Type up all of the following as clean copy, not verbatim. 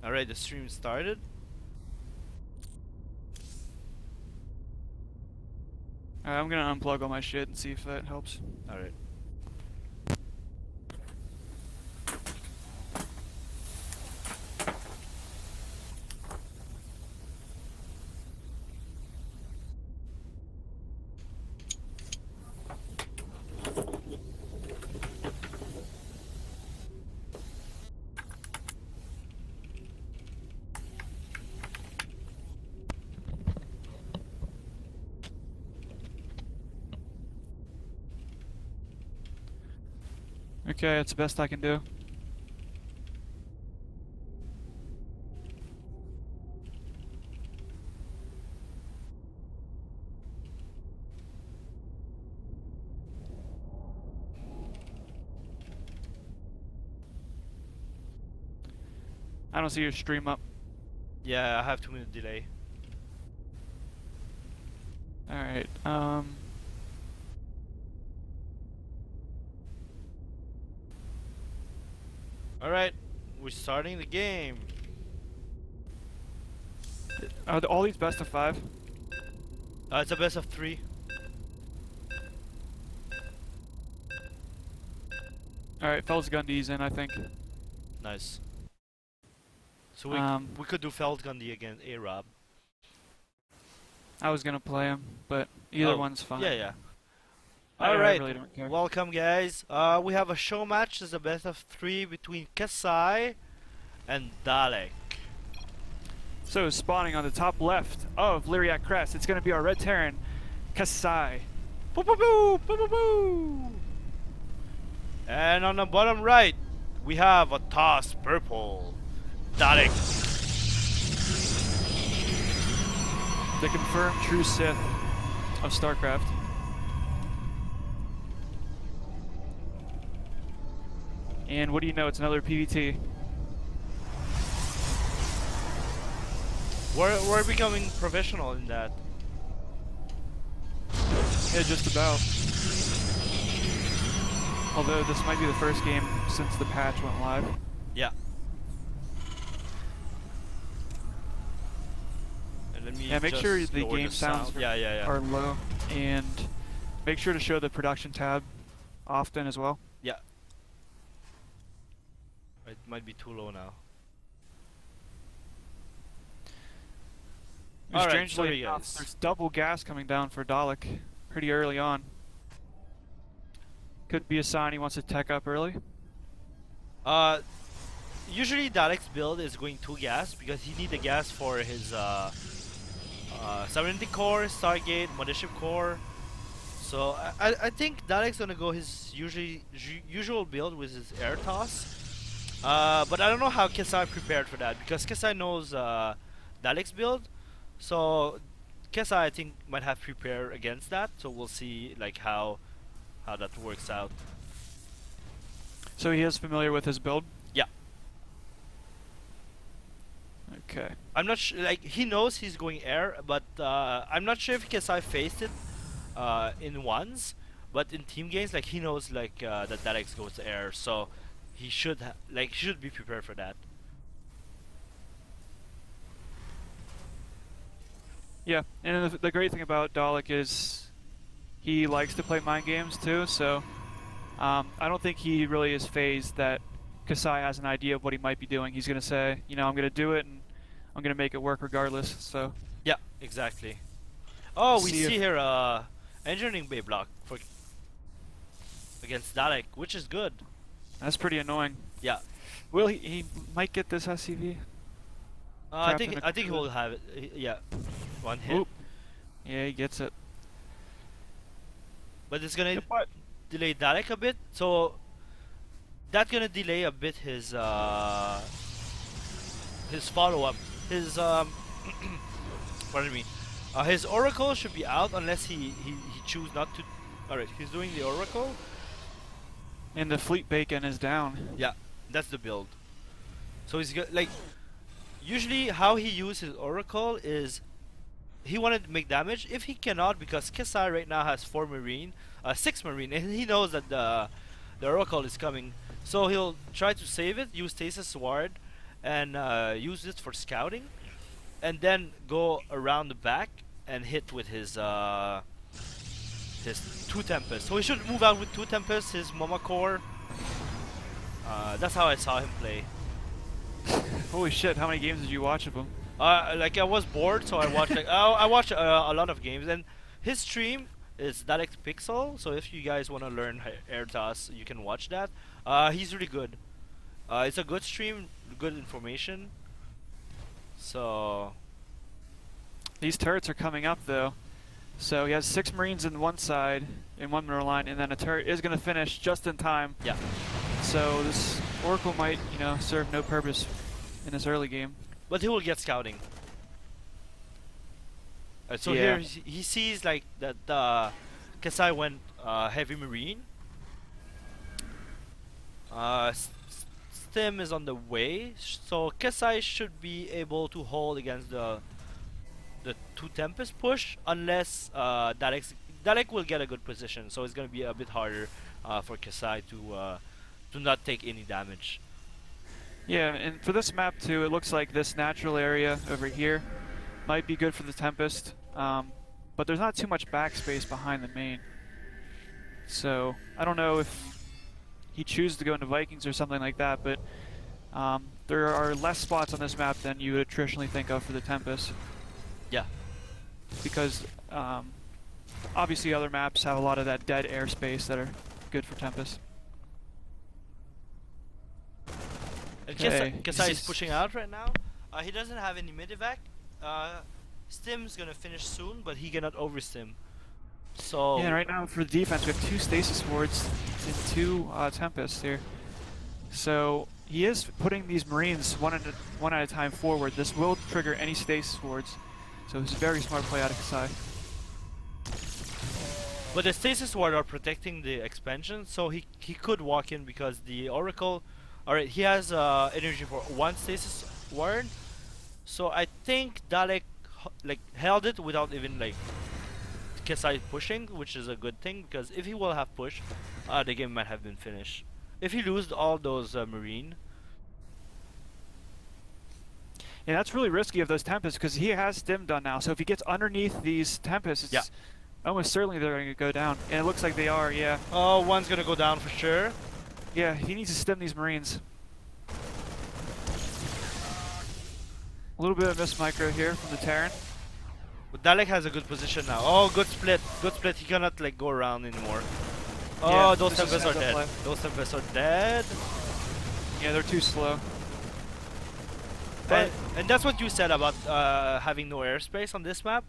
Alright, the stream started. Alright, I'm gonna unplug all my shit and see if that helps. Alright. Okay, it's the best I can do. I don't see your stream up. Yeah, I have 2-minute delay. Alright, Alright, we're starting the game. are all these best of 5? It's a best of 3. Alright, Felsgunde's in, I think. Nice. So we could do Felsgunde against A-Rob. I was gonna play him, but either Oh, one's fine. Yeah, yeah. I Alright, really don't care. welcome guys. We have a show match. It's a best of 3 between Kesai and Dalek. So, spawning on the top left of Lyriac Crest, it's gonna be our Red Terran, Kesai. Boo boo boo! Boo boo boo! And on the bottom right, we have a toss purple. Dalek. The confirmed true Sith of StarCraft. And what do you know, it's another PvT. We're becoming professional in that. Yeah, just about. Although this might be the first game since the patch went live. Yeah. And let me Yeah, make just sure the lower game sounds sound. Yeah. are low, and make sure to show the production tab often as well. Yeah. It might be too low now. Alright, Strangely sorry enough, guys. there's double gas coming down for Dalek pretty early on. Could be a sign he wants to tech up early. Usually Dalek's build is going 2 gas because he needs the gas for his Sovereignty Core, Stargate, Mothership Core. So I think Dalek's gonna go his usual build with his air toss. But I don't know how Kesai prepared for that because Kesai knows Dalek's build. So Kesai I think might have prepared against that. So we'll see like how that works out. So he is familiar with his build? Yeah. Okay. I'm not sure, like, he knows he's going air, but I'm not sure if Kesai faced it in ones, but in team games, like, he knows, like, that Dalek goes air, so he should, should be prepared for that. Yeah, and the great thing about Dalek is he likes to play mind games too, so I don't think he really is phased that Kesai has an idea of what he might be doing. He's going to say, you know, I'm going to do it, and I'm going to make it work regardless, so... Yeah, exactly. Oh, we See see here engineering bay block for against Dalek, which is good. That's pretty annoying. Yeah. Will he might get this SCV? I Trapped in think a he will have it. Yeah. One hit. Oop. Yeah, he gets it. But it's gonna But delay Dalek a bit, so that's gonna delay a bit his follow-up. His pardon me. His Oracle should be out unless he choose not to. Alright, he's doing the Oracle. and the fleet bacon is down. Yeah, that's the build. So he's got like usually how he uses his Oracle is he wanted to make damage. If he cannot, because Kesai right now has 4 Marine, 6 Marine, and he knows that the Oracle is coming, so he'll try to save it, use Stasis Ward, and use this for scouting, and then go around the back and hit with his two Tempest. So he should move out with two Tempest, his Mama Core. That's how I saw him play. Holy shit! How many games did you watch of him? Like I was bored, so I watched I watched a lot of games, and his stream is Dalek Pixel. So if you guys want to learn air toss, you can watch that. He's really good. It's a good stream, good information. So These turrets are coming up though. So he has 6 Marines in one side, in one middle line, and then a turret is going to finish just in time. yeah, So this Oracle might, you know, serve no purpose in this early game. but he will get scouting. So Yeah. here he sees like that Kesai went heavy marine. Stim is on the way, so Kesai should be able to hold against the two Tempest push unless Dalek will get a good position. So it's gonna be a bit harder for Kesai to not take any damage. Yeah, and for this map too, it looks like this natural area over here might be good for the Tempest, but there's not too much backspace behind the main. So I don't know if he chooses to go into Vikings or something like that, but there are less spots on this map than you would traditionally think of for the Tempest. Yeah. Because obviously other maps have a lot of that dead airspace that are good for Tempest. And Okay. Kesai is pushing out right now. He doesn't have any mid-evac. Stim's gonna finish soon, but he cannot overstim. So Yeah, right now for the defense, we have 2 Stasis Wards and 2 Tempests here. So he is putting these Marines one at a time forward. This will trigger any Stasis Wards. So it's a very smart play out of Kesai. but the stasis ward are protecting the expansion, so he could walk in because the Oracle. Alright, he has energy for 1 stasis ward. So I think Dalek like held it without even like Kesai pushing, which is a good thing because if he will have push, the game might have been finished. If he loses all those Marine. Yeah, that's really risky of those Tempests because he has Stim done now. So if he gets underneath these Tempests, it's almost certainly they're going to go down. And it looks like they are, yeah. Oh, one's gonna go down for sure. Yeah, he needs to Stim these Marines. A little bit of miss micro here from the Terran. But Dalek has a good position now. Oh, good split. Good split. He cannot like go around anymore. Oh, Yeah, those this is Tempests are heads up dead. play. Those Tempests are dead. Yeah, they're too slow. But And that's what you said about having no airspace on this map.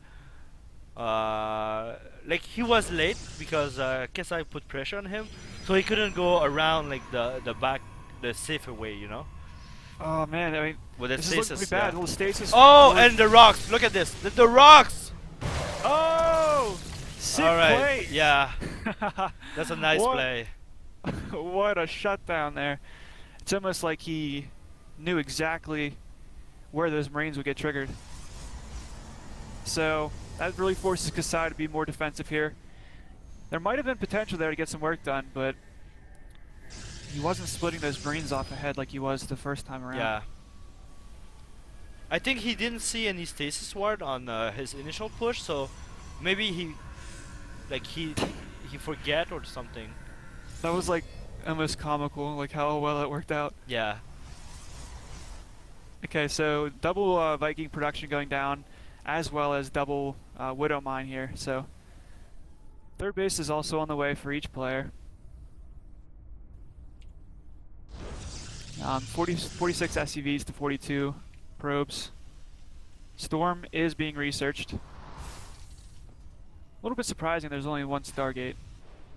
Like he was late because Kesai put pressure on him, so he couldn't go around like the back, the safer way, you know. oh man, I mean, With the this is looking stasis. pretty bad. Yeah. Little Stasis. Oh, really- and the rocks! Look at this. The rocks. Oh! Sick All right. play! Yeah, that's a nice What? play. What a shutdown there. It's almost like he knew exactly where those Marines would get triggered. So that really forces Kesai to be more defensive here. There might have been potential there to get some work done, but he wasn't splitting those Marines off ahead like he was the first time around. Yeah. I think he didn't see any stasis ward on his initial push, so maybe he forget or something. That was like almost comical, like how well it worked out. Yeah. Okay, so double Viking production going down, as well as double Widow mine here. So third base is also on the way for each player. 46 SCVs to 42 probes. Storm is being researched. A little bit surprising there's only 1 Stargate.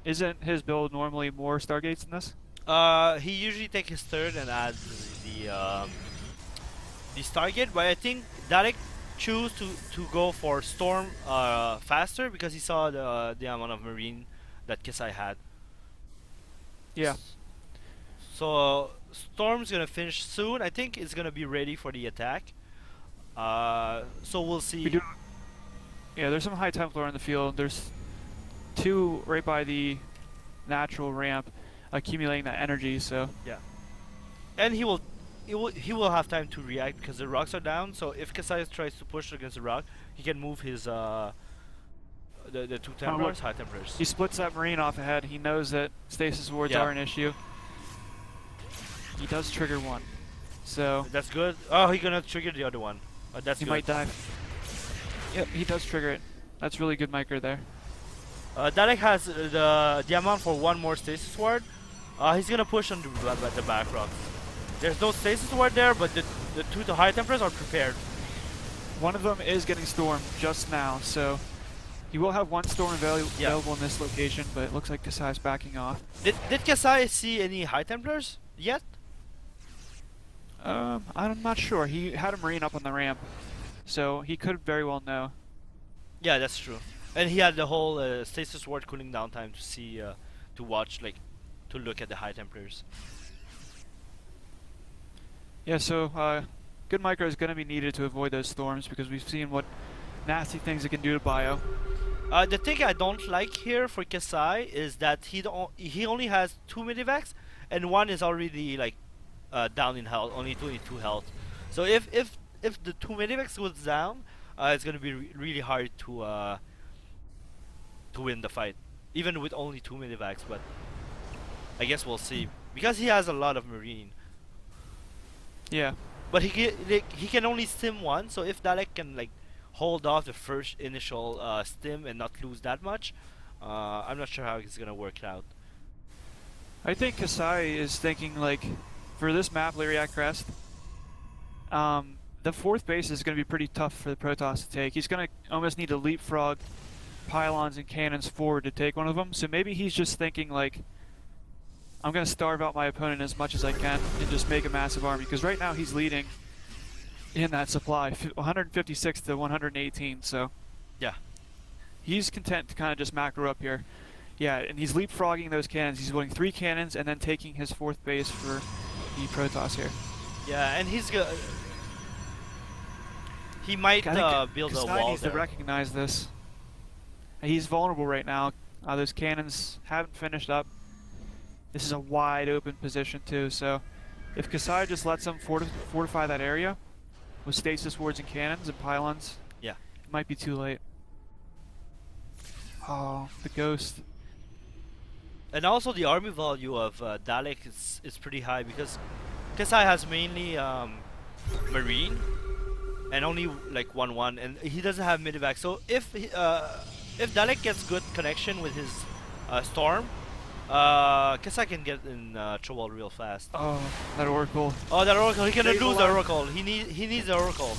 Isn't his build normally more Stargates than this? He usually take his third and add the Stargate, but I think Dalek choose to go for Storm faster because he saw the amount of Marine that Kesai had. Yeah. So Storm's gonna finish soon. I think it's gonna be ready for the attack. So we'll see. We do. Yeah, there's some High Templar in the field. There's 2 right by the natural ramp, accumulating that energy. So Yeah. And he will he will have time to react because the rocks are down. So if Kesai tries to push against the rock, he can move his the two Oh, look. Templars, high Templars. He splits that Marine off ahead. He knows that stasis wards Yeah. are an issue. He does trigger one. So That's good. Oh, he's gonna trigger the other one. That's he good. might die. Yep, he does trigger it. That's really good micro there. Dalek has the amount for one more stasis ward. He's gonna push on the back rocks. There's no stasis ward there, but the two high Templars are prepared. One of them is getting stormed just now, so he will have one storm available in this location, but it looks like Kesai's backing off. Did Kesai see any high Templars yet? I'm not sure. He had a Marine up on the ramp, so he could very well know. Yeah, that's true. And he had the whole stasis ward cooling down time to see, to watch, like, to look at the high Templars. Yeah, so good micro is going to be needed to avoid those storms because we've seen what nasty things it can do to bio. The thing I don't like here for Kesai is that he only has 2 medivacs, and one is already like down in health, only 22 health. So if the 2 medivacs goes down, it's gonna be really hard to win the fight, even with only 2 medivacs. But I guess we'll see because he has a lot of marine. Yeah. But he can only stim one, so if Dalek can like hold off the first initial stim and not lose that much, I'm not sure how it's gonna work out. I think Kesai is thinking like, for this map, Lyriac Crest, the 4th base is going to be pretty tough for the Protoss to take. He's going to almost need to leapfrog pylons and cannons forward to take one of them. So maybe he's just thinking like, I'm going to starve out my opponent as much as I can and just make a massive army. Because right now he's leading in that supply, 156 to 118. So yeah, he's content to kind of just macro up here. Yeah, and he's leapfrogging those cannons. He's building 3 cannons and then taking his 4th base for the Protoss here. yeah, and he's good. He might build a Kesai wall needs there. to recognize this. He's vulnerable right now. Those cannons haven't finished up. This is a wide open position too, so if Kesai just lets them fortify that area with stasis wards and cannons and pylons, Yeah. it might be too late. Oh, the ghost. And also the army value of Dalek is pretty high because Kesai has mainly marine and only like 1/1, and he doesn't have medivac. So if Dalek gets good connection with his storm, Kesai can get in trouble real fast. Oh, that oracle. Oh, that oracle! He cannot Save lose the alive. oracle. He needs the oracle.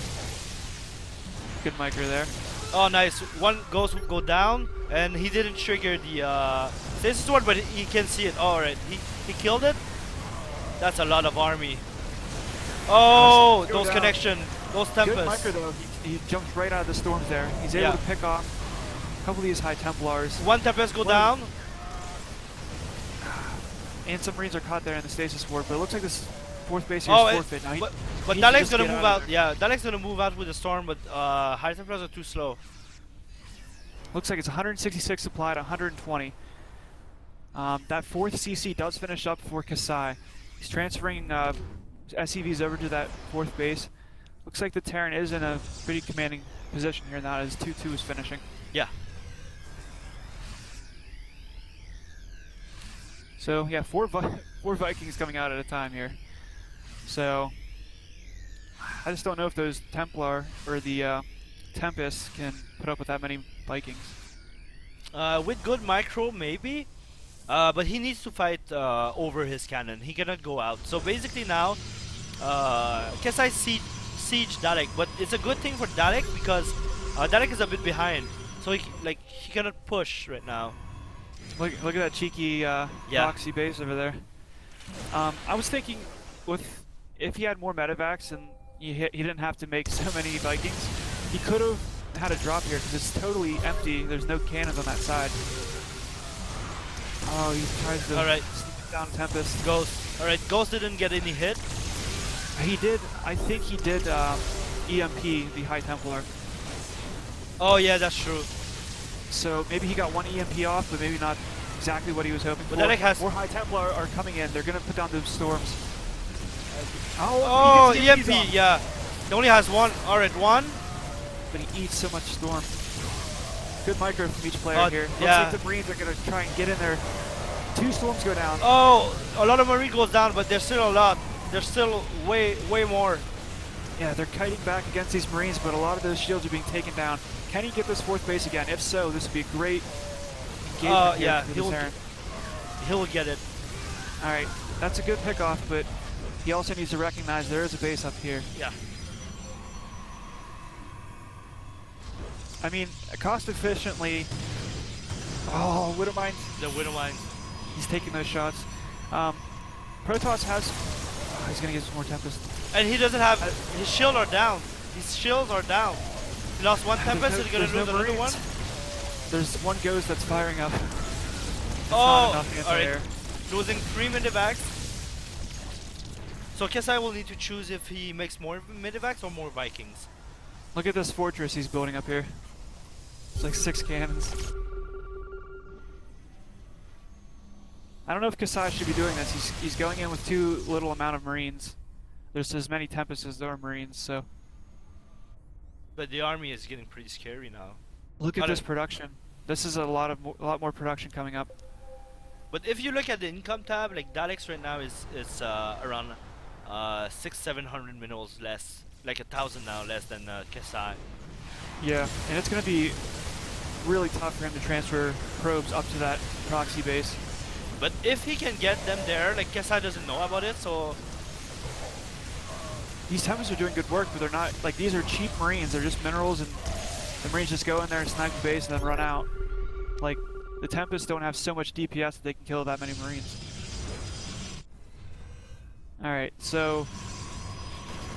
Good micro there. Oh, nice. One go down, and he didn't trigger the stasis sword, but he can see it. All right, he killed it. That's a lot of army. Oh, Go those down. connection, those Good tempests. micro though. He jumps right out of the storms there. He's able Yeah. to pick off a couple of these high Templars. One tempest go One- down. And some Marines are caught there in the stasis ward, but it looks like this 4th base here Oh, is it- forfeit. Now he but needs to Dalek's just gonna get move out of out. there. Yeah, Dalek's gonna move out with the storm, but high temperatures are too slow. Looks like it's 166 supply to 120. That 4th CC does finish up for Kesai. He's transferring SCVs over to that 4th base. Looks like the Terran is in a pretty commanding position here now as 2-2 is finishing. Yeah. So yeah, four Vikings coming out at a time here. So I just don't know if those Templar or the Tempest can put up with that many Vikings. With good micro, maybe. But he needs to fight over his cannon. He cannot go out. So basically now, Kesai siege Dalek, but it's a good thing for Dalek because Dalek is a bit behind. So he cannot push right now. Look at that cheeky proxy base over there. I was thinking if he had more medevacs and he didn't have to make so many Vikings, he could have had a drop here because it's totally empty. There's no cannons on that side. Oh, he tries to sneak down Tempest. Ghost. Alright, Ghost didn't get any hit. He did, I think he did EMP, the High Templar. Oh yeah, that's true. So maybe he got one EMP off, but maybe not exactly what he was hoping But for. Dalek has More High Templar are coming in. They're going to put down those storms. Oh, he gets EMP, on. yeah. He only has one. Alright, one. But he eats so much storm. Good micro from each player Oh, here. Looks yeah. like the Marines are going to try and get in there. 2 storms go down. Oh, a lot of Marine goes down, but there's still a lot. There's still way more. Yeah, they're kiting back against these Marines, but a lot of those shields are being taken down. Can he get this 4th base again? If so, this would be a great engagement here Yeah, for this Terran. he'll get it. Alright, that's a good pickoff, but he also needs to recognize there is a base up here. Yeah. I mean, cost efficiently. Oh, Widowmine. The Widowmine. He's taking those shots. Protoss has. Oh, he's gonna get some more Tempest. And he doesn't have. His shields are down. His shields are down. He lost one Tempest, and he's gonna lose another one. There's one Ghost that's firing up. It's Oh, alright. Losing 3 Medivacs. So Kesai will need to choose if he makes more Medivacs or more Vikings. Look at this fortress he's building up here. It's like 6 cannons. I don't know if Kesai should be doing this. He's going in with too little amount of Marines. There's as many Tempests as there are Marines, so. But the army is getting pretty scary now. Look at this production. This is a lot more production coming up. But if you look at the income tab, like Dalek's right now is around 600-700 minerals less, like 1,000 now less than Kesai. Yeah, and it's going to be really tough for him to transfer probes up to that proxy base. But if he can get them there, like Kesai doesn't know about it, so these Tempests are doing good work, but they're not, like, these are cheap Marines. They're just minerals, and the Marines just go in there and snipe the base and then run out. Like, the Tempests don't have so much DPS that they can kill that many Marines. Alright, so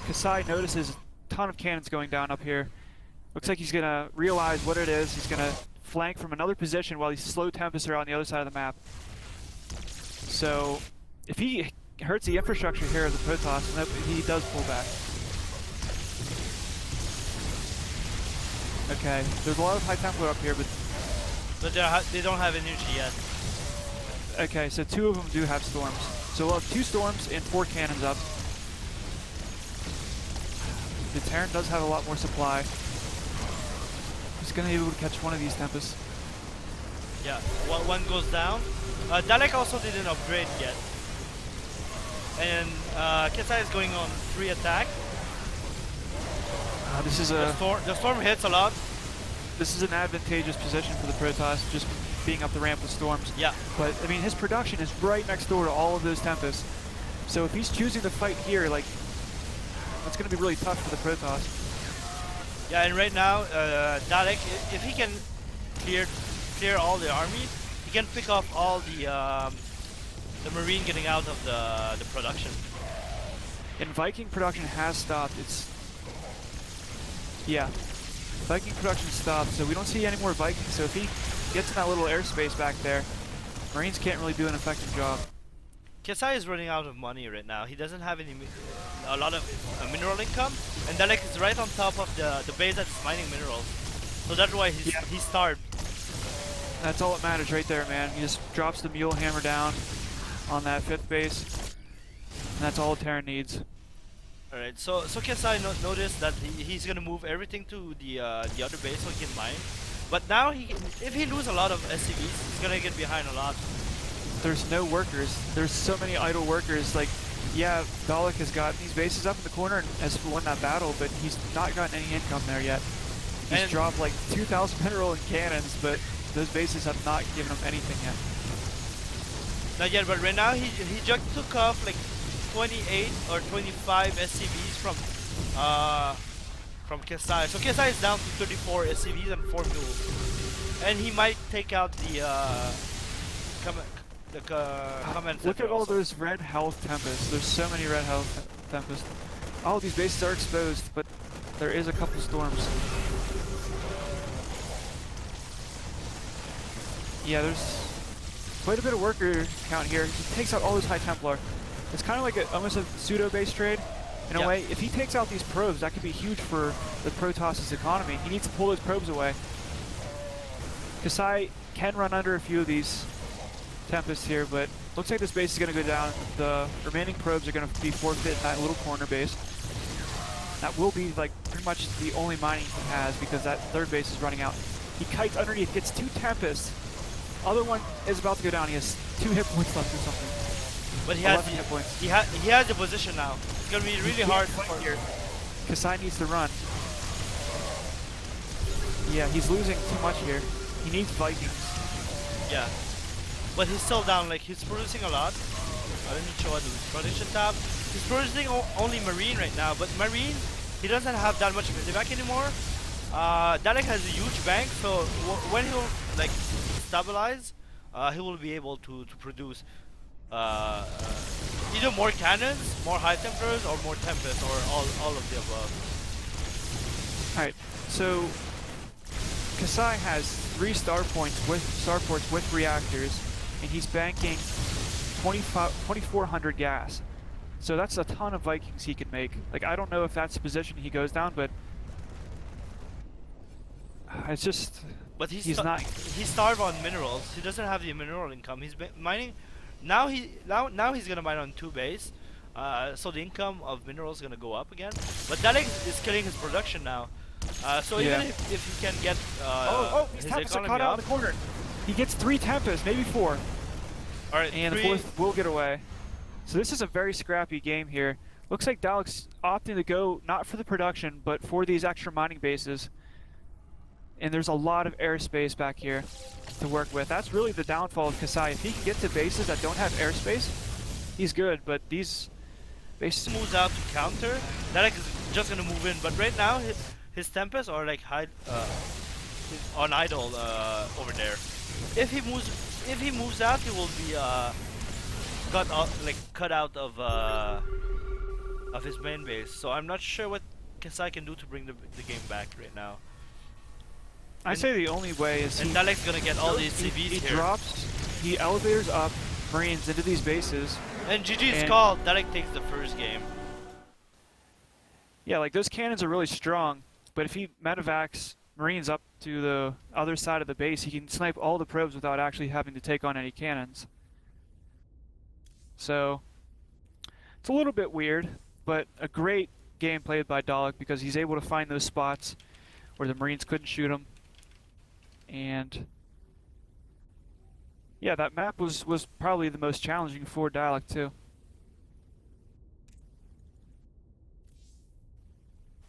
Kesai notices a ton of cannons going down up here. Looks like he's gonna realize what it is. He's gonna flank from another position while these slow Tempests are on the other side of the map. So, if he hurts the infrastructure here of the Protoss, he does pull back. Okay, there's a lot of High Templar up here, but they don't have energy yet. okay, so 2 of them do have storms. So we'll have 2 storms and 4 cannons up. The Terran does have a lot more supply. He's gonna be able to catch one of these Tempests. Yeah, one goes down. Dalek also didn't upgrade yet. And Kesai is going on 3 attack. This is the storm hits a lot. This is an advantageous position for the Protoss, just being up the ramp with storms. Yeah. But I mean, his production is right next door to all of those Tempests. So if he's choosing to fight here, like, that's going to be really tough for the Protoss. Yeah, and right now, Dalek, if he can clear all the army, he can pick off all the Marine getting out of the production. And Viking production has stopped. Yeah, Viking production stopped, so we don't see any more Vikings. So if he gets in that little airspace back there, Marines can't really do an effective job. Kesai is running out of money right now. He doesn't have a lot of mineral income, and Dalek is right on top of the base that's mining minerals. So that's why he's starved. That's all that matters right there, man. He just drops the mule hammer down on that 5th base, and that's all Terran needs. Alright, so Kesai noticed that he's gonna move everything to the other base so he can mine. But now if he loses a lot of SCVs, he's gonna get behind a lot. There's no workers. There's so many idle workers. Like, yeah, Dalek has got these bases up in the corner and has won that battle, but he's not gotten any income there yet. He's dropped like 2,000 mineral and cannons, but those bases have not given him anything yet. Not yet, but right now he just took off like 28 or 25 SCVs from Kesai. So Kesai is down to 34 SCVs and 4 mules, and he might take out the command. Look at all those red health Tempests. There's so many red health Tempests. All these bases are exposed, but there is a couple storms. Yeah, there's quite a bit of worker count here. He takes out all those High Templar. It's kind of like almost a pseudo-base trade. In a way, if he takes out these probes, that could be huge for the Protoss' economy. He needs to pull those probes away. Kesai can run under a few of these Tempests here, but Looks like this base is going to go down. The remaining probes are going to be forfeit in that little corner base. That will be like pretty much the only mining he has because that third base is running out. He kites underneath, gets 2 Tempests. Other one is about to go down. He has 2 hit points left or something. But he 11 has hit points. he has the position now. It's gonna be really hard for here. Kesai needs to run. Yeah, he's losing too much here. He needs Vikings. Yeah. But he's still down, like he's producing a lot. Let me show the production tab. He's producing only Marine right now, but Marine, he doesn't have that much medevac anymore. Dalek has a huge bank, so when he'll like stabilize, he will be able to produce either more cannons, more high temperatures, or more Tempest, or all of the above. Alright, so Kesai has 3 starports with reactors, and he's banking 2,400 gas. So that's a ton of Vikings he can make. Like, I don't know if that's the position he goes down, but it's just. But he's not. He's starved on minerals. He doesn't have the mineral income. He's been mining. Now he's gonna mine on 2 base. So the income of minerals is gonna go up again. But Dalek is killing his production now. So even if he can get these his Tempests are economy caught out up, in the corner. He gets 3 Tempests, maybe 4. all right, And the 4th will get away. So this is a very scrappy game here. Looks like Dalek's opting to go not for the production, but for these extra mining bases. And there's a lot of airspace back here to work with. That's really the downfall of Kesai. If he can get to bases that don't have airspace, he's good, but these bases... moves out to counter, Dalek is just gonna move in. But right now, his Tempests are like on idle over there. If he moves out, he will be cut out of his main base. So I'm not sure what Kesai can do to bring the game back right now. I say the only way is and Dalek's gonna get all these CVs he here. He elevators up Marines into these bases. And GG's called. Dalek takes the first game. Yeah, like those cannons are really strong, but if he medevacs Marines up to the other side of the base, he can snipe all the probes without actually having to take on any cannons. So, it's a little bit weird, but a great game played by Dalek because he's able to find those spots where the Marines couldn't shoot him. And yeah, that map was probably the most challenging for Dalek too.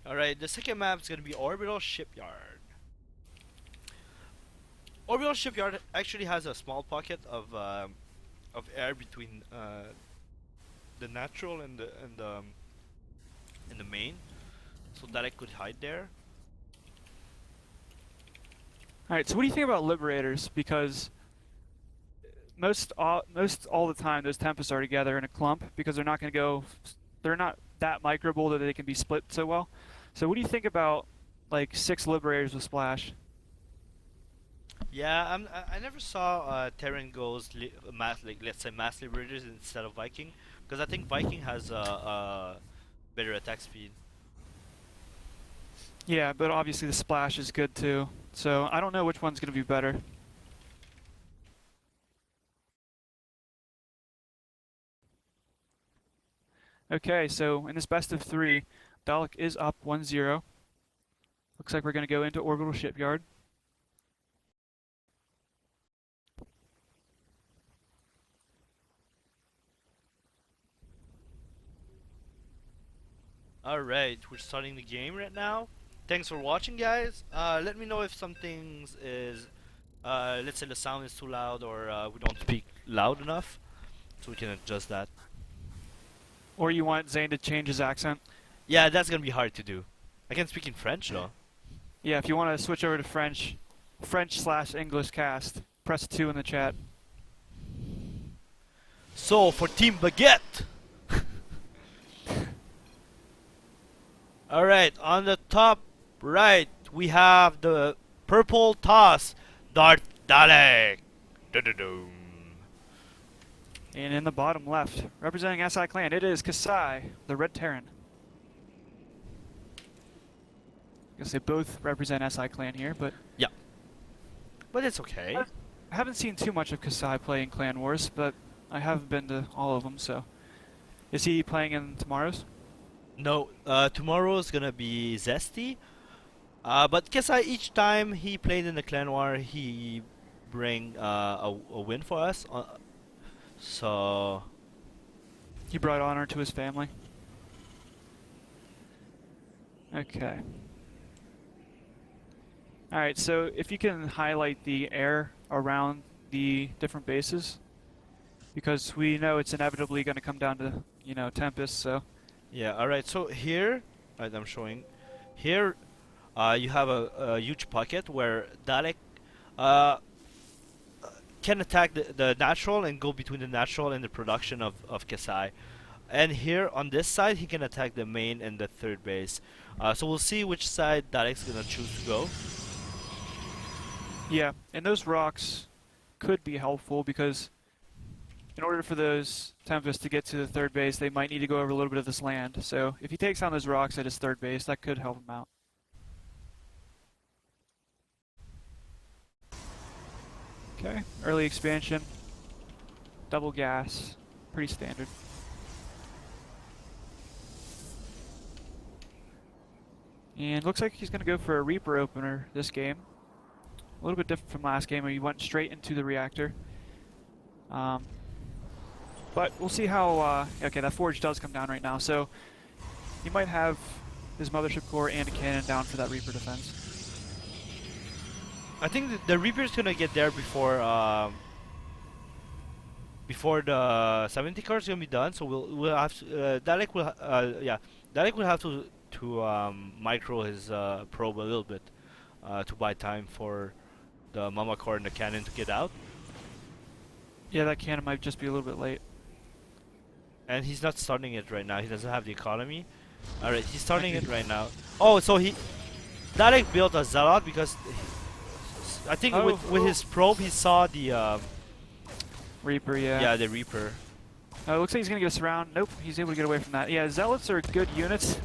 Alright, the second map is going to be Orbital Shipyard. Orbital Shipyard actually has a small pocket of air between the natural and the main, so that I could hide there. Alright, so what do you think about Liberators? Because most all the time those Tempests are together in a clump because they're not that microable that they can be split so well. So what do you think about like 6 Liberators with Splash? Yeah, I never saw Terran goes let's say mass Liberators instead of Viking, because I think Viking has better attack speed. Yeah, but obviously the Splash is good too. So I don't know which one's going to be better. Okay, so in this best of 3, Dalek is up 1-0. Looks like we're going to go into Orbital Shipyard. Alright, we're starting the game right now. Thanks for watching, guys. Let me know if something is, let's say the sound is too loud, or we don't speak loud enough, so we can adjust that. Or you want Zane to change his accent? Yeah, that's gonna be hard to do. I can speak in French though. Yeah, if you want to switch over to French/English cast, press 2 in the chat. So for Team Baguette. Alright, on the top right we have the purple toss, Darth Dalek. Dun-dun-dun. And in the bottom left, representing SIClan, it is Kesai, the Red Terran. I guess they both represent SIClan here, but... Yeah. But it's okay. I haven't seen too much of Kesai playing Clan Wars, but I haven't been to all of them, so. Is he playing in tomorrow's? No, tomorrow is gonna be Zesty. But Kesai, each time he played in the clan war, he bring a win for us. So He brought honor to his family. Okay. Alright, so if you can highlight the air around the different bases, because we know it's inevitably going to come down to, you know, Tempest, so. yeah, all right. So here, right, I'm showing. Here, you have a huge pocket where Dalek uh, can attack the natural and go between the natural and the production of Kesai. And here on this side, he can attack the main and the third base. So we'll see which side Dalek's gonna choose to go. Yeah, and those rocks could be helpful because in order for those Tempest to get to the third base, they might need to go over a little bit of this land. So if he takes down those rocks at his third base, that could help him out. Okay, early expansion, double gas, pretty standard. And looks like he's going to go for a Reaper opener this game. A little bit different from last game where he went straight into the reactor. But we'll see how... okay, that forge does come down right now, so he might have his mothership core and a cannon down for that Reaper defense. I think the Reaper's gonna get there before the 70 card is gonna be done. So we'll have to, Dalek will yeah, Dalek will have to micro his probe a little bit to buy time for the Mama core and the cannon to get out. Yeah, that cannon might just be a little bit late. And he's not starting it right now. He doesn't have the economy. All right, he's starting it right now. Oh, so Dalek built a Zealot because I think with his probe he saw the Reaper, yeah. yeah, the Reaper. It looks like he's going to get us around. Nope, he's able to get away from that. Yeah, Zealots are good units,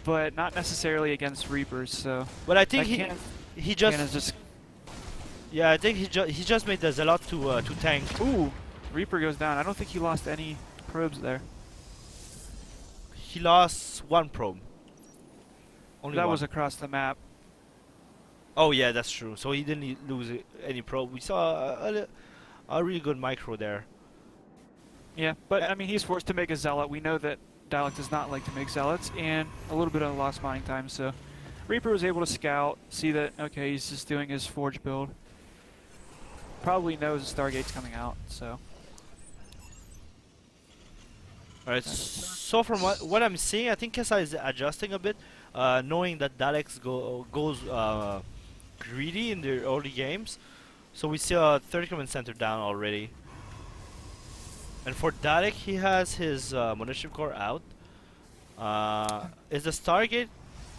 but not necessarily against Reapers, so... But I think he just... Yeah, I think he just made the Zealot to tank. Ooh, Reaper goes down. I don't think he lost any probes there. He lost one probe. Only that one. was across the map. Oh yeah, that's true. So he didn't lose any probe. We saw a really good micro there. Yeah, but I mean, he's forced to make a Zealot. We know that Dalek does not like to make Zealots, and a little bit of lost mining time, so... Reaper was able to scout, see that, okay, he's just doing his Forge build. Probably knows the Stargate's coming out, so... Alright, so from what I'm seeing, I think Kesai is adjusting a bit, knowing that Dalek goes greedy in the early games. So we see a 30 command center down already. And for Dalek, he has his Mothership Core out. Is the Stargate?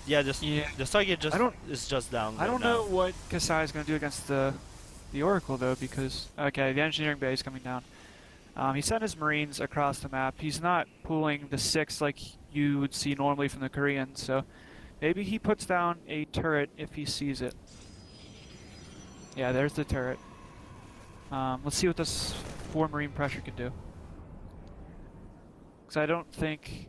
Yeah, the Stargate is just down. I don't know what Kesai is going to do against the Oracle, though, because... Okay, the engineering bay is coming down. He sent his Marines across the map. He's not pulling the 6 like you would see normally from the Koreans, so maybe he puts down a turret if he sees it. Yeah, there's the turret. Let's see what this 4 Marine pressure can do. Because I don't think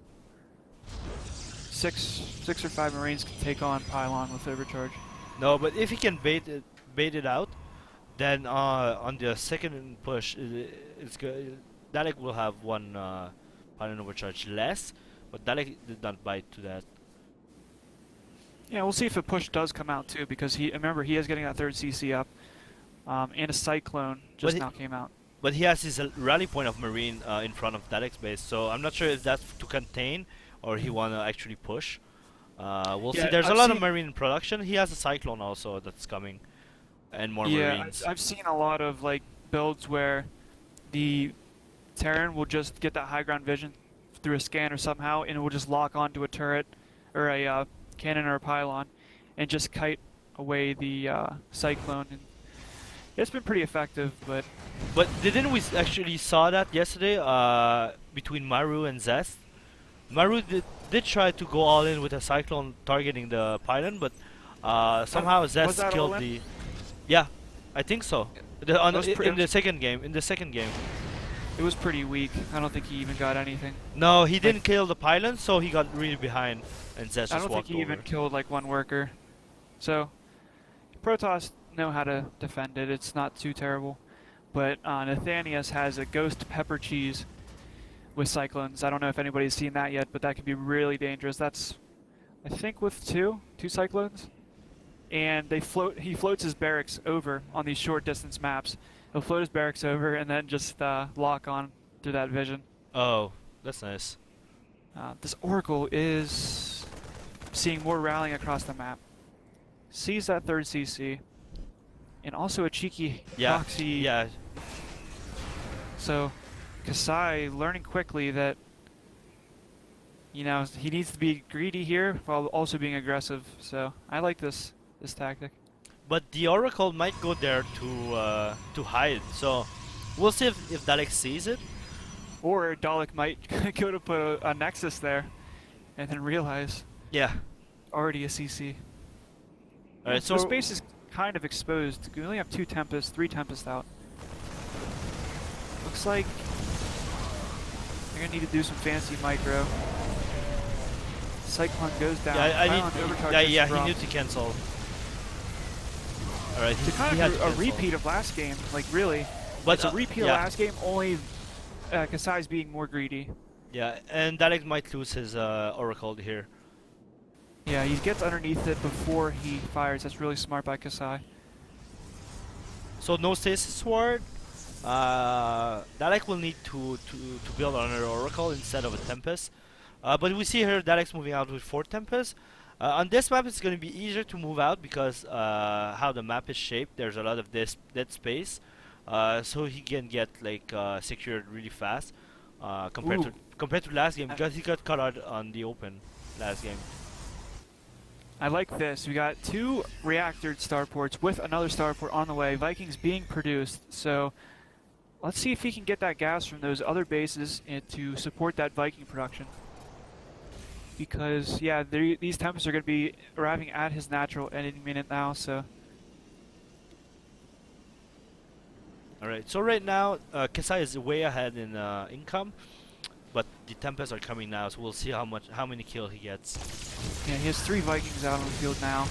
6 or 5 Marines can take on Pylon with overcharge. No, but if he can bait it out, then on the second push, it's good. Dalek will have one Pylon overcharge less, but Dalek did not bite to that. Yeah, we'll see if a push does come out too, because remember he is getting that 3rd CC up, and a Cyclone just now came out. But he has his rally point of Marine in front of Dalek's base, so I'm not sure if that's to contain or he wanna actually push. We'll see. There's a lot of Marine in production. He has a Cyclone also that's coming, and more Marines. I've seen a lot of like builds where the Terran will just get that high ground vision through a scanner somehow, and it will just lock onto a turret or a cannon or a pylon, and just kite away the Cyclone. And it's been pretty effective, but didn't we actually saw that yesterday between Maru and Zest? Maru did try to go all in with a Cyclone targeting the pylon, but somehow Zest killed the... Yeah, I think so. In the second game. It was pretty weak. I don't think he even got anything. No, he didn't kill the pylon, so he got really behind, and Zest I just don't think walked he over. even killed like one worker. So Protoss know how to defend it. It's not too terrible. But Nathanius has a ghost pepper cheese with cyclones. I don't know if anybody's seen that yet, but that can be really dangerous. That's, I think, with two cyclones. And they float. He floats his barracks over on these short distance maps. He'll float his barracks over and then just lock on through that vision. Oh, that's nice. This Oracle is seeing more rallying across the map. Sees that third CC. And also a cheeky proxy. Yeah. So Kesai learning quickly that, you know, he needs to be greedy here while also being aggressive. So I like this tactic. But the Oracle might go there to hide. So we'll see if Dalek sees it. Or Dalek might go to put a Nexus there and then realize already a CC. Alright, so the space is kind of exposed. We only have 2 Tempests, 3 Tempests out. Looks like they're gonna need to do some fancy micro. Cyclone goes down. He knew to cancel. Alright, it's kind of a repeat of last game, like really. But it's a repeat of last game, only Kesai's being more greedy. Yeah, and Dalek might lose his Oracle here. Yeah, he gets underneath it before he fires. That's really smart by Kesai. So no Stasis Sword. Dalek will need to build another Oracle instead of a Tempest. But we see here Dalek's moving out with 4 Tempests. On this map it's going to be easier to move out because how the map is shaped. There's a lot of this dead space. So he can get like secured really fast compared to last game because he got caught out on the open last game. I like this. We got 2 reactor starports with another starport on the way. Vikings being produced. So let's see if he can get that gas from those other bases to support that Viking production. Because yeah, these Tempests are going to be arriving at his natural any minute now. So. Alright, so right now Kesai is way ahead in income, but the Tempests are coming now, so we'll see how many kills he gets. Yeah, he has 3 Vikings out on the field now.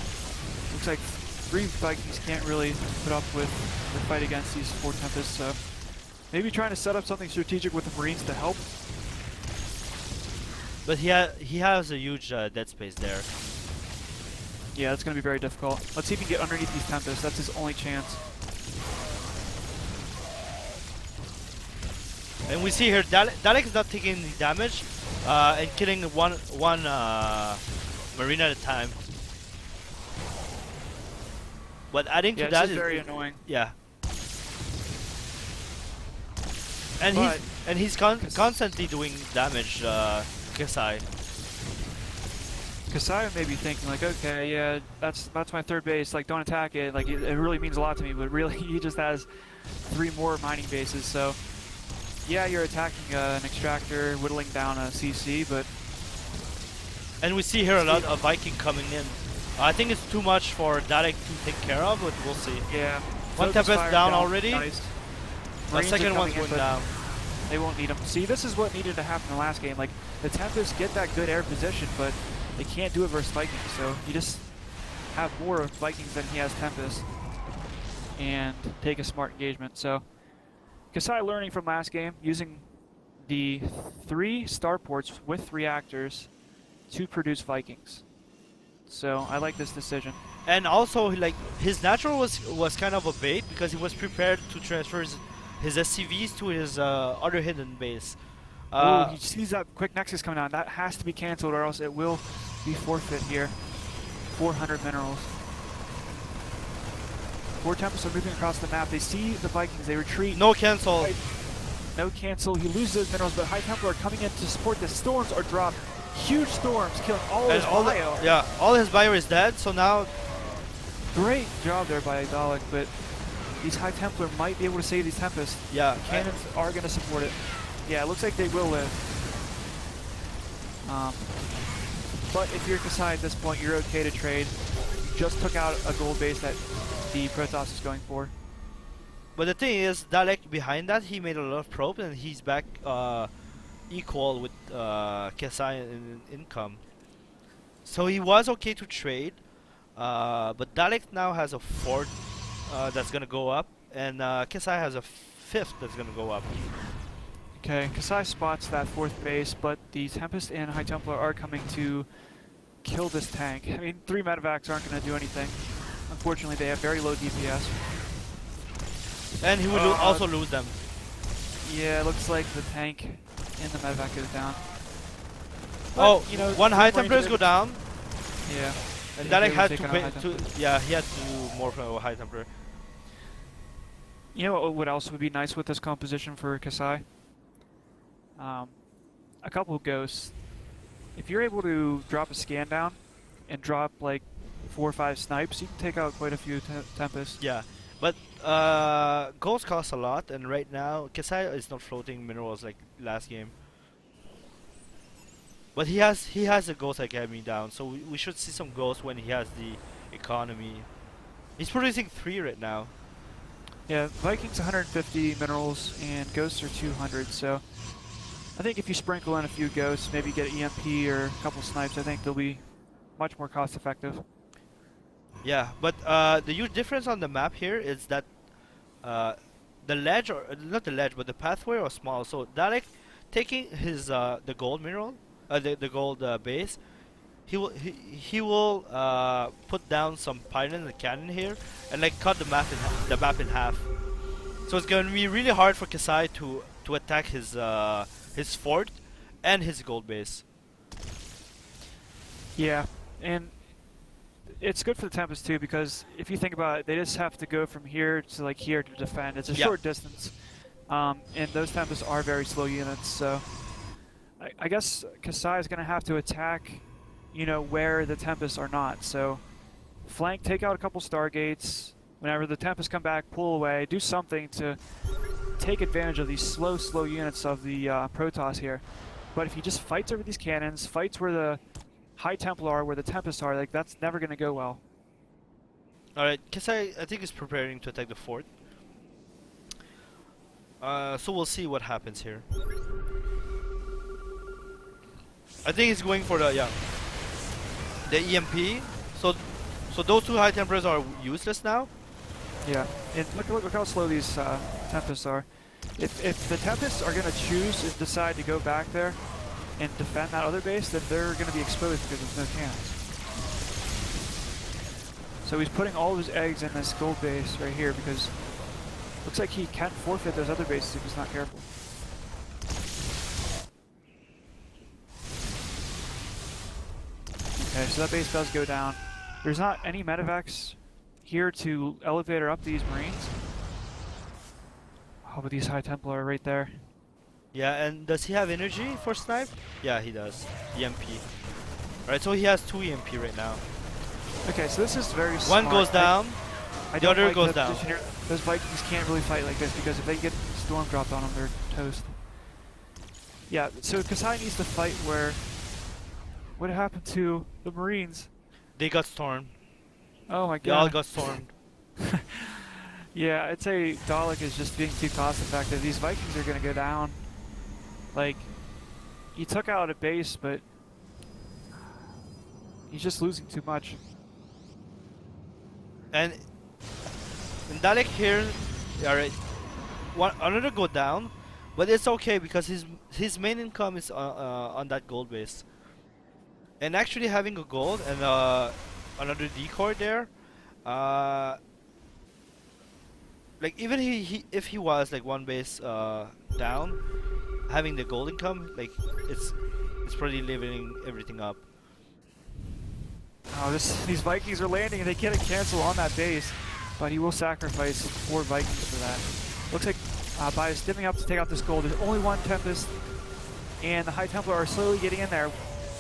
Looks like 3 Vikings can't really put up with the fight against these 4 Tempests, so maybe trying to set up something strategic with the Marines to help. But he has a huge dead space there. Yeah, that's going to be very difficult. Let's see if he can get underneath these Tempests. That's his only chance. And we see here Dalek is not taking any damage and killing one Marine at a time. But adding to that is very annoying. Yeah. And he's constantly doing damage, Kesai. Kesai may be thinking like, okay, yeah, that's my third base. Like, don't attack it. Like, it really means a lot to me. But really, he just has 3 more mining bases. So, yeah, you're attacking an extractor, whittling down a CC, but. And we see here a lot of Viking coming in. I think it's too much for Dalek to take care of, but we'll see. Yeah. One Tempest down already. Nice. The second one's going down. They won't need him. See, this is what needed to happen in the last game. Like, the Tempests get that good air position, but they can't do it versus Vikings. So you just have more Vikings than he has Tempests and take a smart engagement. So Kesai learning from last game, using the 3 starports with reactors to produce Vikings. So I like this decision. And also, like, his natural was kind of a bait because he was prepared to transfer his SCVs to his other hidden base. Ooh, he sees that quick Nexus coming down. That has to be cancelled or else it will be forfeit here. 400 minerals. 4 Tempests are moving across the map. They see the Vikings. They retreat. No cancel. No cancel. He loses those minerals, but High Templar are coming in to support. The storms are dropped. Huge storms killing all his bio. All his bio is dead, so now. Great job there by Dalek, but these High Templar might be able to save these Tempests. Yeah. Cannons are going to support it. Yeah, it looks like they will live. But if you're Kesai at this point, you're okay to trade. You just took out a gold base that the Protoss is going for. But the thing is, Dalek behind that, he made a lot of probes, and he's back equal with Kesai in income. So he was okay to trade, but Dalek now has a fourth that's gonna go up, and Kesai has a fifth that's gonna go up. Okay, Kesai spots that fourth base, but the Tempest and High Templar are coming to kill this tank. I mean, 3 medevacs aren't going to do anything. Unfortunately, they have very low DPS. And he will also lose them. Yeah, it looks like the tank and the medevac goes down. But, Oh, you know, one High Templar go down. Yeah. And Yeah, Dalek had to he had to do more from a High Templar. You know what else would be nice with this composition for Kesai? A couple of ghosts. If you're able to drop a scan down and drop like 4 or 5 snipes, you can take out quite a few Tempests. Yeah, but ghosts cost a lot, and right now Kesai is not floating minerals like last game. But he has a Ghost Academy down, so we should see some ghosts when he has the economy. He's producing 3 right now. Yeah, Vikings 150 minerals and ghosts are 200, so I think if you sprinkle in a few ghosts, maybe get an EMP or a couple snipes, I think they'll be much more cost effective. Yeah, but the huge difference on the map here is that the ledge, or not the ledge, but the pathway are small. So Dalek taking his the gold mineral, the gold base, he will put down some pylon and cannon here and like cut the map in half. So it's gonna be really hard for Kesai to attack his fort and his gold base. Yeah, and it's good for the Tempest too, because if you think about it, they just have to go from here to like here to defend. It's a short distance, and those Tempests are very slow units. So I guess Kesai is going to have to attack, you know, where the Tempests are not. So flank, take out a couple Stargates. Whenever the Tempests come back, pull away, do something to take advantage of these slow units of the Protoss here. But if he just fights over these cannons, fights where the High Templar are, where the Tempests are, like that's never going to go well. Alright, Kesai I think is preparing to attack the fort. So we'll see what happens here. I think he's going for the EMP. So those 2 High Templars are useless now. Yeah, and look how slow these Tempests are. If the Tempests are going to choose and decide to go back there and defend that other base, then they're going to be exposed because there's no cannons. So he's putting all of his eggs in this gold base right here because looks like he can forfeit those other bases if he's not careful. Okay, so that base does go down. There's not any medevacs here to elevator up these Marines. Oh, but these High Templar are right there. Yeah, and does he have energy for snipe? Yeah, he does. EMP. Alright, so he has 2 EMP right now. Okay, so this is very smart. One goes down, the other goes down. Those Vikings can't really fight like this because if they get storm dropped on them, they're toast. Yeah, so Kesai needs to fight where... What happened to the Marines? They got stormed. Oh my god. They all got stormed. Yeah, I'd say Dalek is just being too cost effective. These Vikings are going to go down. Like, he took out a base, but he's just losing too much. And Dalek here, alright, another go down, but it's okay because his main income is on that gold base. And actually having a gold and another decoy there, like even if he was like 1 base down, having the gold income, like it's probably leveling everything up. Oh, these Vikings are landing and they can't cancel on that base, but he will sacrifice 4 Vikings for that. Looks like by stimming up to take out this gold, there's only 1 Tempest, and the High Templar are slowly getting in there.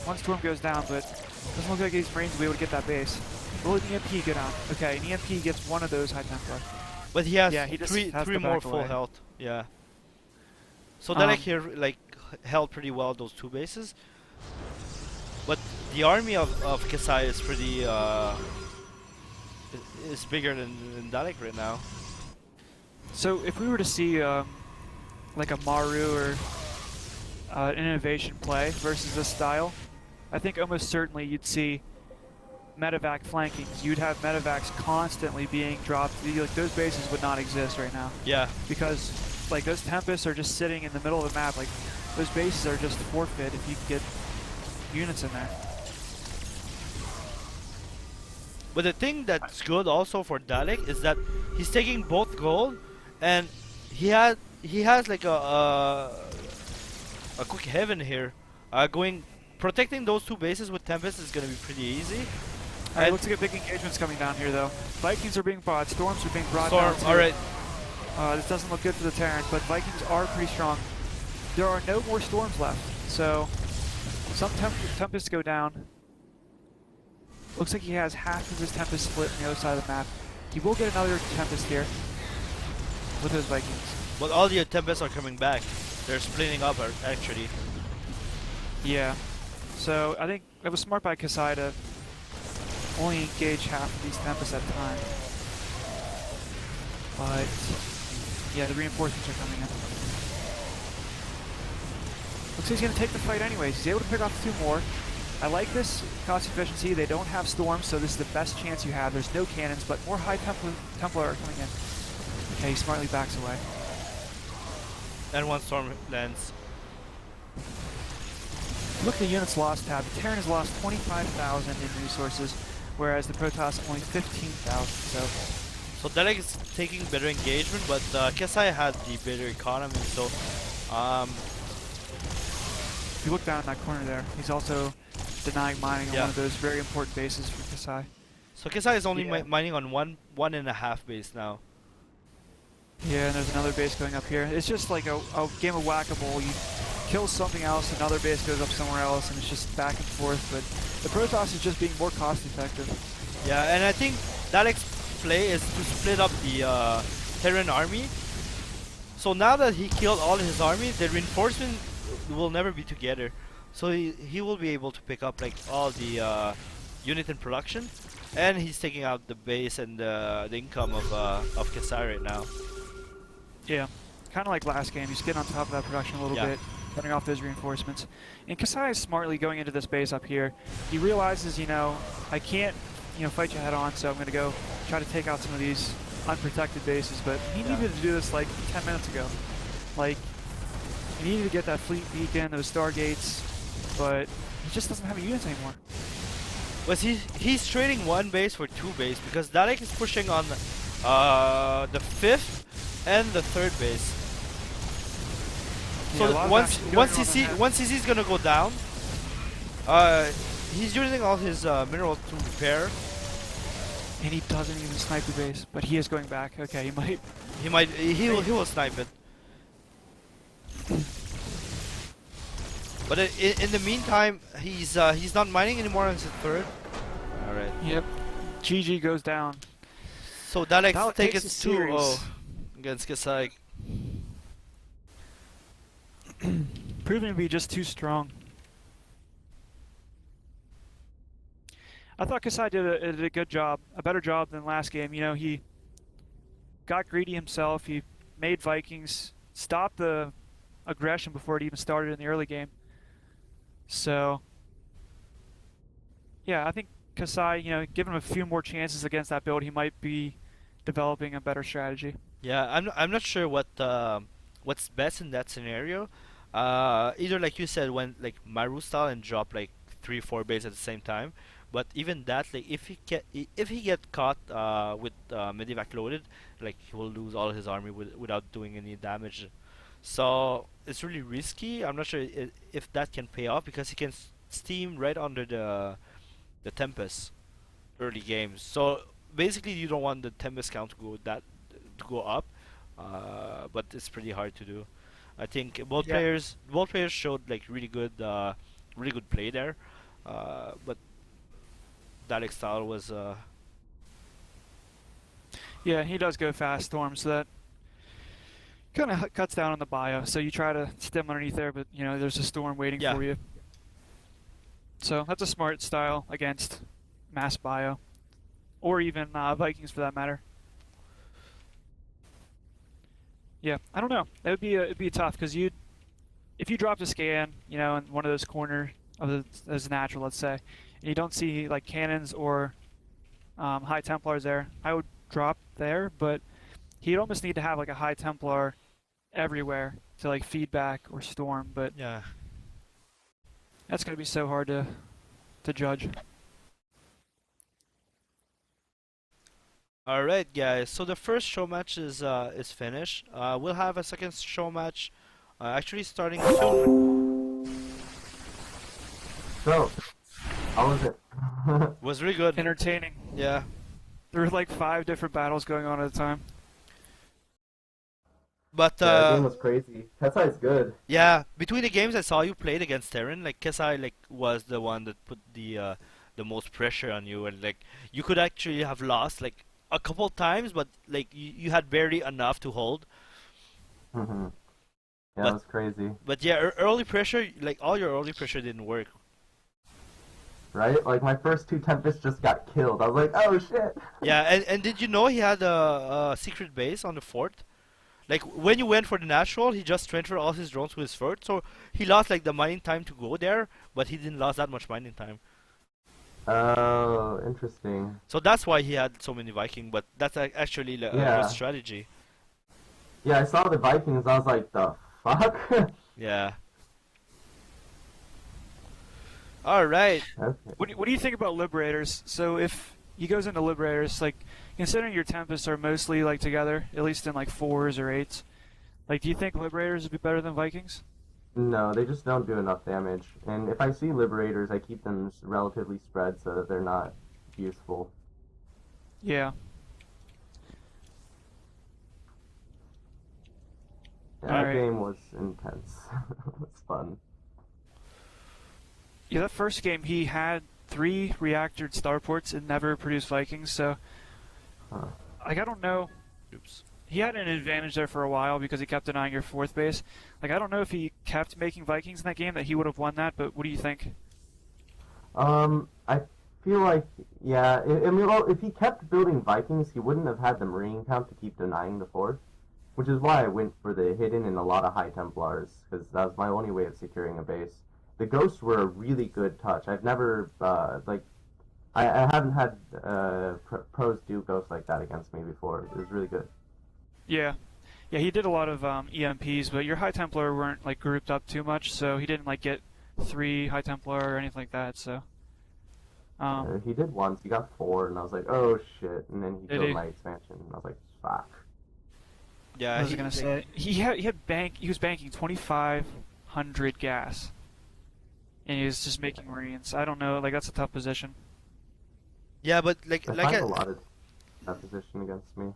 One storm goes down, but doesn't look like these Marines will be able to get that base. Will an EMP go down? Okay, an EMP gets 1 of those High Templar. But he has he three more full health. Yeah. So Dalek here like held pretty well those 2 bases. But the army of Kesai is pretty is bigger than Dalek right now. So if we were to see like a Maru or an innovation play versus this style, I think almost certainly you'd see medevac flanking. You'd have medevacs constantly being dropped. Like those bases would not exist right now. Yeah. Because like those Tempests are just sitting in the middle of the map. Like those bases are just forfeit if you get units in there. But the thing that's good also for Dalek is that he's taking both gold, and he has like a quick heaven here. Going protecting those two bases with Tempest is gonna be pretty easy. Alright, looks like a big engagement's coming down here though. Vikings are being brought, Storms are being brought Storm, down too. alright. This doesn't look good for the Terran, but Vikings are pretty strong. There are no more Storms left, so some Tempests go down. Looks like he has half of his Tempest split on the other side of the map. He will get another Tempest here with those Vikings. But all the Tempests are coming back. They're splitting up actually. Yeah. So I think it was smart by Kesai to only engage half of these Tempests at a time. But yeah, the reinforcements are coming in. Looks like he's going to take the fight anyways. He's able to pick off 2 more. I like this cost efficiency. They don't have storms, so this is the best chance you have. There's no cannons, but more high Templar are coming in. Okay, he smartly backs away. And 1 storm lands. Look at the units lost tab. The Terran has lost 25,000 in resources, whereas the Protoss only 15,000. So Dalek is taking better engagement, but Kesai had the better economy. So if you look down in that corner there, he's also denying mining on yeah. one of those very important bases for Kesai. So Kesai is only mining on one and a half base now. Yeah, and there's another base going up here. It's just like a game of whack-a-mole. You kill something else, another base goes up somewhere else, and it's just back and forth. But the Protoss is just being more cost-effective. Yeah, and I think Dalek's play is to split up the Terran army. So now that he killed all his army, the reinforcement will never be together. So he will be able to pick up like all the unit in production, and he's taking out the base and the income of Kesai right now. Yeah, kind of like last game. He's getting on top of that production a little bit, cutting off those reinforcements. And Kesai is smartly going into this base up here. He realizes, you know, I can't, you know, fight you head on, so I'm going to go try to take out some of these unprotected bases. But he needed to do this like 10 minutes ago. Like, he needed to get that fleet beacon, those stargates, but he just doesn't have units anymore. But he's trading 1 base for 2 base because Dalek is pushing on the 5th and the 3rd base. So Yeah, once he sees gonna go down, he's using all his minerals to repair. And he doesn't even snipe the base, but he is going back. Okay, he will snipe it. But in the meantime, he's not mining anymore on his 3rd. All right. Yep. GG goes down. So Dalek takes it series 2-0 against Kesai. Proving to be just too strong. I thought Kesai did a good job, a better job than last game. You know, he got greedy himself. He made Vikings stop the aggression before it even started in the early game. So, yeah, I think Kesai, you know, give him a few more chances against that build, he might be developing a better strategy. Yeah, I'm not sure what's best in that scenario. Either like you said, when like Maru style and drop like 3-4 bases at the same time. But even that, like if he get caught with Medivac loaded, like he will lose all his army without doing any damage. So it's really risky. I'm not sure if that can pay off because he can steam right under the Tempest early games. So basically, you don't want the Tempest count to go up, but it's pretty hard to do. I think both players showed like really good play there, but Dalek style was. Yeah, he does go fast storm, so that kind of cuts down on the bio. So you try to stem underneath there, but you know there's a storm waiting for you. So that's a smart style against mass bio, or even Vikings for that matter. Yeah, I don't know. It'd be tough because if you dropped a scan, you know, in one of those corner of the as natural, let's say, and you don't see like cannons or high Templars there, I would drop there. But he'd almost need to have like a high Templar everywhere to like feedback or storm. But Yeah. that's gonna be so hard to judge. All right, guys. So the first show match is finished. We'll have a second show match, actually starting soon. So, how was it? Was really good. Entertaining. Yeah. There were like 5 different battles going on at a time. But Yeah, that game was crazy. Kesai is good. yeah, between the games I saw you played against Terran, like Kesai like was the one that put the most pressure on you, and like you could actually have lost like a couple times, but like you had barely enough to hold. Yeah, But it was crazy. but yeah, early pressure, like all your early pressure didn't work. Right? Like, my first 2 Tempests just got killed. I was like, oh shit! Yeah, and did you know he had a secret base on the fort? Like when you went for the natural, he just transferred all his drones to his fort, so he lost like the mining time to go there, but he didn't lose that much mining time. Oh, interesting. So that's why he had so many Viking, but that's actually a Yeah. good strategy. Yeah, I saw the Vikings, I was like, the fuck? Yeah. All right. Okay. What do you think about Liberators? So if he goes into Liberators, like considering your Tempests are mostly like together, at least in like 4s or 8s, like do you think Liberators would be better than Vikings? No, they just don't do enough damage. And if I see Liberators, I keep them relatively spread so that they're not useful. Yeah. Yeah, that Alright. game was intense. It was fun. Yeah, that first game he had 3 reactored starports and never produced Vikings, so Huh. like I don't know. Oops. He had an advantage there for a while because he kept denying your 4th base. Like I don't know if he kept making Vikings in that game that he would have won that, but what do you think? I feel like, yeah, I mean, well, if he kept building Vikings, he wouldn't have had the Marine count to keep denying the fourth, which is why I went for the hidden and a lot of High Templars, because that was my only way of securing a base. The Ghosts were a really good touch. I've never, I haven't had pros do Ghosts like that against me before. It was really good. Yeah. Yeah, he did a lot of EMPs, but your High Templar weren't like grouped up too much, so he didn't like get 3 High Templar or anything like that, so He did once, he got 4, and I was like, oh shit, and then he Did killed he? my expansion, and I was like, fuck. I Yeah, was gonna say he was banking 2,500 gas, and he was just making Marines. I don't know, like that's a tough position. yeah, but I find a lot of that position against me.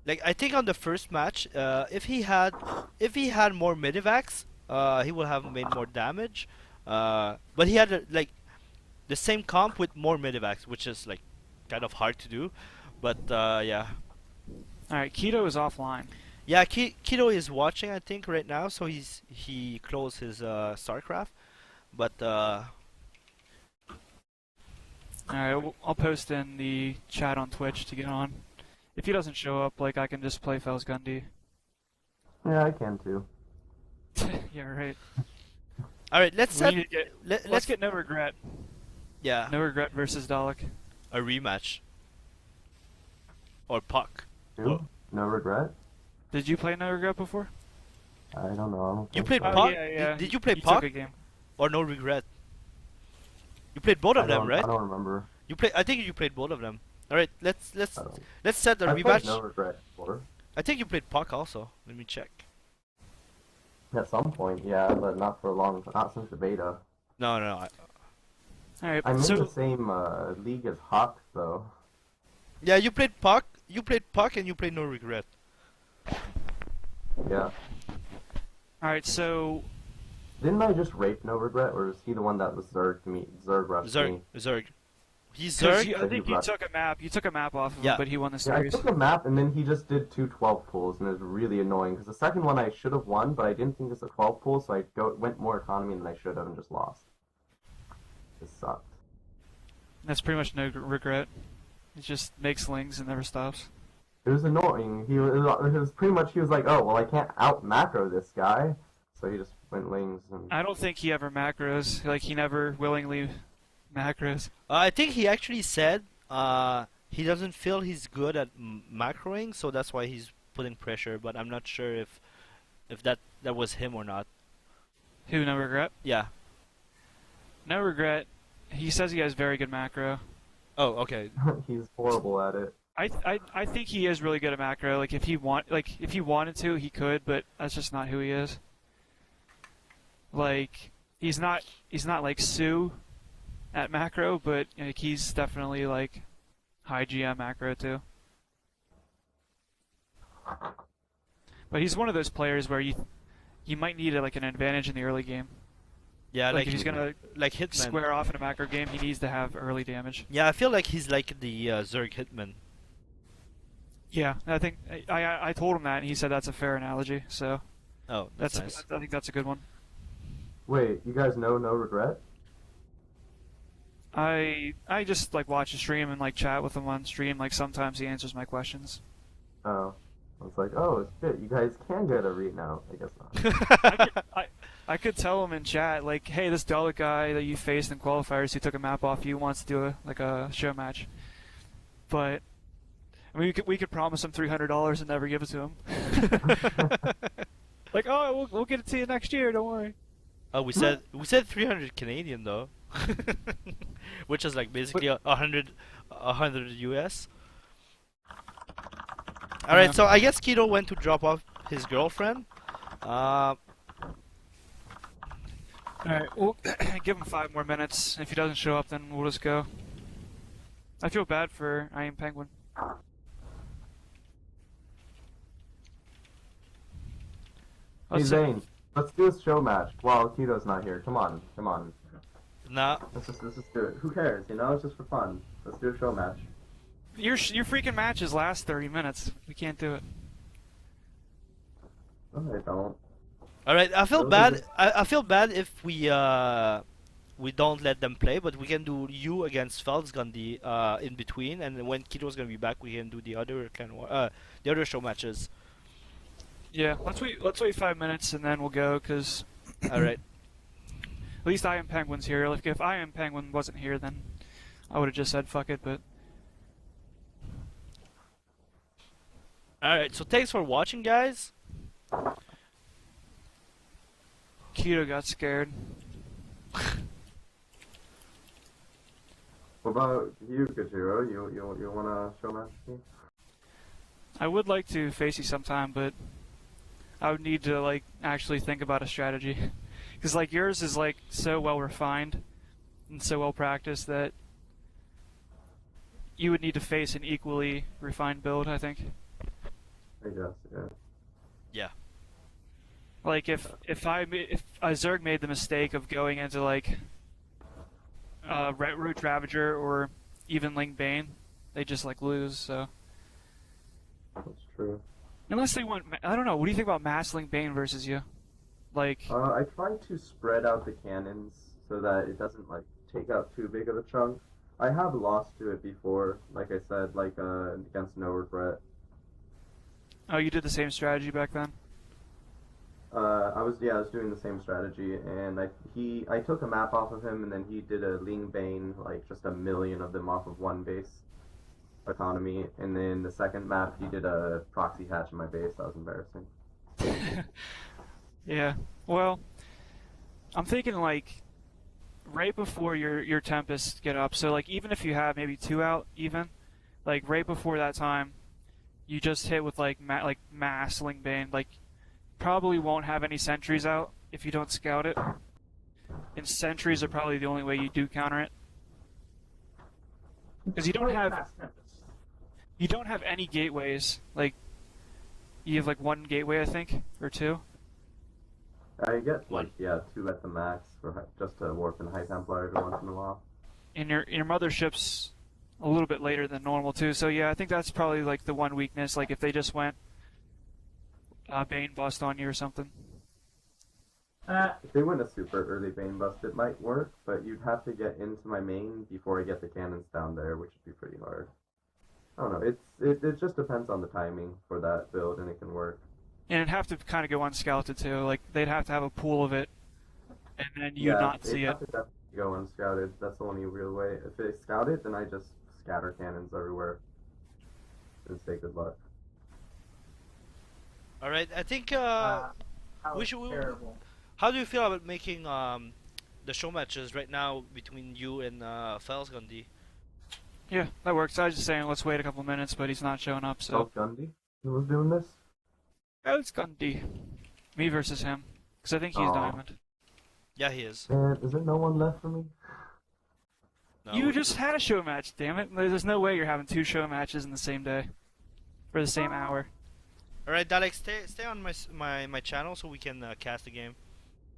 like I think on the first match, if he had more medivacs, he would have made more damage. But he had like the same comp with more medivacs, which is like kind of hard to do. But yeah, All right, Keto is offline. yeah. Kido is watching, I think, right now, so he closed his StarCraft. But All right, I'll post in the chat on Twitch to get on. If he doesn't show up, like I can just play Felsgunde. Yeah, I can too. Yeah, right. all right, let's We set need to get, let's let's get No Regret. yeah No Regret versus Dalek. a rematch or Puck. Two? No regret? Did you play No Regret before? I don't know. I don't You think played so. Puck? yeah, yeah. Did you play You Puck took a game. or No Regret? You played both of them, right? I don't remember. You play. I think you played both of them. All right, I don't. let's set the I played rematch. no regret before. I think you played Puck also. Let me check. At some point, yeah, but not for long. Not since the beta. No, no, no. All right, I'm in so the same league as Hawk, though. Yeah, you played Puck. You played Puck, and you played No Regret. Yeah. all right, so Didn't I just rape No Regret, or is he the one that was Zerg to me? Zerg rushed Zerg, me. Zerg. He's 'cause Zerg. I think you took a map. You took a map off of Yeah. him, but he won the Yeah, I series. took a map and then he just did 2 12 pulls, and it was really annoying because the second one I should have won, but I didn't think it was a 12 pull, so I went more economy than I should have and just lost. It sucked. That's pretty much No Regret. He just makes slings and never stops. It was annoying. It was pretty much, he was like, oh, well, I can't out macro this guy. So he just went lings and. I don't think he ever macros. Like, he never willingly macros. I think he actually said he doesn't feel he's good at macroing, so that's why he's putting pressure. But I'm not sure if that was him or not. Who, No Regret? Yeah. No Regret. He says he has very good macro. Oh, okay. He's horrible at it. I think he is really good at macro. Like if he wanted to, he could, but that's just not who he is. Like he's not like Sue at macro, but like, he's definitely like high GM macro too. But he's one of those players where you might need like an advantage in the early game. Yeah, Like if he's gonna like Hitman. square off in a macro game, he needs to have early damage. Yeah, I feel like he's like the Zerg Hitman. Yeah, I think I told him that, and he said that's a fair analogy. So Oh, that's nice. I think that's a good one. Wait, you guys know No Regret? I just like watch a stream and like chat with him on stream. Like sometimes he answers my questions. Oh. I was like, oh, shit, you guys can get a read now. I guess not. I could tell him in chat like, hey, this Dalek guy that you faced in qualifiers who took a map off you wants to do a show match. But I mean, we could promise him $300 and never give it to him. Like, oh, we'll get it to you next year. Don't worry. Oh, we said 300 Canadian though, which is like basically 100 US. All right, so I guess Keto went to drop off his girlfriend. All right, we'll give him 5 more minutes. If he doesn't show up, then we'll just go. I feel bad for I Am Penguin. Hey Zane, let's do a show match while Keto's not here. Come on. Nah. Let's just do it. Who cares? You know, it's just for fun. Let's do a show match. Your freaking matches last 30 minutes. We can't do it. No, I don't. All right, I feel Those are bad. just- I feel bad if we don't let them play, but we can do you against Felsgunde in between, and when Kito's gonna be back, we can do the other the other show matches. Yeah, let's wait 5 minutes and then we'll go. Cause All right. at least I Am Penguin's here. If I Am Penguin wasn't here, then I would have just said fuck it. But All right. So thanks for watching, guys. Keto got scared. What about you, Gojiro? You wanna show match me? I would like to face you sometime, but I would need to like actually think about a strategy. Because like yours is like so well refined and so well practiced that you would need to face an equally refined build, I think. I guess, yeah. Yeah. Like if a Zerg made the mistake of going into like Root Ravager or even Ling Bane, they just like lose. So That's true. unless they want, I don't know. What do you think about Mass Ling Bane versus you? Like, I try to spread out the cannons so that it doesn't like take out too big of a chunk. I have lost to it before, like I said, like against No Regret. oh, you did the same strategy back then. I was doing the same strategy, and I took a map off of him, and then he did a Ling Bane, like just a million of them off of one base economy, and then the second map he did a proxy hatch in my base. That was embarrassing. Yeah. Well, I'm thinking like right before your Tempests get up. So like even if you have maybe 2 out, even like right before that time, you just hit with like mass Ling Bane. Like probably won't have any sentries out if you don't scout it. And sentries are probably the only way you do counter it. Because you don't have any gateways. Like you have like 1 gateway, I think, or 2. I get like 2 at the max for just to warp in High Templar every once in a while. And your mothership's a little bit later than normal too. So yeah, I think that's probably like the one weakness. Like if they just went Bane bust on you or something. If they went a super early Bane bust, it might work, but you'd have to get into my main before I get the cannons down there, which would be pretty hard. I don't know. It just depends on the timing for that build, and it can work. And it'd have to kind of go unscouted too. Like they'd have to have a pool of it, and then you Yeah, not it see it. have to definitely go unscouted. That's the only real way. If they scout it, then I just scatter cannons everywhere and say good luck. All right, I think That we was should. terrible. How do you feel about making the show matches right now between you and Felsgunde? Yeah, that works. I was just saying, let's wait a couple minutes, but he's not showing up, so. Self Gundy, who was doing this? Felsgunde. Me versus him. Because I think he's Aw. diamond. Yeah, he is. Man, is there no one left for me? No. You just had a show match, damn it. There's no way you're having 2 show matches in the same day. For the same hour. All right, Dalek, stay on my channel so we can cast the game.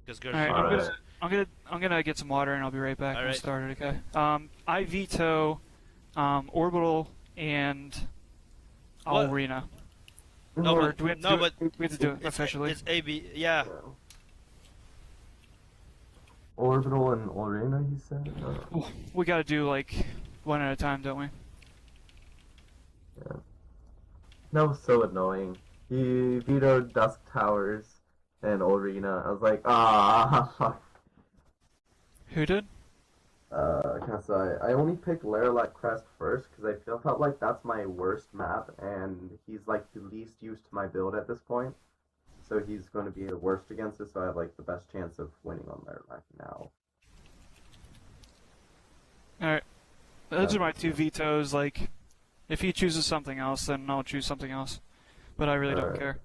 Because Alright, Alright. I'm gonna get some water and I'll be right back when we Alright. started, okay? I veto Orbital and What? Alrina. No, Or but do we have to no, do it? but We have to do it officially. it's AB. Yeah. Orbital and Orena, he said? We gotta do like one at a time, don't we? Yeah. That was so annoying. He vetoed Dusk Towers and Orena. I was like, fuck. Who did? Kesai. I only picked Laralac Crest first because I felt like that's my worst map, and he's like the least used to my build at this point. So he's going to be the worst against it, so I have like the best chance of winning on Laralac now. Alright. Those are my 2 vetoes, like, if he chooses something else, then I'll choose something else. But I really don't Alright. care.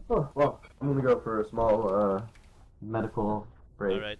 Oh, well, I'm gonna go for a small medical break. All right.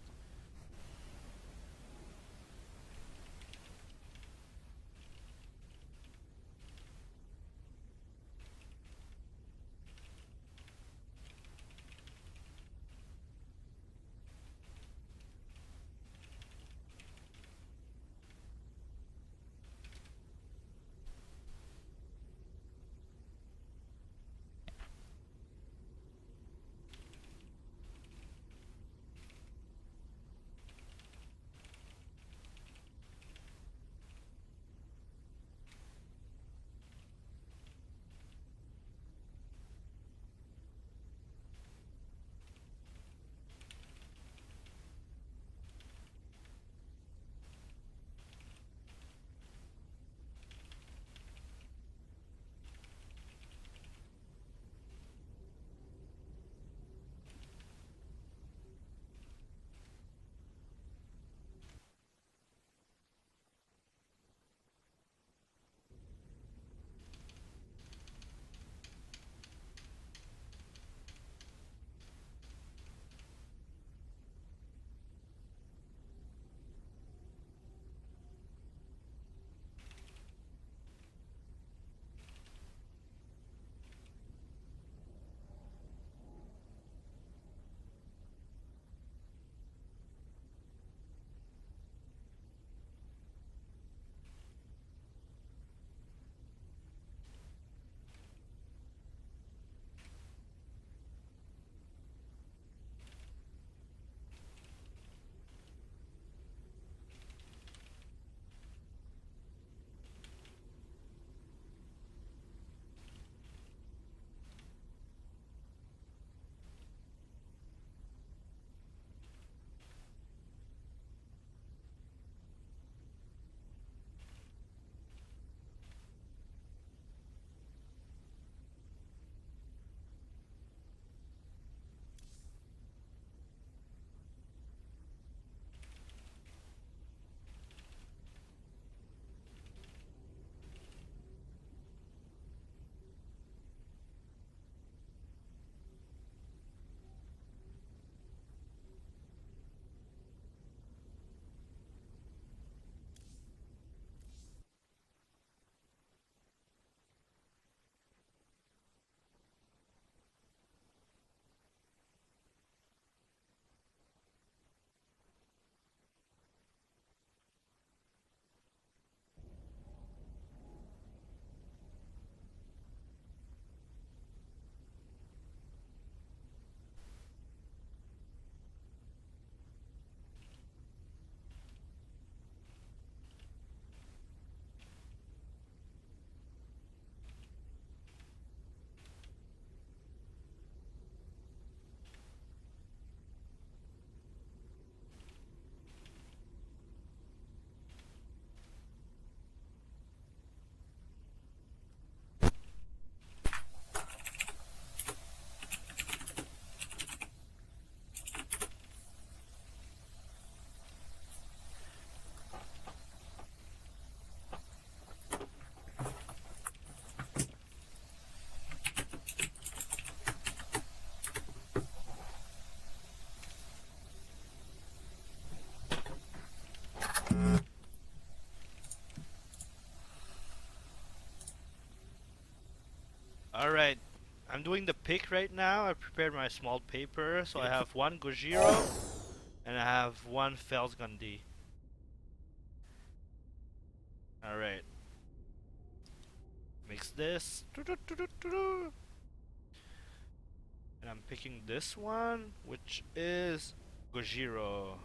doing the pick right now. I prepared my small paper, so I have one Gojiro and I have one Felsgunde. Alright. Mix this. And I'm picking this one, which is Gojiro.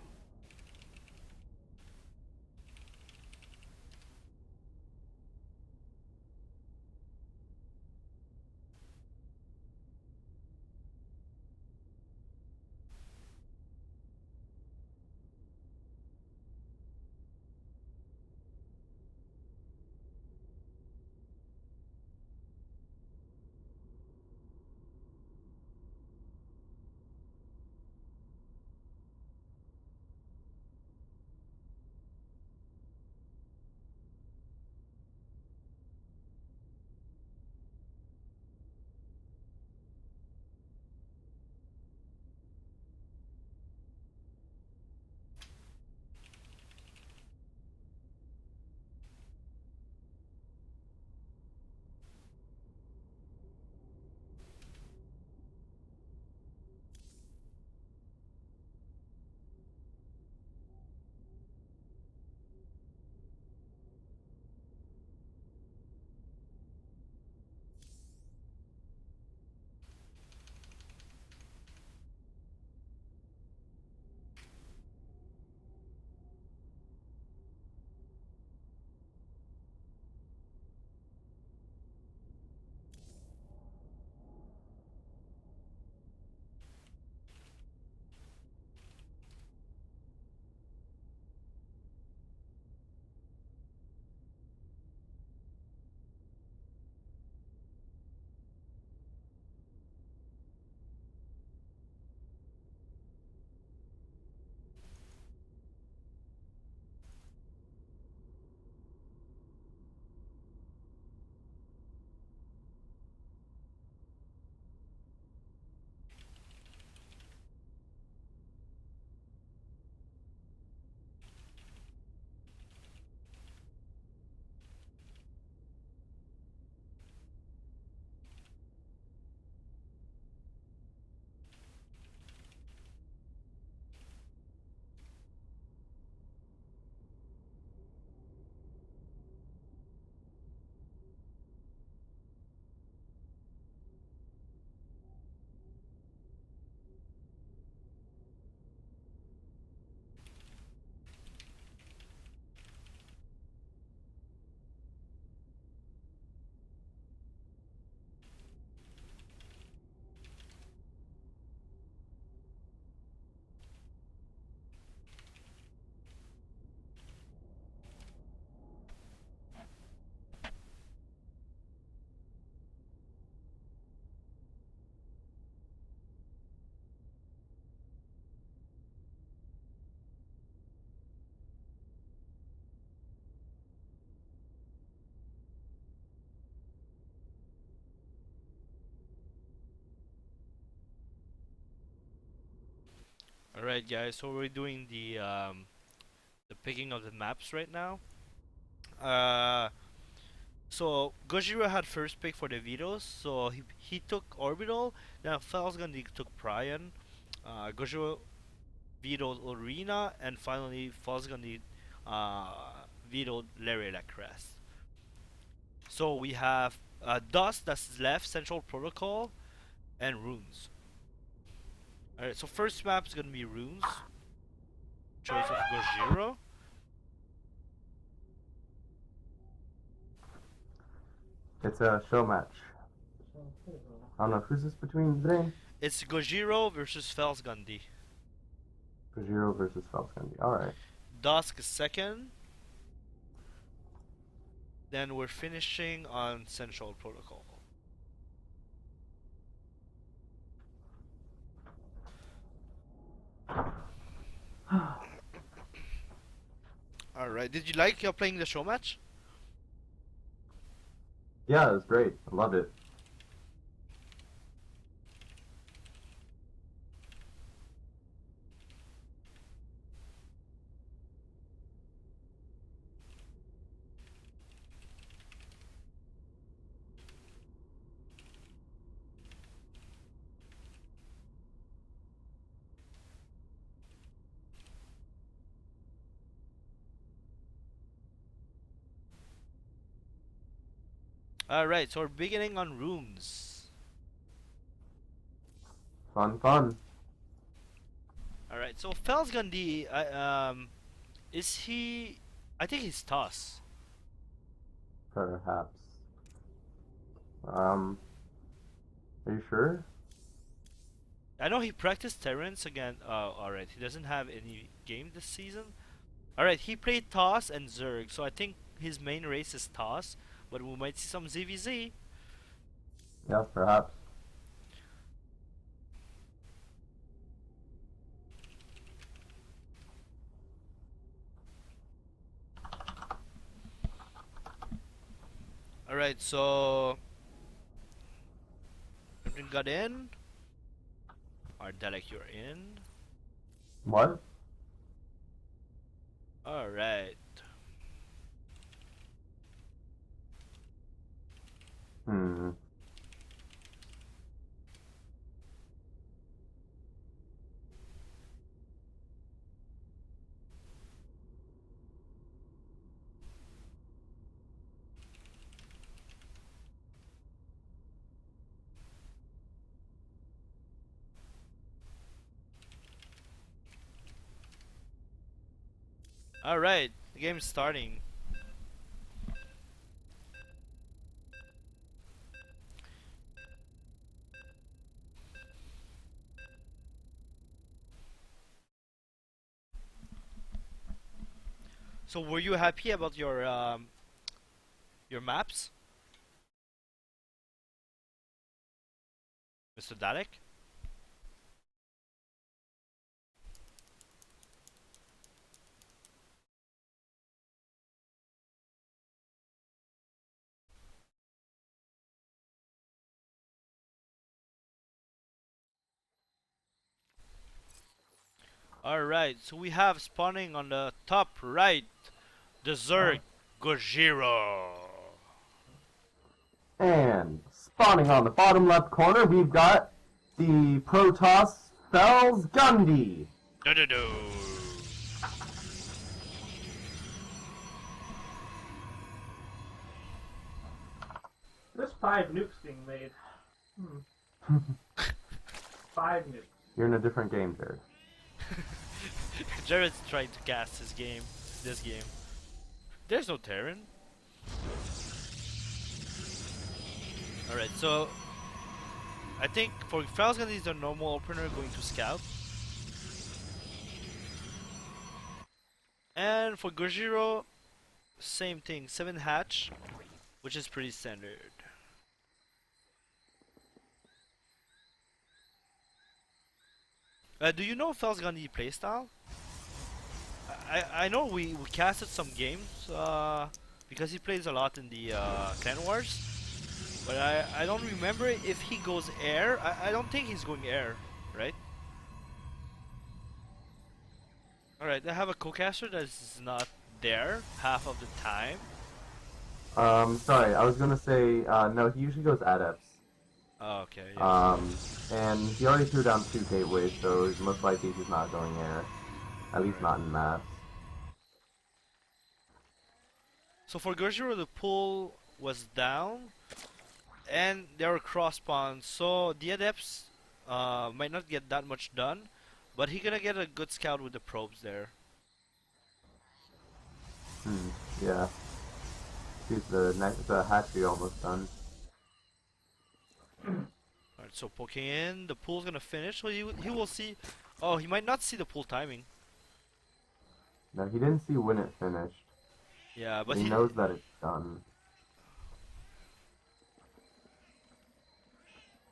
Alright guys, so we're doing the picking of the maps right now. Uh so Gojiro had first pick for the vetoes, so he took Orbital, then Felsgunde took Prion, Gojiro vetoed Arena, and finally Felsgunde vetoed Larry Lacrest. So we have Dust that's left, Central Protocol, and Runes. Alright, so first map is gonna be Runes. Choice of Gojiro. It's a show match. I don't know, who's this between today? It's Gojiro versus Felsgunde. Gojiro versus Felsgunde. Alright. Dusk is second. Then we're finishing on Central Protocol. Alright, did you like playing the show match? Yeah, it was great. I loved it. Alright, so we're beginning on runes. Fun, fun. Alright, so Felsgunde, is he... I think he's Toss. Perhaps. Are you sure? I know he practiced Terrence again. Oh, alright, he doesn't have any game this season. Alright, he played Toss and Zerg, so I think his main race is Toss, but we might see some ZVZ. Yeah, perhaps. Alright, so... Everything got in. Alright, Dalek, you're in. What? Alright. Hmm. Alright, the game's starting. So were you happy about your maps, Mr. Dalek? Alright, so we have spawning on the top right, the Zerg Gojiro. And spawning on the bottom left corner, we've got the Protoss Felsgunde. Do-do-do. There's 5 nukes being made. 5 nukes. You're in a different game, Jared. Jared's trying to cast his game, this game. There's no Terran. Alright, so I think for Felsgunde is the normal opener going to scout. And for Gojiro, same thing, 7 hatch, which is pretty standard. Do you know Felsgunde playstyle? I know we casted some games because he plays a lot in the Clan Wars, but I don't remember if he goes air. I don't think he's going air, right? Alright, I have a co-caster that's not there half of the time. Sorry, I was gonna say, no, he usually goes adepts. Oh, okay. Yeah. And he already threw down 2 gateways, so most likely he's not going air. At least not in maps. So for Gojiro, the pull was down, and there were cross spawns, so the adepts might not get that much done, but he gonna get a good scout with the probes there. Yeah. He's the hatchery almost done. Alright, so poking in, the pool's gonna finish, so he will see. Oh, he might not see the pool timing. No, he didn't see when it finished. Yeah, but he knows that it's done.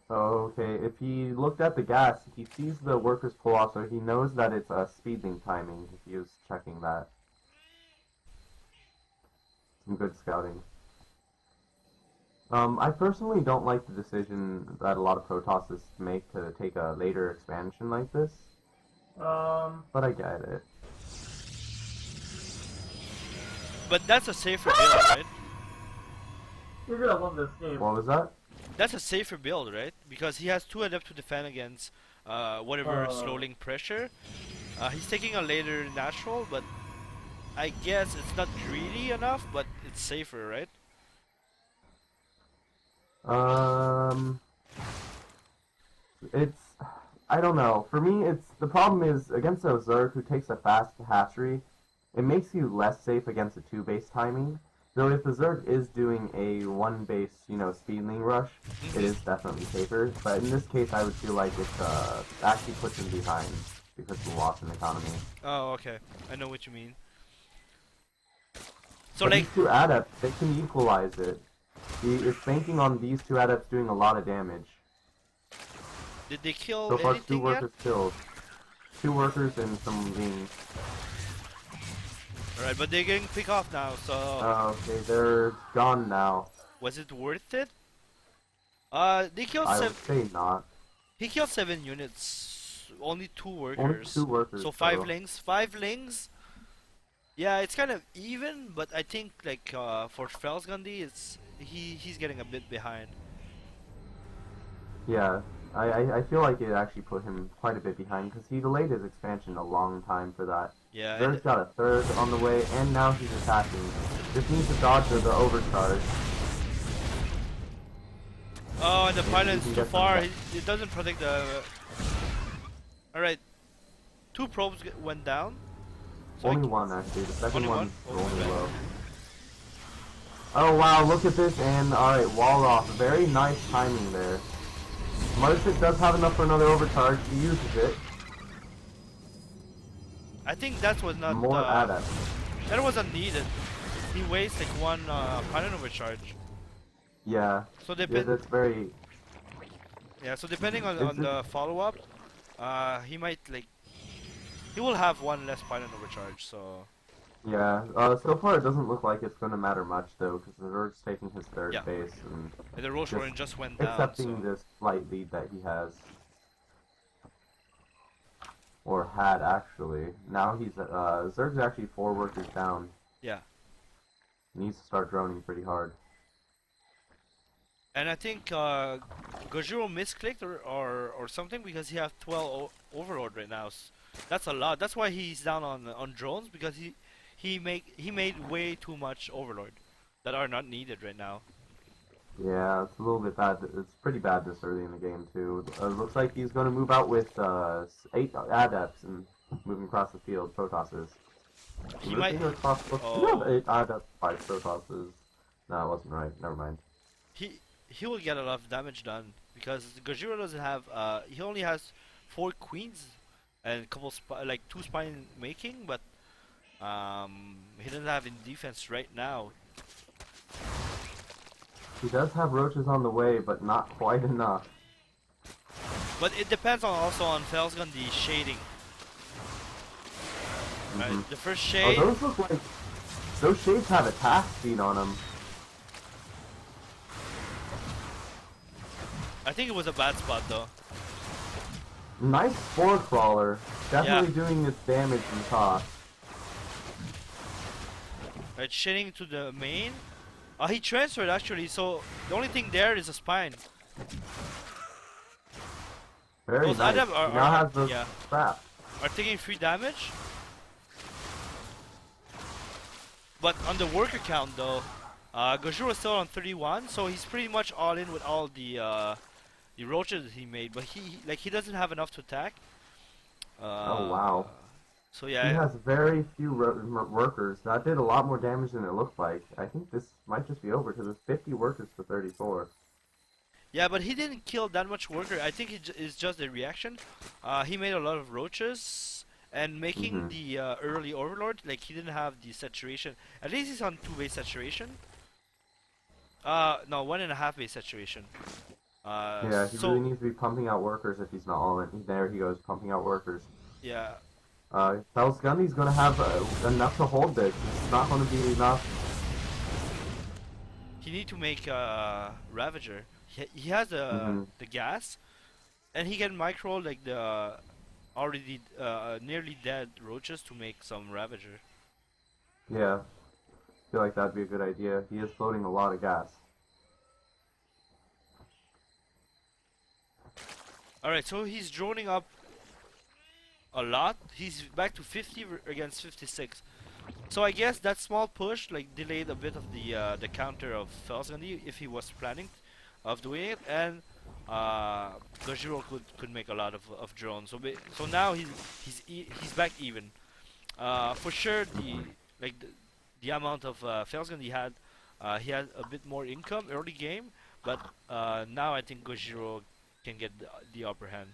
So, okay, if he looked at the gas, he sees the workers pull off, so he knows that it's a speeding timing if he was checking that. Some good scouting. I personally don't like the decision that a lot of Protosses make to take a later expansion like this. But I get it. But that's a safer build, right? You're gonna love this game. What was that? That's a safer build, right? Because he has 2 adept to defend against whatever slowing pressure. He's taking a later natural, but I guess it's not greedy enough, but it's safer, right? Um, it's I don't know. For me, it's the problem is against a Zerg who takes a fast hatchery, it makes you less safe against a 2-base timing. Though if the Zerg is doing a 1-base, speedling rush, it is definitely safer. But in this case, I would feel like it actually puts him behind because of the loss in economy. Oh, okay. I know what you mean. So But like, these two adepts, they can equalize it. He is banking on these two adepts doing a lot of damage. did they kill So far, 2 anything yet? workers killed. 2 workers and some wings. Alright, but they're getting picked off now, so Okay, they're gone now. was it worth it? They killed I seven. would say not. He killed 7 units. Only 2 Only workers. 2 workers. So 5 links. 5 links. Yeah, it's kind of even, but I think like for Felsgundy, he's getting a bit behind. Yeah, I feel like it actually put him quite a bit behind because he delayed his expansion a long time for that. Yeah. Zerg's got a 3rd on the way, and now he's attacking. Just needs to dodge the overcharge. Oh, and the pilot's can too get far. them It doesn't protect the. Alright, 2 probes went down. So Only 1 actually. The second Only one's one? rolling Okay. low. Oh wow, look at this, and alright, wall off. Very nice timing there. Marshik does have enough for another overcharge. He uses it. I think that was not. More adepts. That wasn't needed. He wastes like 1 pilot overcharge. Yeah. So Yeah, that's very... Yeah, so depending on, Is it- the follow-up, he might like he will have 1 less pilot overcharge. So Yeah, so far it doesn't look like it's going to matter much though, because the Zerg's taking his 3rd Yeah. base and and the Roche Just Warren just went down. accepting So this slight lead that he has. Or had, actually. Now he's, Zerg's actually 4 workers down. yeah, He needs to start droning pretty hard. and I think Gojiro misclicked or something because he has 12 overload right now. That's a lot. That's why he's down on drones because he made way too much overload that are not needed right now. Yeah, it's a little bit bad. It's pretty bad this early in the game, too. Looks like he's going to move out with 8 adepts and moving across the field, Protosses. He might. Oh. 8 adepts, 5 Protosses. No, it wasn't right. Never mind. He will get a lot of damage done because Gojiro doesn't have. He only has 4 queens and a couple like 2 spine making, but he doesn't have in defense right now. He does have roaches on the way, but not quite enough. But it depends also on Felsgun the shading. Right, Mhm. the first Oh, shade. those look like... Those shades have attack speed on them. I think it was a bad spot though. Nice spore crawler. Definitely doing its damage and cost. Right, shading to the main. He transferred actually, so the only thing there is a spine. Very Those nice. adepts He now has those yeah, traps. are taking 3 damage. But on the worker count though, Gojiro is still on 31, so he's pretty much all in with all the roaches he made. But he doesn't have enough to attack. Oh wow. So He yeah, has very few workers. That did a lot more damage than it looked like. I think this might just be over because it's 50 workers to 34. yeah, but he didn't kill that much worker. I think it's just a reaction. He made a lot of roaches and making the early overlord. Like he didn't have the saturation. At least he's on 2-base saturation. No, 1.5 base saturation. Yeah, he so really needs to be pumping out workers if he's not all in. There he goes, pumping out workers. yeah. Felsgundy's gonna have enough to hold this. It's not gonna be enough. He need to make Ravager. He has the gas, and he can micro like the already nearly dead roaches to make some Ravager. Yeah, I feel like that'd be a good idea. He is floating a lot of gas. Alright, so he's droning up a lot. He's back to 50 against 56. So I guess that small push like delayed a bit of the counter of Felsgundy if he was planning of doing it, and Gojiro could make a lot of drones. So now he's back even. For sure, the amount of Felsgunde he had a bit more income early game, but now I think Gojiro can get the upper hand.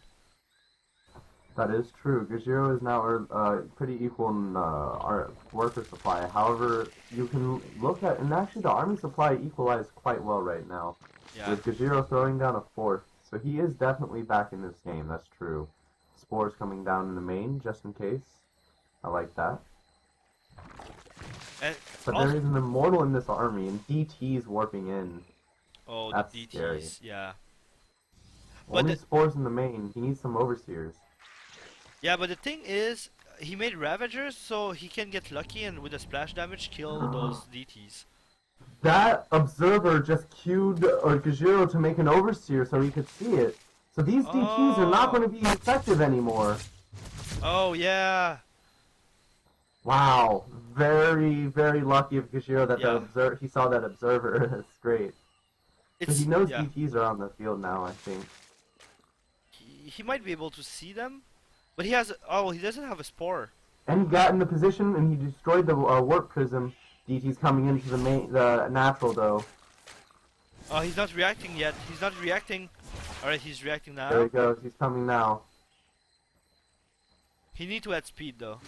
That is true. Gojiro is now pretty equal in our worker supply. However, you can look at, and actually the army supply equalized quite well right now. Yeah. With Gojiro throwing down a fourth. So he is definitely back in this game, that's true. Spores coming down in the main, just in case. I like that. And But also, there is an immortal in this army, and DT's warping in. oh, That's the DTs, scary. yeah. But Only spores in the main. He needs some overseers. Yeah, but the thing is, he made Ravagers, so he can get lucky and with a splash damage kill those DTs. That observer just queued Gojiro to make an overseer so he could see it. So these DTs are not going to be effective anymore. Oh, yeah. Wow. Very, very lucky of Gojiro that Yeah. he saw that observer. That's great. So he knows yeah. DTs are on the field now, I think. He might be able to see them, but he has. Oh, he doesn't have a spore. And he got in the position and he destroyed the warp prism. DT's coming into the natural though. Oh, he's not reacting yet. He's not reacting. Alright, he's reacting now. There he goes. He's coming now. He need to add speed though.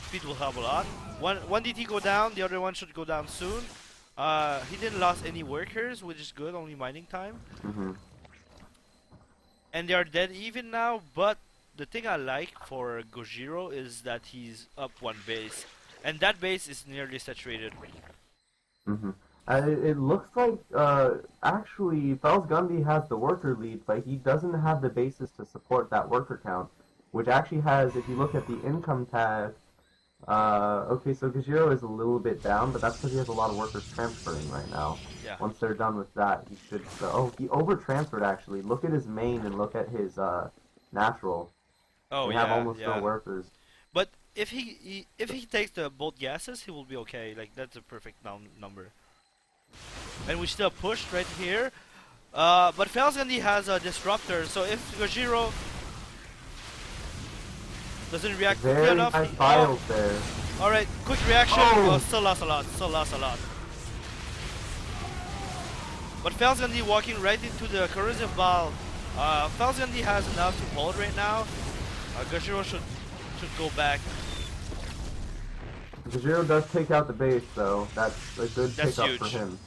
Speed will help a lot. One DT go down, the other one should go down soon. He didn't lose any workers, which is good. Only mining time. And they are dead even now. But the thing I like for Gojiro is that he's up one base, and that base is nearly saturated. It looks like actually Felsgunde has the worker lead, but he doesn't have the basis to support that worker count, which actually has, if you look at the income tag, okay, so Gojiro is a little bit down, but that's because he has a lot of workers transferring right now. Yeah. Once they're done with that, he should. He over-transferred actually. Look at his main and look at his natural. Oh they yeah. have almost no workers. But if he takes the both gases, he will be okay. Like that's a perfect number. And we still pushed right here. But Felsgunde has a disruptor, so if Gojiro doesn't react quickly enough, Nice files there. Alright, quick reaction. Oh. Still lost a lot. Still lost a lot. But Felsgunde walking right into the corrosive ball. Felsgunde has enough to hold right now. Gojiro should go back. Gojiro does take out the base, though. That's a good pickup for huge. him.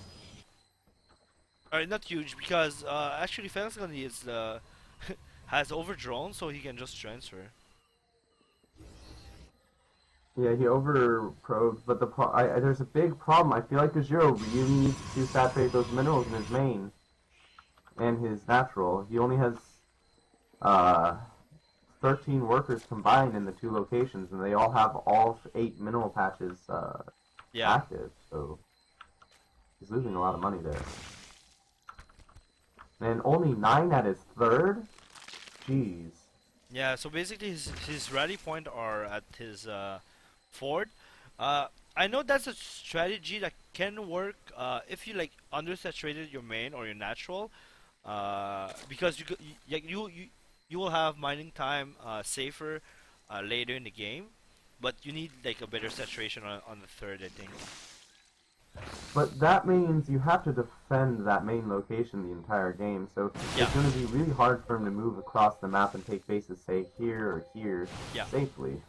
Alright, not huge because actually Felsgunde is has overdrone, so he can just transfer. Yeah, he over-probed, but there's a big problem. I feel like Gojiro really needs to saturate those minerals in his main and his natural. He only has 13 workers combined in the two locations, and they all have all 8 mineral patches active, so he's losing a lot of money there. And only 9 at his third? Jeez. Yeah, so basically his rally point are at his fort. I know that's a strategy that can work if you like undersaturated your main or your natural, because you will have mining time safer later in the game, but you need like a better saturation on the third, I think. But that means you have to defend that main location the entire game, so it's going to be really hard for him to move across the map and take bases, say, here or here, safely.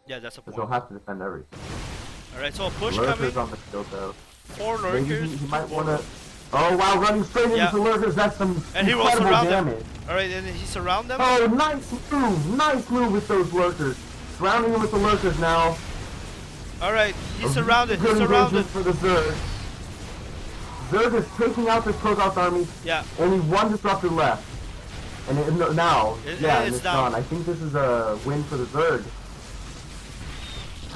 Yeah, that's a point. Because he'll have to defend everything. Alright, so a push lurkers coming. On the field, though. 4 lurkers. Maybe he might want to... Oh, wow, running straight into lurkers, that's some and he will incredible surround damage. Alright, and he surround them. Oh, nice move with those lurkers. Surrounding him with the lurkers now. Alright, he's surrounded, he's surrounded. For the Zerg. Zerg is taking out this Protoss army. Yeah. Only one disruptor left. And now, it's down. gone. I think this is a win for the Zerg.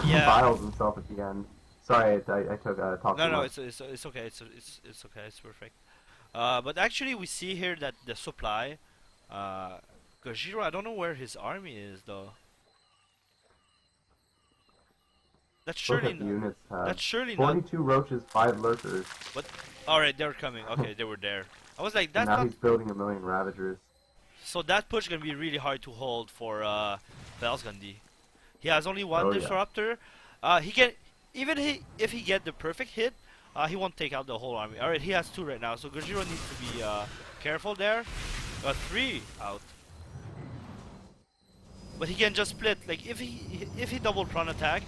Yeah. He biles himself at the end. Sorry, I took talk. No, it's okay. It's okay. It's perfect. But actually, we see here that the supply, Gojiro. I don't know where his army is though. That's surely units have. That's surely 42 not. roaches, 5 lurkers. But all right, they're coming. Okay, they were there. I was like, And that's now not. he's building a million Ravagers. So that push gonna be really hard to hold for Felsgundy. He has only one Oh, yeah. disruptor. He can even if he get the perfect hit, he won't take out the whole army. All right, he has two right now, so Gojiro needs to be careful there. Three out. But he can just split. Like if he double prone attack,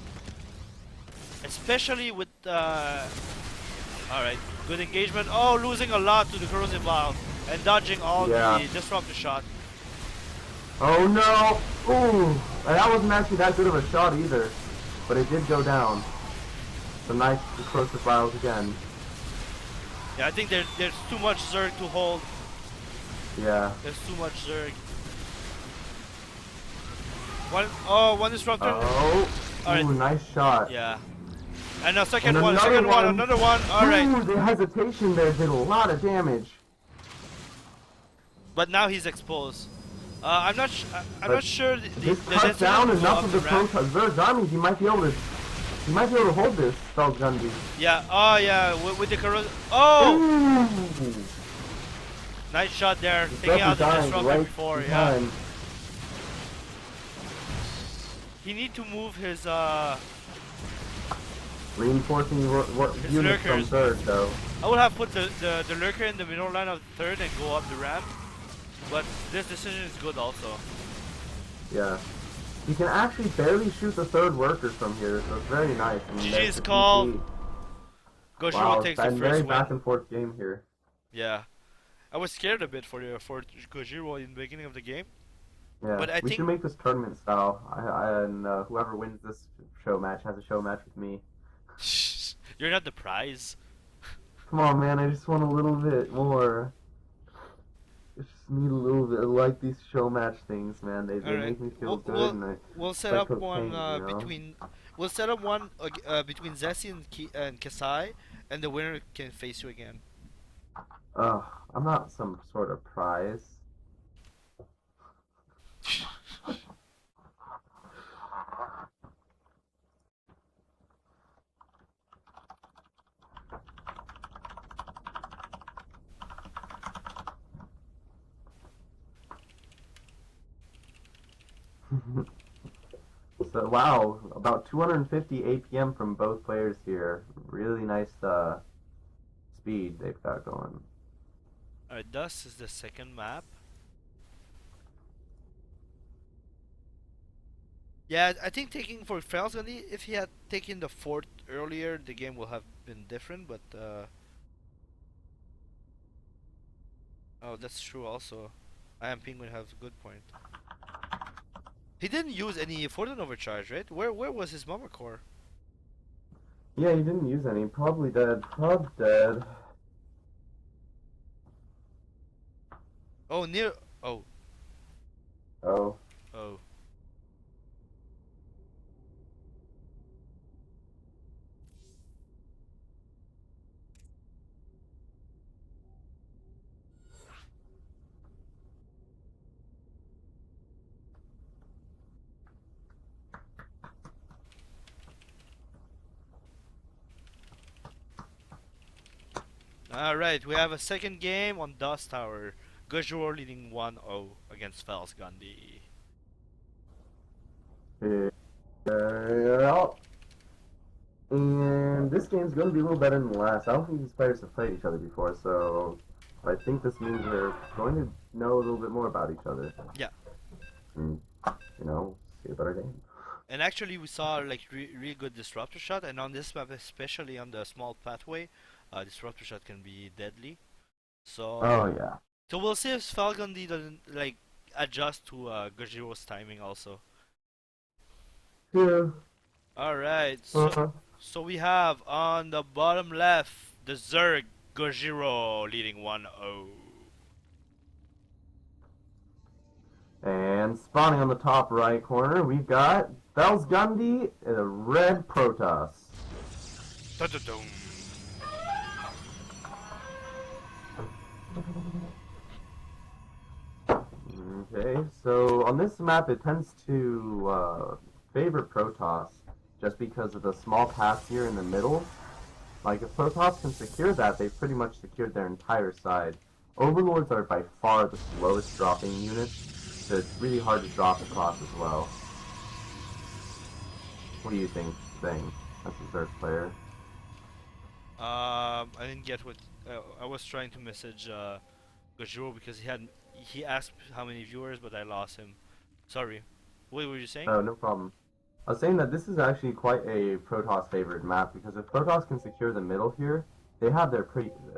especially with all right, good engagement. Oh, losing a lot to the corrosive vial and dodging all Yeah. the disruptor shot. Oh no! Ooh! That wasn't actually that good of a shot either. But it did go down. Some nice explosive vials again. Yeah, I think there's too much Zerg to hold. Yeah. There's too much Zerg. One disruptor. Oh! Alright. Ooh, nice shot. Yeah. And a second And one, another second one, one. another one. Alright. Ooh, the hesitation there did a lot of damage. But now he's exposed. I'm not sure the This cuts down enough of the Zerg's army. He might be able to hold this Felsgundy. Yeah. Oh yeah. With the corrosive. Oh! Ooh. Nice shot there. He's Taking out the dying disruptor right before. in Yeah. time. He need to move his Reinforcing units from lurkers. third, though. I would have put the lurker in the middle line of third and go up the ramp. But this decision is good also. Yeah. You can actually barely shoot the third workers from here, so it's very nice. And GG there's is the called. GG. Gojiro Wow, takes it's the a very first back win. and forth game here. Yeah. I was scared a bit for Gojiro in the beginning of the game. Yeah, But I we think- should make this tournament style. And whoever wins this show match has a show match with me. You're not the prize. Come on, man, I just want a little bit more. I just need a little bit. I like these show match things, man. They Alright. make me feel good. We'll, And we'll set like up one cocaine, you know? between. We'll set up one between Zessi and Kesai, and the winner can face you again. I'm not some sort of prize. So wow, about 250 APM from both players here. Really nice speed they've got going. Alright, Dust is the second map. Yeah, I think taking for Felsgundy, if he had taken the fourth earlier, the game would have been different. But oh, that's true also. I am Penguin have a good point. He didn't use any Fortune overcharge, right? Where was his Mama Core? Yeah, he didn't use any. Probably dead. Probably dead. Oh, near. Oh, Oh. oh. Alright, we have a second game on Dust Tower. Gojiro leading 1-0 against Felsgundy. Yeah. And this game's going to be a little better than the last. I don't think these players have played each other before, so I think this means we're going to know a little bit more about each other. Yeah. And, see a better game. And actually, we saw like really good disruptor shot, and on this map, especially on the small pathway, disruptor shot can be deadly. So. Oh, yeah. So we'll see if Felsgundy doesn't like adjust to Gojiro's timing also. Yeah. All right. So we have on the bottom left the Zerg Gojiro leading 1-0. And spawning on the top right corner, we've got Felsgundy and a red Protoss. Dun-dun-dun. Okay, so on this map it tends to favor Protoss just because of the small paths here in the middle. Like if Protoss can secure that, they've pretty much secured their entire side. Overlords are by far the slowest dropping units, so it's really hard to drop across as well. What do you think, Thing, as a Zerg player? I didn't get what I was trying to message Gojiro because he asked how many viewers, but I lost him. Sorry. What were you saying? Oh, no problem. I was saying that this is actually quite a Protoss favored map because if Protoss can secure the middle here, they have their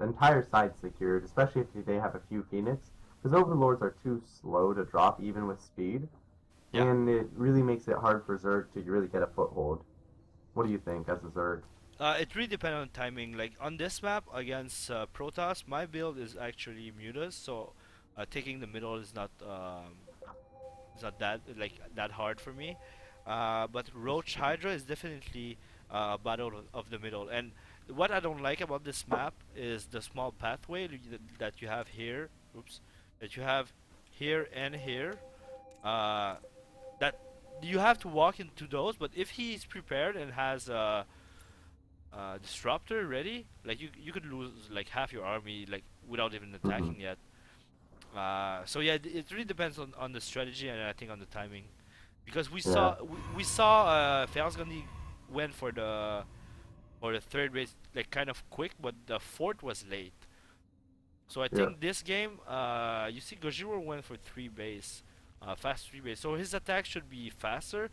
entire side secured, especially if they have a few Phoenix, because Overlords are too slow to drop even with speed, Yeah. and it really makes it hard for Zerg to really get a foothold. What do you think as a Zerg? It really depends on timing. Like on this map against Protoss, my build is actually Mutas, so taking the middle is not that that hard for me. But Roach Hydra is definitely a battle of the middle. And what I don't like about this map is the small pathway that you have here. Oops, that you have here and here. That you have to walk into those. But if he's prepared and has disruptor ready, like you could lose like half your army like without even attacking yet. So yeah, it really depends on the strategy and I think on the timing, because we saw Felsgunde went for the third base like kind of quick, but the fourth was late. So I think this game, you see Gojiro went for 3 base, fast 3 base. So his attack should be faster.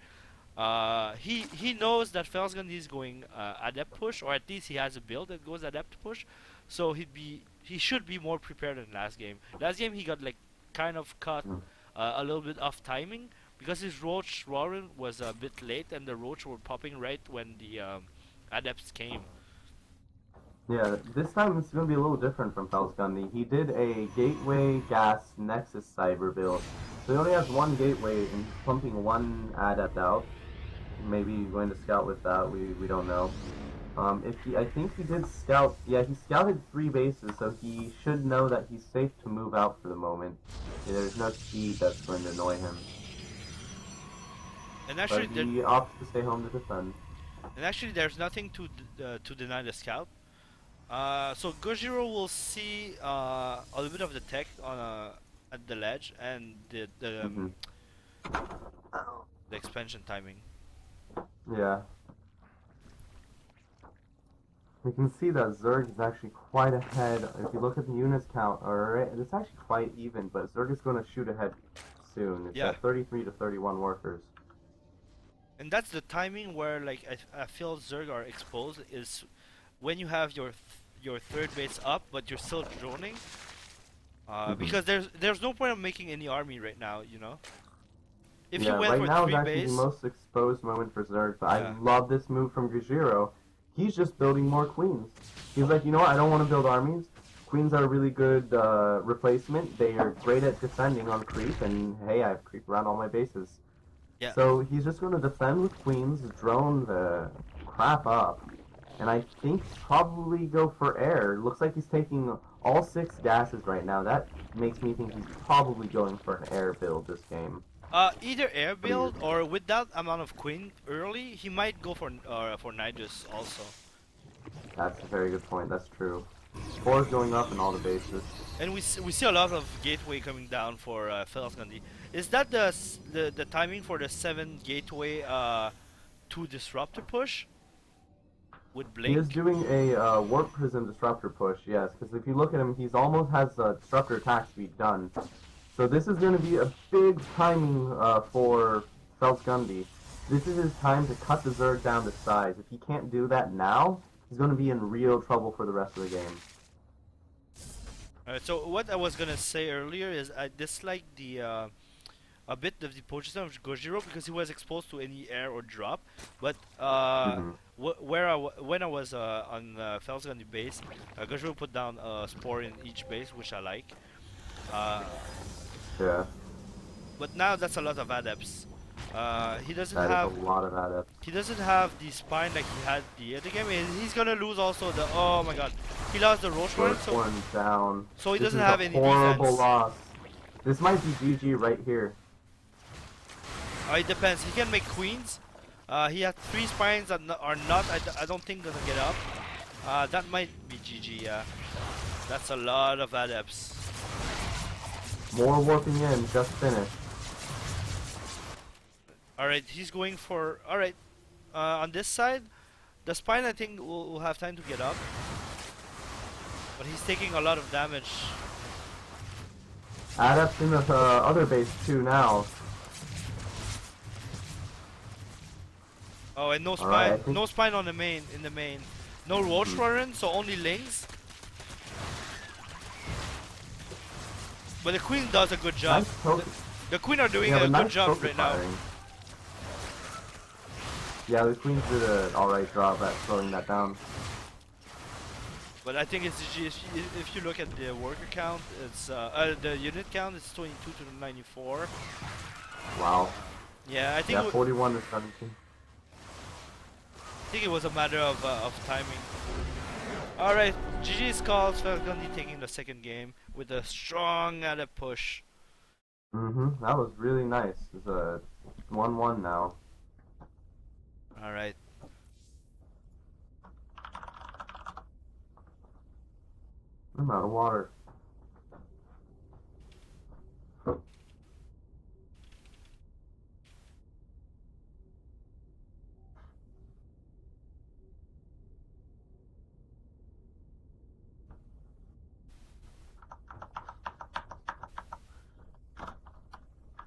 He knows that Felsgunde is going adept push, or at least he has a build that goes adept push. So he should be more prepared than last game. Last game he got like kind of caught a little bit off timing because his Roach Warren was a bit late and the Roach were popping right when the adepts came. Yeah, this time it's going to be a little different from Felsgunde. He did a Gateway Gas Nexus Cyber build. So he only has one Gateway and he's pumping one Adept out. Maybe going to scout with that, we don't know. I think he did scout, yeah, he scouted 3 bases, so he should know that he's safe to move out for the moment. Yeah, there's no speed that's going to annoy him. And actually, but he opts to stay home to defend. And actually, there's nothing to deny the scout. So Gojiro will see a little bit of the tech on at the ledge and the expansion timing. Yeah. You can see that Zerg is actually quite ahead. If you look at the units count, alright, it's actually quite even, but Zerg is going to shoot ahead soon. It's at 33 to 31 workers. And that's the timing where like I feel Zerg are exposed is when you have your third base up, but you're still droning. Because there's no point of making any army right now, you know. If you went right for now 3 is actually base, the most exposed moment for Zerg, but I love this move from Gojiro. He's just building more queens. He's like, you know what, I don't want to build armies. Queens are a really good replacement. They are great at defending on creep, and hey, I have creep around all my bases. Yeah. So he's just going to defend with queens, drone the crap up, and I think probably go for air. Looks like he's taking all 6 gases right now. That makes me think he's probably going for an air build this game. Either air build or with that amount of queen early, he might go for Nidus also. That's a very good point. That's true. Spores going up in all the bases. And we see a lot of gateway coming down for Felsgunde. Is that the timing for the 7 gateway 2 disruptor push with Blink? He is doing a warp prism disruptor push, yes. Because if you look at him, he's almost has disruptor attack speed done. So this is going to be a big timing for Felsgunde. This is his time to cut the Zerg down to size. If he can't do that now, he's going to be in real trouble for the rest of the game. Alright, so what I was gonna say earlier is I dislike the a bit of the position of Gojiro because he was exposed to any air or drop. But when I was on Felsgunde base, Gojiro put down a spore in each base, which I like. Yeah. But now that's a lot of adepts. He doesn't That have is a lot of adepts. He doesn't have the spine like he had the other game, and he's gonna lose also the. Oh my god, he lost the Roach one, so down. So he this doesn't is have a any horrible defense. loss. This might be GG right here. It depends. He can make queens. He has 3 spines that are not. I don't think gonna get up. That might be GG. Yeah, that's a lot of adepts. More warping in, just finished. Alright, he's going for... Alright, on this side, the spine I think will have time to get up. But he's taking a lot of damage. Adept in the other base too now. Oh, and no spine, Alright, no spine on the main, in the main. No roach running, so only lings. But the queen does a good job. Nice The queen are doing yeah, a nice good job focus right now. firing. Yeah, the queens did an alright job at slowing that down. But I think it's if you look at the worker count, it's the unit count is 22 to 94. Wow. Yeah, I think Yeah, 41 to 17. I think it was a matter of timing. All right, GG's calls. Felsgunde taking the second game with a strong adept push. That was really nice. It's a 1-1 now. All right. I'm out of water.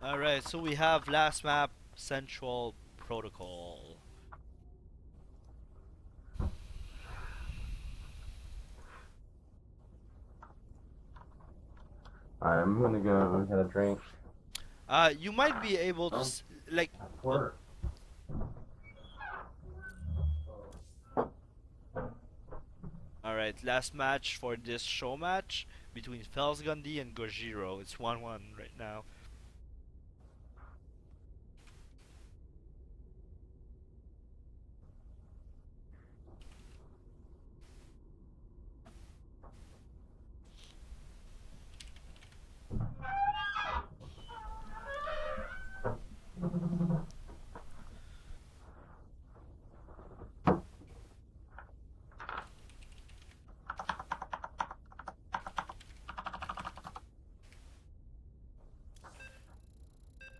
All right, so we have last map Central Protocol. Alright, I'm gonna go get a drink. You might be able to like. Work. All right, last match for this show match between Felsgunde and Gojiro. It's 1-1 right now.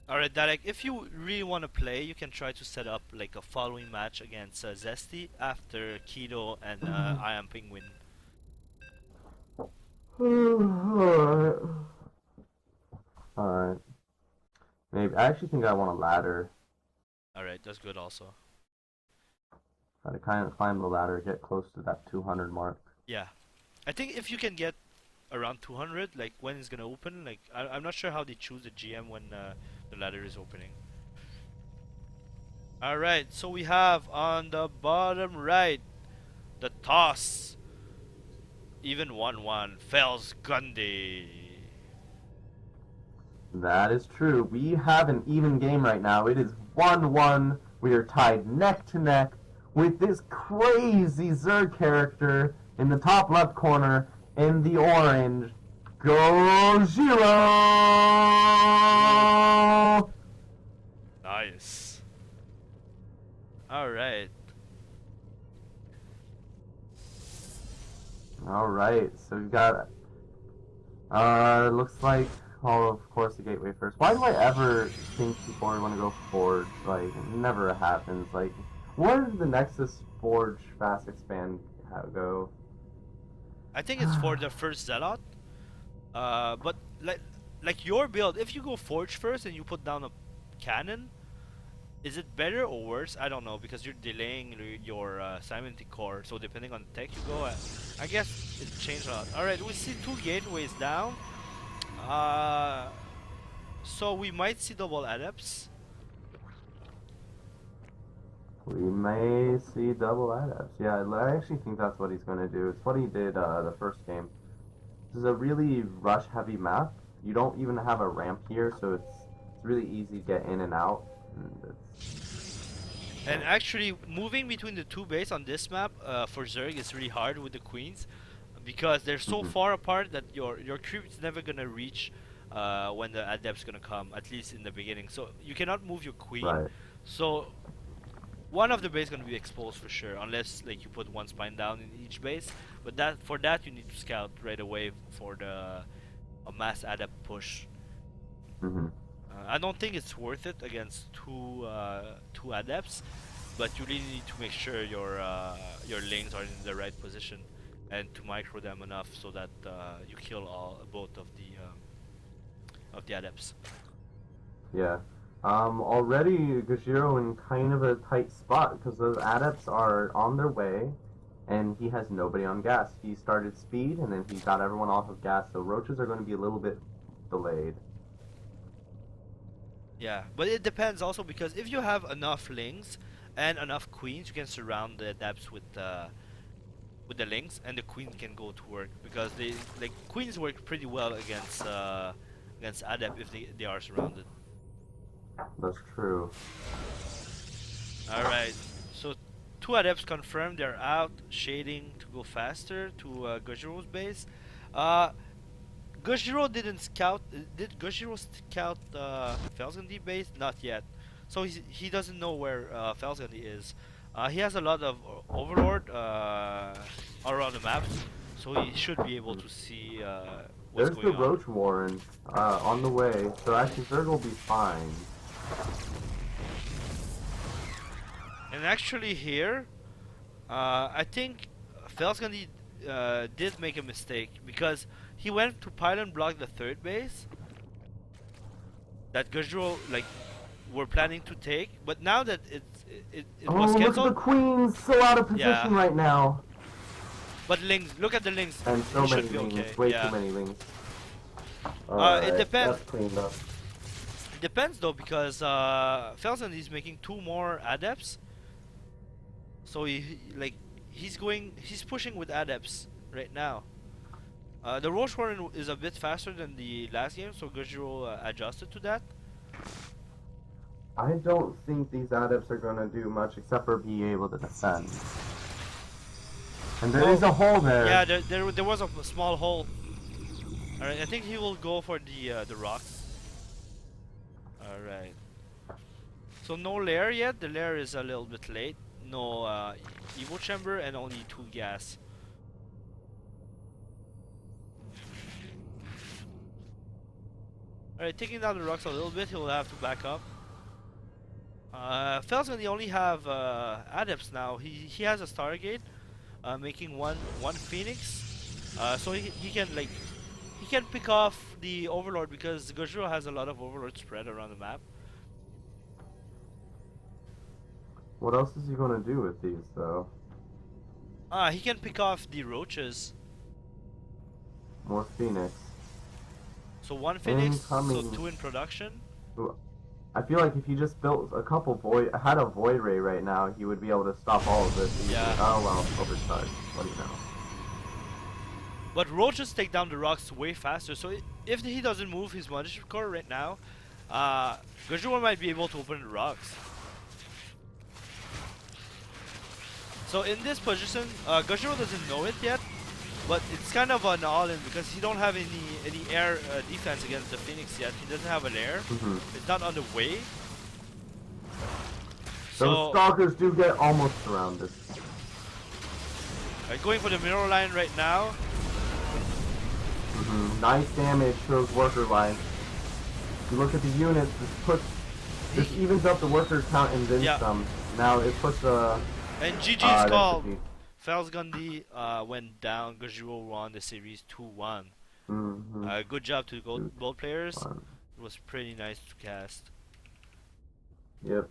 Alright, Dalek, if you really want to play, you can try to set up like a following match against Zesty after Keto and I Am Penguin. Alright. Maybe. I actually think I want a ladder. Alright, that's good also. Try to kind of climb the ladder, get close to that 200 mark. Yeah. I think if you can get around 200, like when it's gonna open, like I'm not sure how they choose the GM when the ladder is opening. Alright, so we have on the bottom right, the toss. Even 1-1, Felsgunde. That is true. We have an even game right now. It is 1-1. We are tied neck to neck with this crazy Zerg character in the top left corner in the orange. Gojiro! Nice. Alright. Alright, so we've got... looks like... Oh, of course, the gateway first. Why do I ever think before I want to go Forge? Like, it never happens. Like, where did the Nexus Forge Fast Expand go? I think it's for the first Zealot. But like your build, if you go Forge first and you put down a cannon, is it better or worse? I don't know, because you're delaying your Scientific core. So depending on the tech you go at, I guess it changed a lot. Alright, we see 2 gateways down. So we might see double adepts. We may see double adepts. Yeah, I actually think that's what he's going to do. It's what he did the first game. This is a really rush-heavy map. You don't even have a ramp here, so it's really easy to get in and out. And actually, moving between the 2 bases on this map for Zerg is really hard with the queens, because they're so far apart that your creep is never gonna reach when the adept's gonna come, at least in the beginning. So you cannot move your queen. Right. So one of the base gonna be exposed for sure, unless like you put 1 spine down in each base. But for that you need to scout right away for the a mass adept push. Mm-hmm. I don't think it's worth it against two adepts, but you really need to make sure your lanes are in the right position and to micro them enough so that you kill both of the adepts. Yeah. Already Gojiro in kind of a tight spot because those adepts are on their way, and he has nobody on gas. He started speed, and then he got everyone off of gas, so roaches are going to be a little bit delayed. Yeah, but it depends also because if you have enough lings and enough queens, you can surround the adepts with the lings, and the queens can go to work because they like queens work pretty well against adept if they are surrounded. That's true. All right, so two adepts confirmed they're out shading to go faster to Gojiro's base. Uh, Gojiro didn't scout. Did Gojiro scout Felsgunde base? Not yet. So he doesn't know where Felsgunde is. He has a lot of Overlord all around the map, so he should be able to see what's There's the going on. Roach Warren on the way, so actually Zerg will be fine. And actually here, I think Felsgunde did make a mistake because he went to pylon block the third base that Gojiro like were planning to take, but now that it was Oh, look at the cancelled, queens so out of yeah. position right now. But lings, look at the lings. And so He many should be okay. lings, way too Yeah. many lings. It Alright, depends. that's cleaned up. It depends though because Felsen is making two more adepts, so like he's pushing with adepts right now. The Roche Warren is a bit faster than the last game, so Gojiro adjusted to that. I don't think these adepts are gonna do much except for be able to defend. And there is a hole there. Yeah, there was a small hole. All right, I think he will go for the rocks. All right. So no lair yet. The lair is a little bit late. No Evo chamber and only 2 gas. All right, taking down the rocks a little bit. He'll have to back up. Felsen, he only have adepts now. He has a Stargate, making one Phoenix. So he can like he can pick off the Overlord because Gojiro has a lot of Overlord spread around the map. What else is he gonna do with these, though? He can pick off the roaches. More Phoenix. So 1 Phoenix, so Incoming. 2 in production. Ooh, I feel like if he just built a couple had a Void Ray right now, he would be able to stop all of this easily. Yeah. Oh well, overcharged. What do you know? But roaches take down the rocks way faster. So if he doesn't move his Mothership Core right now, Gojiro might be able to open the rocks. So in this position, Gojiro doesn't know it yet, but it's kind of an all-in because he don't have any air defense against the Phoenix yet. He doesn't have an air. It's not on the way. Those stalkers do get almost surrounded. Going for the mineral line right now. Nice damage to those worker lines. If you look at the units, this evens up the worker count and then some. Now it puts a... And GG's called. Felsgunde went down. Gojiro won the series 2-1. Good job to both players. It was pretty nice to cast. Yep.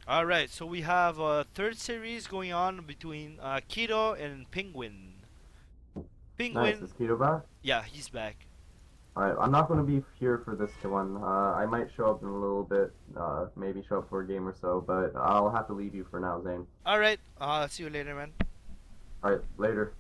Alright, so we have a third series going on between Keto and Penguin. Nice, is Keto back? Yeah, he's back. Alright, I'm not going to be here for this one. I might show up in a little bit, maybe show up for a game or so, but I'll have to leave you for now, Zane. Alright, see you later, man. Alright, later.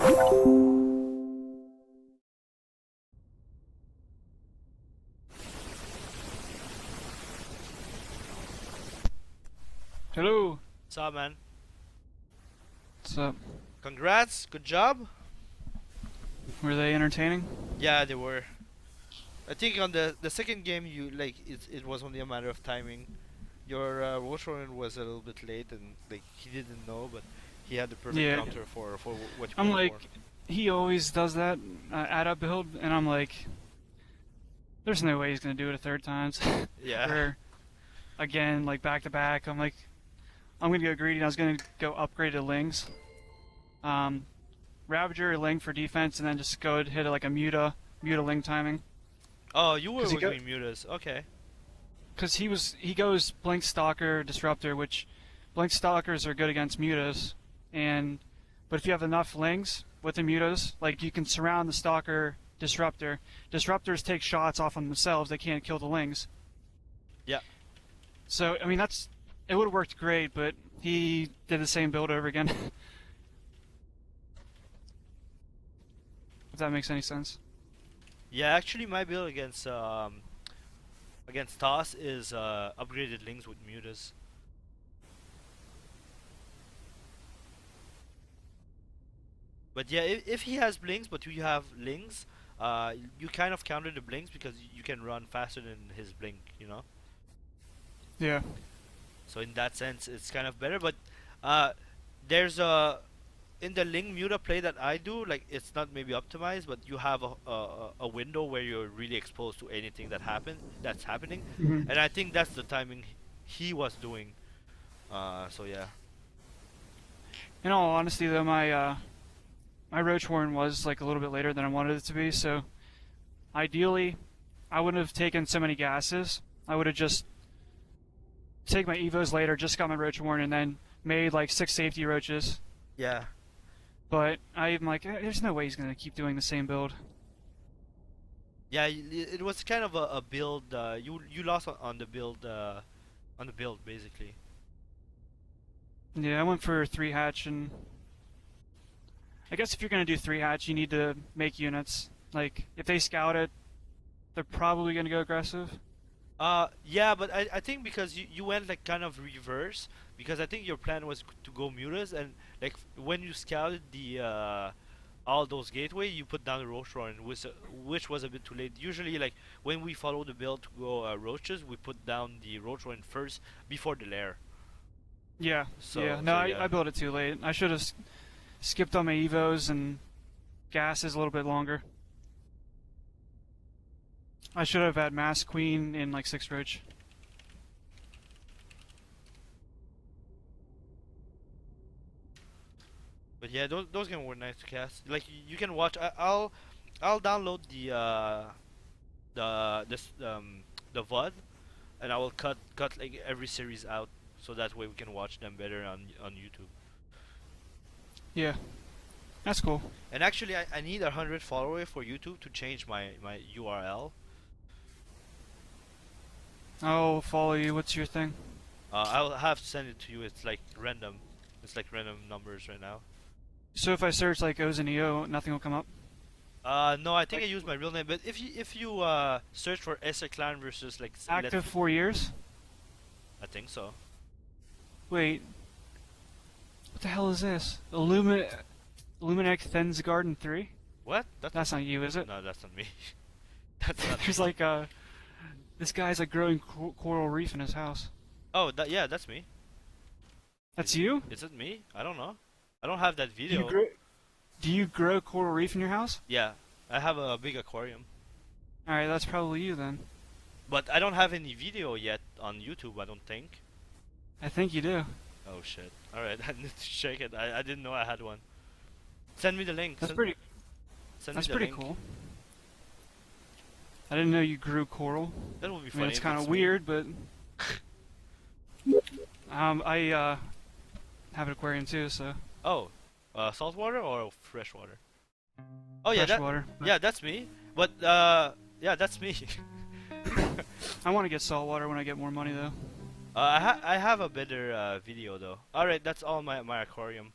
Hello. What's up, man? What's up? Congrats, good job. Were they entertaining? Yeah, they were. I think on the second game, you like it was only a matter of timing. Your Roshan was a little bit late, and like he didn't know, but he had the perfect Yeah. counter for what you I'm went like, he always does that add up build, and I'm like, there's no way he's gonna do it a third time. for. Yeah. Or again, like back to back. I'm like, I'm gonna go greedy. And I was gonna go upgrade to Lings, Ravager or Ling for defense, and then just go and hit like a Muta Ling timing. Oh, you were 'Cause he with me, Mutas. Okay. Because he goes Blink Stalker Disruptor, which Blink Stalkers are good against Mutas, but if you have enough Lings with the Mutas, like you can surround the Stalker Disruptor. Disruptors take shots off on themselves; they can't kill the Lings. Yeah. So I mean it would have worked great, but he did the same build over again. If that makes any sense. Yeah, actually, my build against Toss is upgraded Lings with Mutas. But yeah, if he has blinks, but you have lings, you kind of counter the blinks because you can run faster than his blink, you know. Yeah. So in that sense, it's kind of better. But there's a in the Ling Muta play that I do, like it's not maybe optimized, but you have a window where you're really exposed to anything that's happening, Mhm. and I think that's the timing he was doing. So yeah. In all honesty, though, my Roach Warren was like a little bit later than I wanted it to be. So ideally, I wouldn't have taken so many gases. I would have just taken my Evos later, just got my Roach Warren, and then made like 6 safety roaches. Yeah. But I'm like, there's no way he's gonna keep doing the same build. Yeah, it was kind of a build. You lost on the build. On the build, basically. Yeah, I went for 3 hatch, and I guess if you're gonna do 3 hatch, you need to make units. Like if they scout it, they're probably gonna go aggressive. Yeah, but I think because you went like kind of reverse, because I think your plan was to go mutas, and like when you scouted the all those gateway, you put down the roach run, which was a bit too late. Usually, like when we follow the build to go roaches, we put down the roach run first before the lair. Yeah. So yeah. No, so yeah. I built it too late. I should have skipped on my Evos and gases a little bit longer. I should have had Mass Queen in like 6 Roach. But yeah, those games were nice to cast. Like you can watch. I'll download the VOD, and I will cut like every series out, so that way we can watch them better on YouTube. Yeah. That's cool. And actually, I need 100 followers for YouTube to change my URL. I'll follow you. What's your thing? I'll have to send it to you. It's like random. It's like random numbers right now. So if I search like O's and EO, nothing will come up? No, I think I used my real name. But if you search for SIClan versus like Active 4 years? I think so. Wait. What the hell is this? Illuminec Then's Garden 3? What? That's not you, is it? No, that's not me. That's not. There's like this guy's like growing coral reef in his house. Oh, yeah, that's me. That's you? Is it me? I don't know. I don't have that video. Do you grow coral reef in your house? Yeah, I have a big aquarium. Alright, that's probably you then. But I don't have any video yet on YouTube, I don't think. I think you do. Oh shit. Alright, I need to check it. I didn't know I had one. Send me the link. That's Send pretty me the pretty link. cool. I didn't know you grew coral. That would be I funny. mean, it's if kind of me. weird, but I have an aquarium too, so Oh, saltwater or freshwater? Oh yeah, freshwater. yeah, that's me. But yeah, that's me. I want to get saltwater when I get more money though. I have a better video though. All right, that's all my aquarium.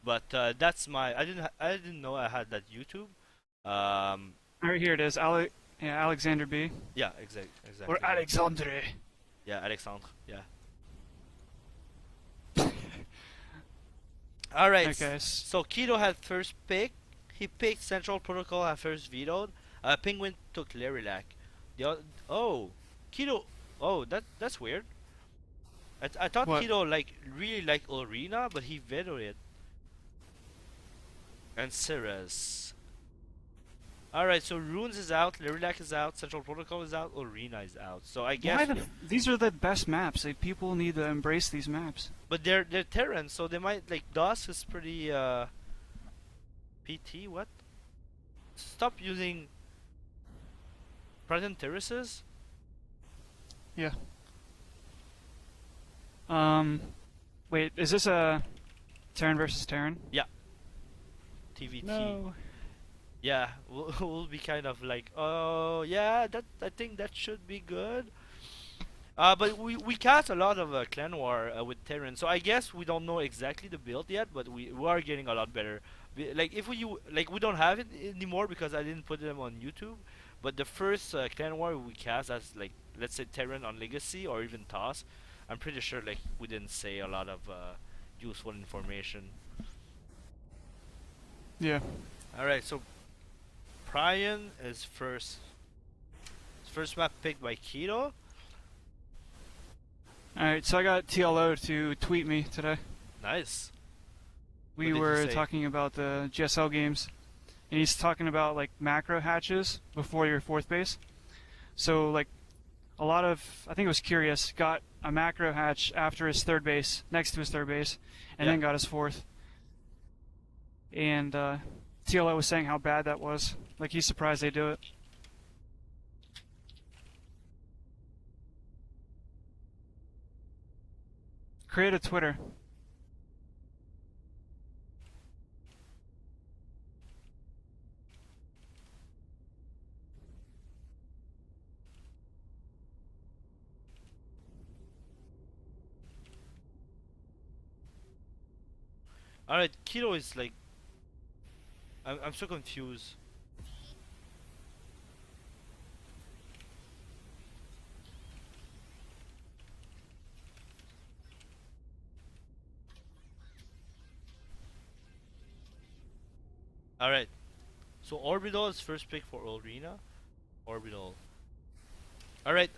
But that's my. I didn't know I had that YouTube. Um, Alright, here it is. Alexander B. yeah, exactly. Or Alexandre. Yeah, Alexandre. Yeah. All right. Okay. So Keto had first pick. He picked Central Protocol at first vetoed. Penguin took Lerilac. Oh, Keto. Oh, that's weird. I thought What? Keto really liked Ulrina, but he vetoed it. And Ceres. Alright, so Runes is out, Lerilac is out, Central Protocol is out, Ulrina is out. So I guess. These are the best maps. Like, people need to embrace these maps. But they're Terrans, so they might DOS is pretty PT. What? Stop using present terraces. Yeah. Wait, is this a Terran versus Terran? Yeah. TVT. No. Yeah, we'll be kind of like, oh yeah, I think that should be good. But we cast a lot of Clan War with Terran, so I guess we don't know exactly the build yet, but we are getting a lot better. Like if we don't have it anymore because I didn't put them on YouTube. But the first Clan War we cast as let's say Terran on Legacy or even Toss, I'm pretty sure we didn't say a lot of useful information. Yeah. All right, so Prion is first. First map picked by Keto. Alright, so I got TLO to tweet me today. Nice. We What did he were say? talking about the GSL games, and he's talking about like macro hatches before your fourth base. So like a lot of, I think it was Curious, got a macro hatch after his third base, next to his third base, and Yeah. then got his fourth. And TLO was saying how bad that was. Like he's surprised they do it. Create a Twitter. All right, Keto is I'm so confused. All right, so Orbital is first pick for Ulrina. Orbital. All right.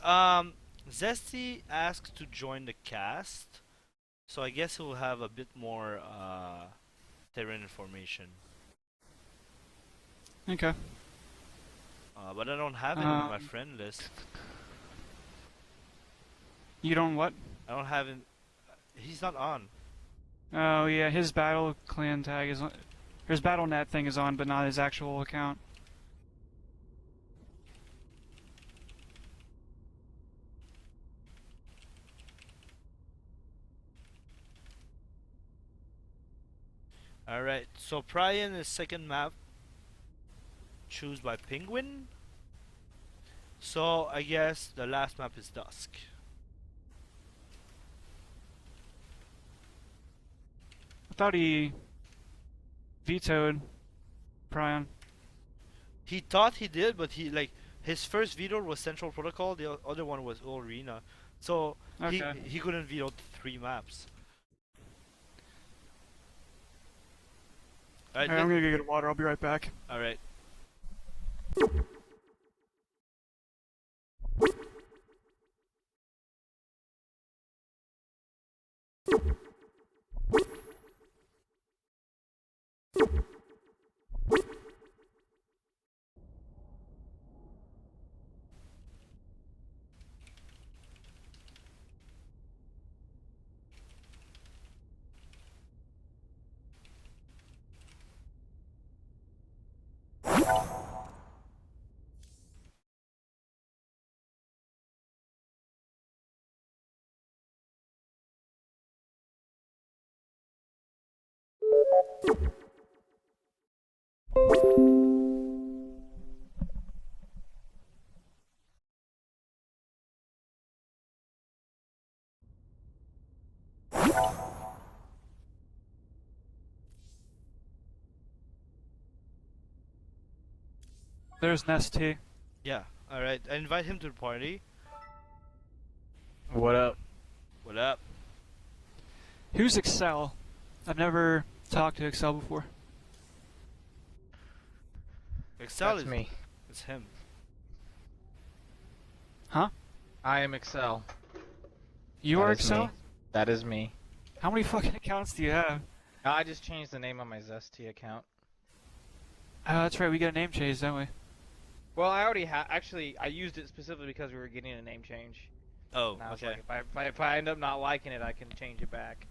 Zesty asked to join the cast, so I guess he'll have a bit more Terran information. Okay. But I don't have him in my friend list. You don't what? I don't have him. He's not on. Oh yeah, his battle clan tag is on. His BattleNet thing is on, but not his actual account. Alright, so Prion is second map. Choose by Penguin. So I guess the last map is Dusk. I thought he vetoed Prion. He thought he did, but his first veto was Central Protocol, the other one was Arena. So Okay. he couldn't veto 3 maps. Alright, Alright, I'm gonna go get water. I'll be right back. alright. There's Nest T. Yeah. All right. I invite him to the party. What up? What up? Who's Excel? I've never talked to Excel before. Excel That's is me. It's him. Huh? I am Excel. You That are is Excel? me. That is me. How many fucking accounts do you have? I just changed the name on my Zesty account. That's right, we get a name change, don't we? Well, I already had. Actually, I used it specifically because we were getting a name change. Oh, And I was okay. like, if I end up not liking it, I can change it back.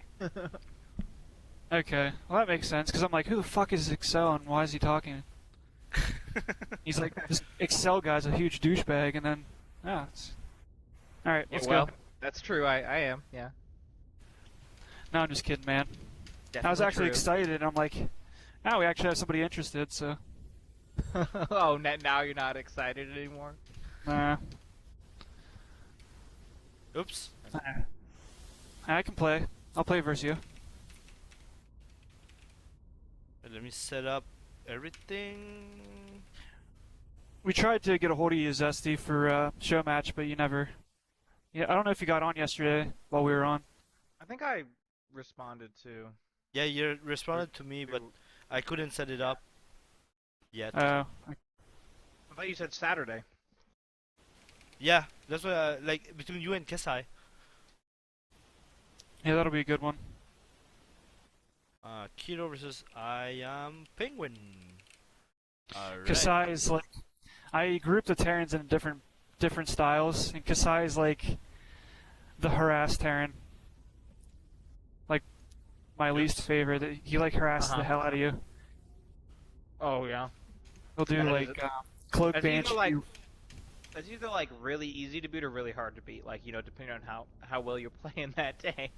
Okay, well that makes sense, because I'm like, who the fuck is Excel and why is he talking? He's like, this Excel guy's a huge douchebag, and then, it's... Alright, Yeah, let's well, go. that's true. I am. Yeah. No, I'm just kidding, man. Definitely I was actually true. excited, and I'm like, now we actually have somebody interested, so... Oh, now you're not excited anymore. Nah. Oops. I can play. I'll play versus you. Let me set up everything. We tried to get a hold of you, Zesty, for show match, but you never... Yeah, I don't know if you got on yesterday while we were on. I think I responded to. Yeah, you responded to me, but I couldn't set it up yet. I thought you said Saturday. Yeah, that's what like between you and Kesai. Yeah, that'll be a good one. Keto versus I am Penguin. Alright. Kesai is like... I grouped the Terrans in different styles, and Kesai is like the harass Terran. Like, my least favorite. He like harasses the hell out of you. Oh yeah. He'll do That like is- cloak That's banshee. either, It's either like really easy to beat or really hard to beat. Like, you know, depending on how well you're playing that day.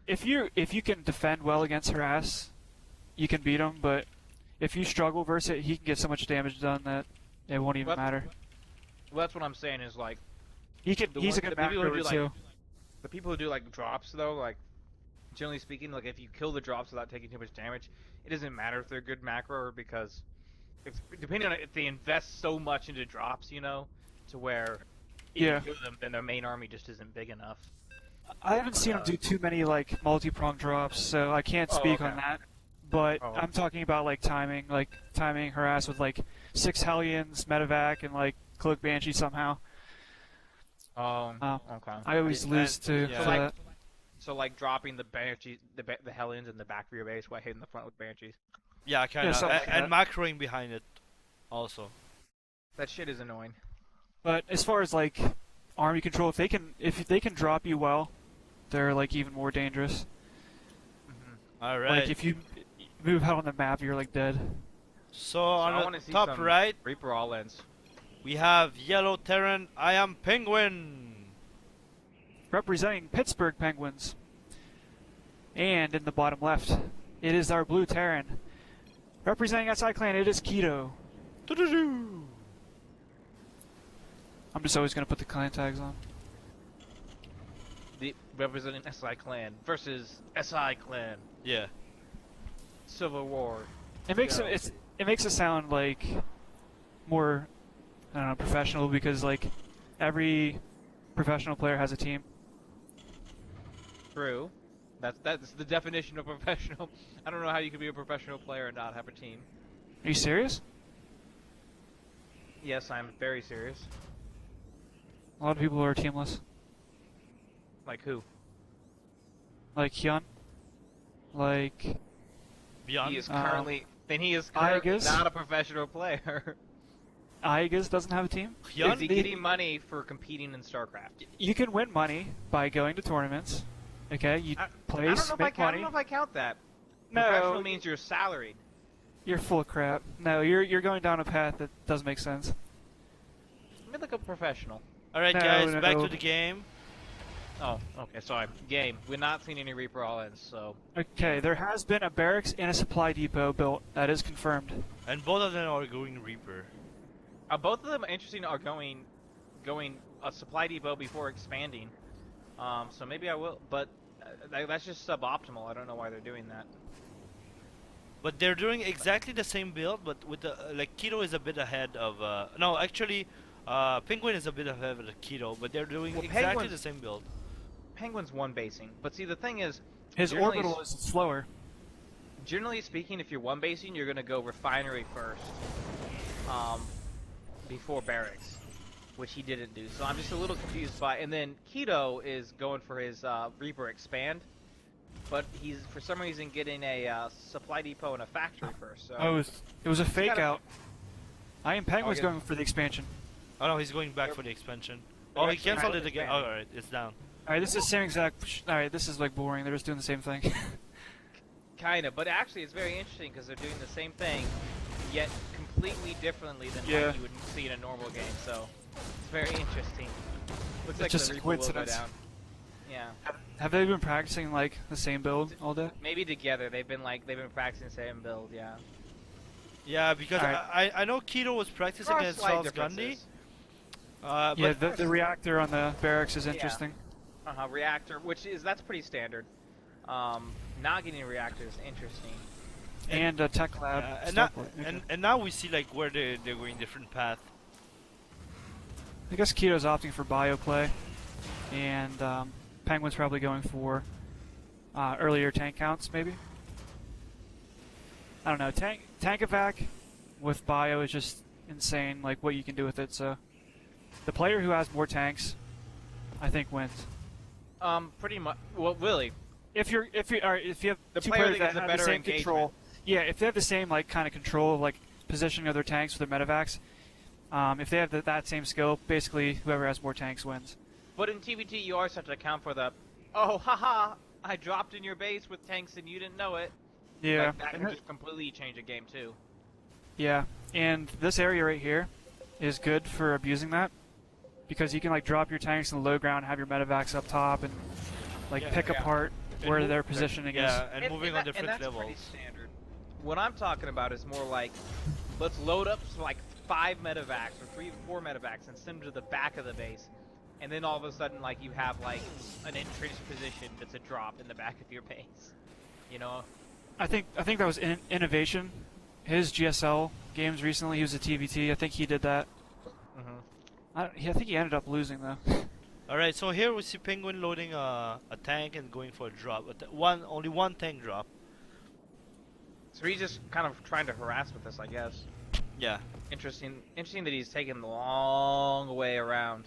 If you can defend well against harass, you can beat him. But if you struggle versus it, he can get so much damage done that it won't even Well, matter. Well, that's what I'm saying is like He's a good the people who macro do, like, too. the people who do like drops though, like generally speaking, like if you kill the drops without taking too much damage, it doesn't matter if they're good macro or because depending on if they invest so much into drops, you know, to where if Yeah. you kill them, then their main army just isn't big enough. I haven't seen him do too many like multi-prong drops, so I can't speak on okay. that. But Oh. I'm talking about like timing harass with like 6 Hellions, Medevac, and like Cloak Banshee somehow. Okay. I always lose to yeah. that. So like dropping the Banshees, the Hellions in the back of your base while hitting the front with Banshees. Yeah, kind Yeah, of. something like And macroing behind it, also. That shit is annoying. But as far as like army control, if they can drop you well, they're like even more dangerous. All right. Like if you move out on the map, you're like dead. So I on wanna the see top some right, Reaper all ends. we have Yellow Terran. I am Penguin. Representing Pittsburgh Penguins. And in the bottom left, it is our blue Terran. Representing SIClan, it is Keto. Doo-doo-doo. I'm just always gonna put the clan tags on. The representing SIClan versus SIClan. Yeah. Civil War. It makes Go. it makes it sound like more, I don't know, professional, because like every professional player has a team. True. That's the definition of professional. I don't know how you can be a professional player and not have a team. Are you serious? Yes, I'm very serious. A lot of people are teamless. Like who? Like Hyun. Like Beyond. He is currently. Then he is currently Aegis? not a professional player. Aegis doesn't have a team. Hyun? Is he getting money for competing in StarCraft? You can win money by going to tournaments. Okay, you I place, don't know if make I money. don't know if I count that. No. Professional means you're salaried. You're full of crap. No, you're going down a path that doesn't make sense. Let me look up professional. All right, No, guys, back no. to the game. Oh, okay, sorry. Game. We're not seeing any Reaper all ends, so. Okay, there has been a barracks and a supply depot built. That is confirmed. And both of them are going Reaper. Both of them interesting are going a supply depot before expanding. So maybe I will, but that's just suboptimal. I don't know why they're doing that. But they're doing exactly the same build, but with the like Keto is a bit ahead of. No, actually, Penguin is a bit ahead of the Keto, but they're doing Well, exactly the same build. Penguin's one basing, but see the thing is, His generally orbital is slower. generally speaking, if you're one basing, you're gonna go refinery first, before barracks, which he didn't do. So I'm just a little confused by. And then Keto is going for his Reaper expand, but he's for some reason getting a supply depot and a factory first. So Oh, it was a fake gotta- out. I am Penguin's yeah. going for the expansion. Oh no, he's going back for the expansion. They're Oh, he actually canceled both it again. Oh, expanding. alright, it's down. Alright, this is the same exact. Alright, this is like boring. They're just doing the same thing. kind of, but actually it's very interesting because they're doing the same thing, yet completely differently than Yeah. what you would see in a normal game. So it's very interesting. Looks like just the a Reaper will go coincidence. down. Yeah. Have they been practicing like the same build all day? Maybe together they've been practicing the same build, yeah. Yeah, because Alright. I know Keto was practicing There are against slight Felsgunde. differences. Yeah, But the reactor on the barracks is interesting. Reactor, that's pretty standard. Not getting a reactor is interesting. And a tech lab. and, stuff now, like- okay. and now we see like where they're going different path. I guess Keto's opting for bio play, and Penguin's probably going for earlier tank counts, maybe. I don't know. Tank evac with bio is just insane. Like what you can do with it. So the player who has more tanks, I think, wins. Pretty much. Well, really, If you have The two player players that that has a have better the same engagement. control, yeah, if they have the same like kind of control of like positioning of their tanks with their medevacs, if they have that same skill, basically whoever has more tanks wins. but in TVT you always have to account for the, oh, haha, I dropped in your base with tanks and you didn't know it. Yeah, Like, that can just completely change a game too. yeah, and this area right here is good for abusing that because you can like drop your tanks in the low ground, have your medevacs up top, and like Yeah, pick yeah. apart And where move- their positioning is. Yeah, and moving on that- different that's levels. pretty standard. What I'm talking about is more like, let's load up like 5 medevacs or 3 or 4 medevacs and send them to the back of the base, and then all of a sudden like you have like an entrenched position that's a drop in the back of your base. You know? I think that was innovation. His GSL games recently, he was a TVT. I think he did that. Mm-hmm. I think he ended up losing though. Alright, so here we see Penguin loading a tank and going for a drop. But only one tank drop. So he's just kind of trying to harass with this, I guess. Yeah. Interesting that he's taken the long way around.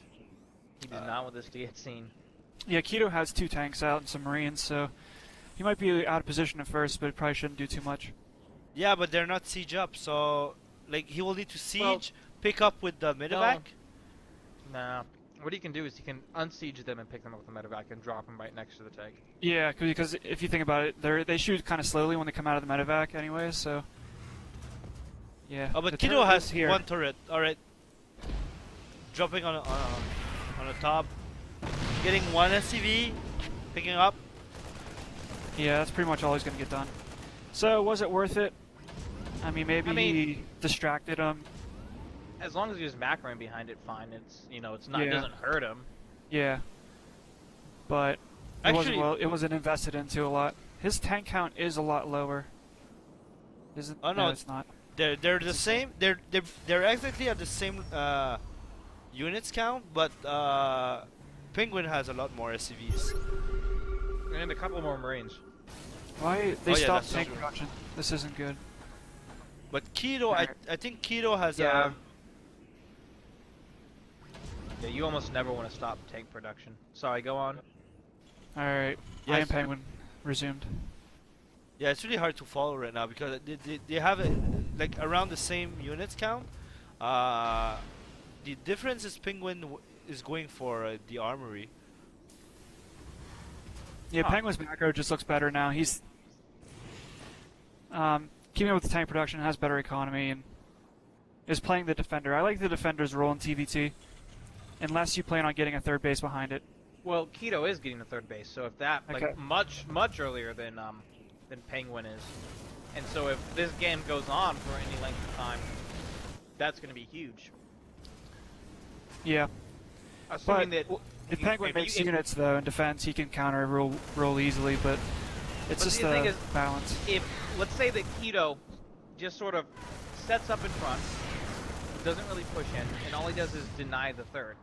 He did not want this to get seen. Yeah, Keto has 2 tanks out and some Marines, so he might be out of position at first, but probably shouldn't do too much. Yeah, but they're not siege up, so like he will need to siege, Well, pick up with the medevac. Nah. What he can do is he can unsiege them and pick them up with the medevac and drop them right next to the tank. Yeah, because if you think about it, they shoot kind of slowly when they come out of the medevac anyway, so... Yeah. Oh, but the Keto turret has is here. one turret. Alright. Dropping on the top. Getting one SCV. Picking up. Yeah, that's pretty much all he's going to get done. So, was it worth it? I mean, maybe he distracted him. As long as he was macroing behind it, fine. It's it's not. It Yeah. doesn't hurt him. Yeah. But Actually- it wasn't invested into a lot. His tank count is a lot lower. Isn't? Oh, no, it's not. They're the same. They're exactly at the same units count, but Penguin has a lot more SCVs. And a couple more Marines. Why they Oh, yeah, stopped that's tank true. production? This isn't good. But Keto, I think Keto has Yeah. Yeah, you almost never want to stop tank production. Sorry, go on. All right, I Yes. am Penguin resumed. yeah, it's really hard to follow right now because they have it like around the same units count. The difference is Penguin is going for the armory. Yeah, Huh. Penguin's macro just looks better now. He's keeping up with the tank production, has better economy, and is playing the defender. I like the defender's role in TVT, unless you plan on getting a third base behind it. Well, Keto is getting the third base, so if that Okay. like much earlier than Penguin is, and so if this game goes on for any length of time, that's going to be huge. Yeah, Assuming but that if Penguin makes units though in defense, he can counter real easily. But it's But just the thing the is, balance. if let's say that Keto just sort of sets up in front, doesn't really push in, and all he does is deny the third.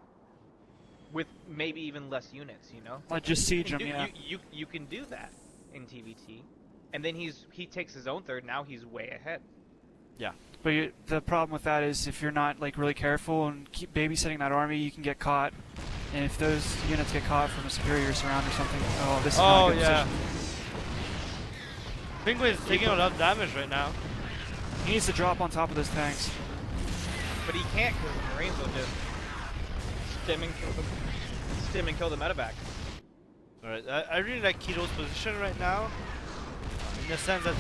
With maybe even less units, you know? Like just siege him, You, yeah. you can do that in TVT. And then he takes his own third, now he's way ahead. Yeah. But the problem with that is if you're not like really careful and keep babysitting that army, you can get caught. And if those units get caught from a superior surround or something, oh, this is not a good position. Penguin is taking a lot of damage right now. He needs to drop on top of those tanks. But he can't because the Marines will just stim and kill the medevac. Alright, I really like Keto's position right now. In the sense that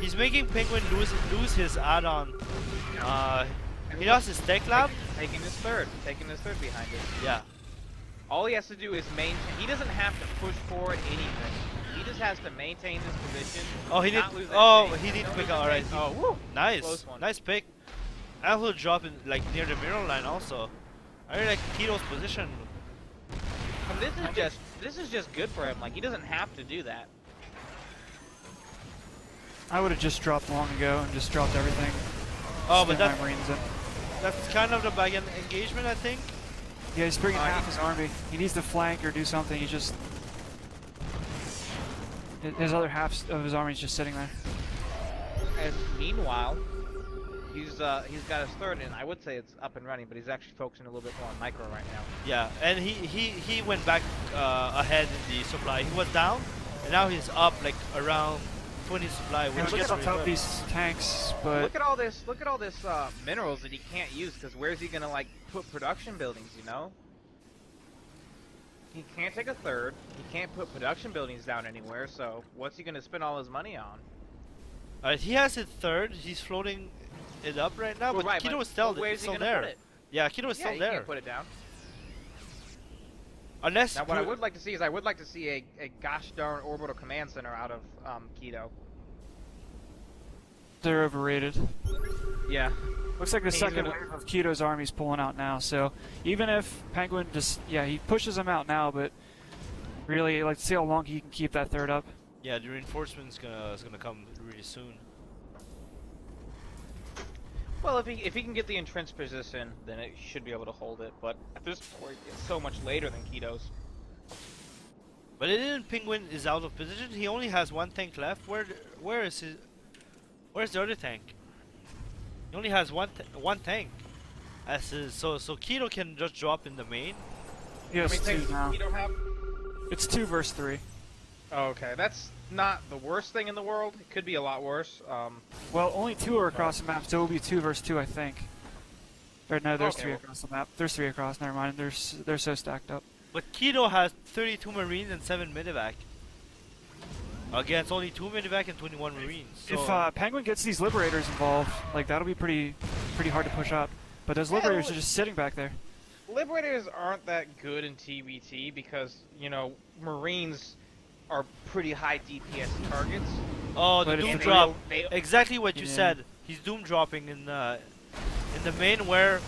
he's making Penguin lose his add-on. He lost his tech lab. Taking his third behind it. Yeah. All he has to do is maintain. He doesn't have to push forward anything. He just has to maintain this position. Oh, he not did. lose Oh, anything. he did Don't pick lose out. Alright. anything. Oh, woo! Nice. Close one. Nice pick. I will drop in like near the mirror line also. I really like Keto's position. And this is just good for him. Like he doesn't have to do that. I would have just dropped long ago and just dropped everything. Oh, but Stim my Marines in. that's kind of the back end engagement, I think. Yeah, he's bringing half his army. He needs to flank or do something. He just... His other half of his army is just sitting there. And meanwhile, he's got his third, and I would say it's up and running, but he's actually focusing a little bit more on micro right now. Yeah, and he went back ahead in the supply. He was down, and now he's up like around 20 supply. Yeah, Which look gets at on top of really these tanks, but... Look at all this minerals that he can't use, because where's he gonna like put production buildings, you know? He can't take a third, he can't put production buildings down anywhere, so what's he gonna spend all his money on? he has his third. He's floating it up right now, Well, but right, Keto is still, where's he still gonna there. put it? Yeah, Keto is Yeah, still he there. can't put it down. Unless Now, what I would like to see is a gosh darn orbital command center out of Keto. They're overrated. Yeah. Looks like the He's second gonna- wave of Keto's army's pulling out now, so even if Penguin just, yeah, he pushes them out now, but really, like, see how long he can keep that third up. yeah, the reinforcement's gonna come really soon. Well, if he can get the entrenched position, then it should be able to hold it. But at this point, it's so much later than Keto's. But then Penguin is out of position. He only has one tank left. Where's the other tank? He only has one tank. So Keto can just drop in the main. He has two now. Keto have? It's 2 versus 3. Oh, okay, that's not the worst thing in the world. It could be a lot worse. Well, only 2 are across the map, so it will be 2 versus 2, I think. Or no, there's Okay, 3 well- across the map. There's 3 across, never mind. They're so stacked up. But Keto has 32 Marines and 7 medevac. Against only 2 medevac and 21 Marines. So If Penguin gets these Liberators involved, like, that'll be pretty hard to push up. But those Liberators are just sitting back there. Liberators aren't that good in TBT because, you know, Marines are pretty high DPS targets. oh, the But if Doom it's drop. They, Exactly what you Yeah. said. He's Doom dropping in the main where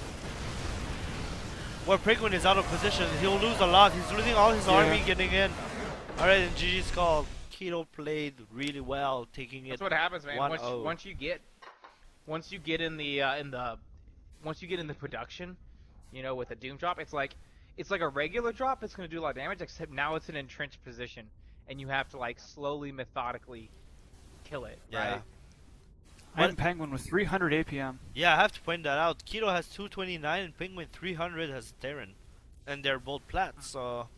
Penguin is out of position. He'll lose a lot. He's losing all his army getting in. Alright, and GG's call. Keto played really well, taking it. that's what happens, man. 1-0. Once you get in the production, you know, with a Doom drop, it's like a regular drop. It's gonna do a lot of damage, except now it's an entrenched position, and you have to like slowly, methodically kill it. Yeah. Right? And Penguin with 300 APM. Yeah, I have to point that out. Keto has 229 and Penguin 300 has Terran. And they're both plats, so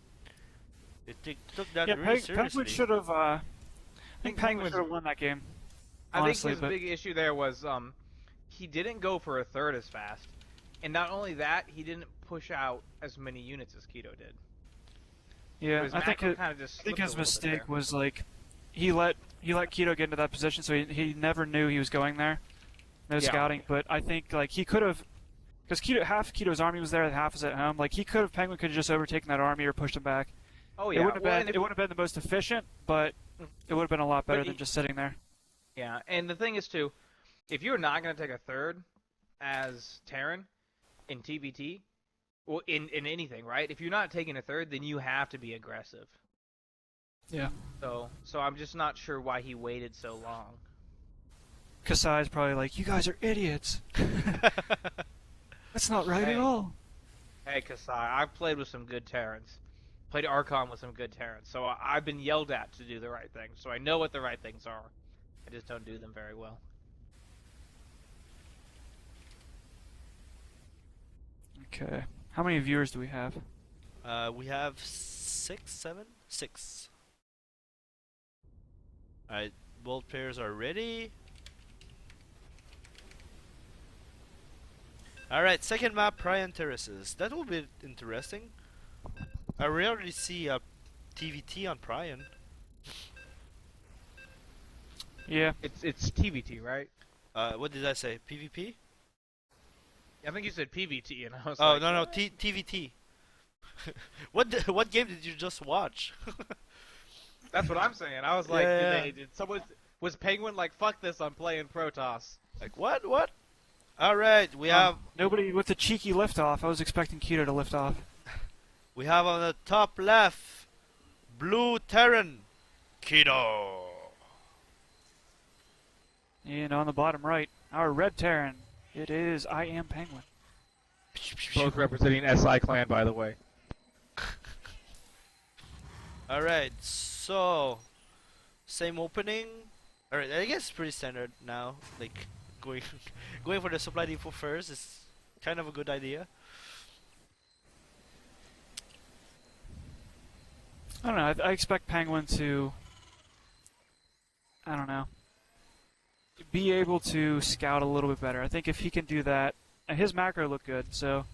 they took that Yeah, really seriously. Penguin should have. I think Penguin Penguin's- should have won that game. I Honestly, think his big issue there was he didn't go for a third as fast, and not only that, he didn't push out as many units as Keto did. Yeah, His I think macro kinda just I think slipped a his little bit mistake there. was like he let Keto get into that position, so he never knew he was going there. No Yeah. scouting, but I think like he could have, because half Keto's army was there, half was at home. Like Penguin could have just overtaken that army or pushed him back. Oh It yeah, wouldn't have well, been and if- it would have been the most efficient, but it would have been a lot better But than just sitting there. yeah, and the thing is too, if you're not gonna take a third as Terran in TBT, well, in anything, right? If you're not taking a third, then you have to be aggressive. Yeah. So I'm just not sure why he waited so long. Kasai's probably like, you guys are idiots. That's not right at Hey. all. Hey, Kesai, I've played with some good Terrans. Played Archon with some good Terrans. So I've been yelled at to do the right thing. So I know what the right things are. I just don't do them very well. Okay. How many viewers do we have? We have 6, 7? 6. Alright, both players are ready. Alright, second map, Prion Terraces. That will be interesting. I rarely see a TVT on Prion. Yeah. It's TVT, right? What did I say? PvP? I think you said PVT, and I was Oh, like, no, what? TVT. What game did you just watch? That's what I'm saying. I was like, Yeah. did someone was Penguin like, fuck this, I'm playing Protoss. Like, what? Alright, we have Nobody with the cheeky liftoff. I was expecting Keto to lift off. on the top left, Blue Terran, Kido. And on the bottom right, our red Terran. It is I Am Penguin. Both representing SIClan, by the way. Alright, so same opening. Alright, I guess it's pretty standard now. Like going going for the supply depot first is kind of a good idea. I don't know. I expect Penguin to, I don't know, be able to scout a little bit better. I think if he can do that, and his macro looked good, so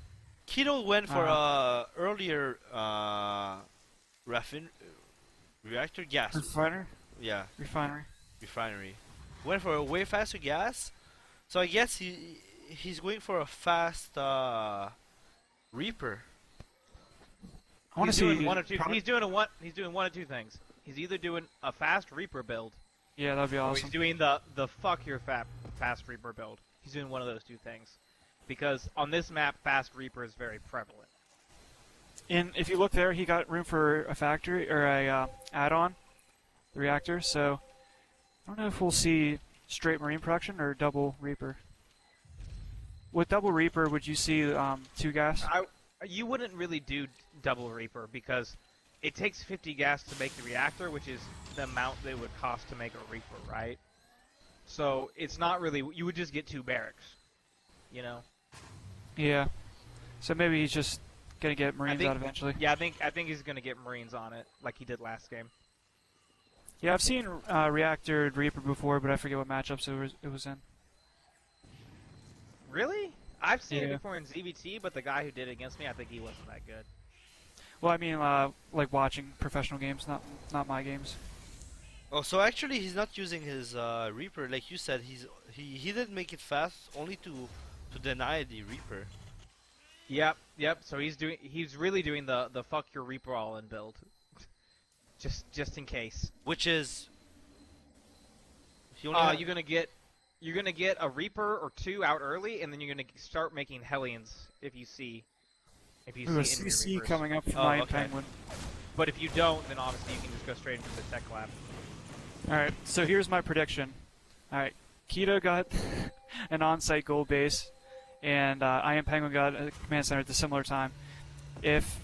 Kido went for earlier reactor gas. refinery. Refinery. Went for a way faster gas. So I guess he's going for a fast Reaper. I want to He's see doing one of two. He's doing one of two things. He's either doing a fast Reaper build, Yeah, that'd be or awesome. he's doing the fuck your fast Reaper build. He's doing one of those two things, because on this map, fast Reaper is very prevalent. And if you look there, he got room for a factory or a add-on, the reactor. So I don't know if we'll see straight Marine production or double Reaper. With double Reaper, would you see 2 gas? You wouldn't really do double Reaper because it takes 50 gas to make the reactor, which is the amount that it would cost to make a Reaper, right? So it's not really. You would just get 2 barracks, you know. Yeah. So maybe he's just gonna get Marines out eventually. Yeah, I think he's gonna get Marines on it, like he did last game. Yeah, I've seen Reactor Reaper before, but I forget what matchups it was in. Really? I've seen it Yeah. before in ZVT, but the guy who did it against me, I think he wasn't that good. Well, I mean, like watching professional games, not my games. Oh, so actually he's not using his Reaper, like you said. He didn't make it fast, only to deny the Reaper. Yep. So he's really doing the fuck your Reaper all in build, just in case. Which is he only You're gonna get a Reaper or 2 out early, and then you're gonna start making Hellions if you see Ooh, a enemy CC Reapers. coming up from Oh, my okay. Penguin. But if you don't, then obviously you can just go straight into the tech lab. Alright, so here's my prediction. Alright, Keto got an on-site gold base, and I Am Penguin got a command center at a similar time. If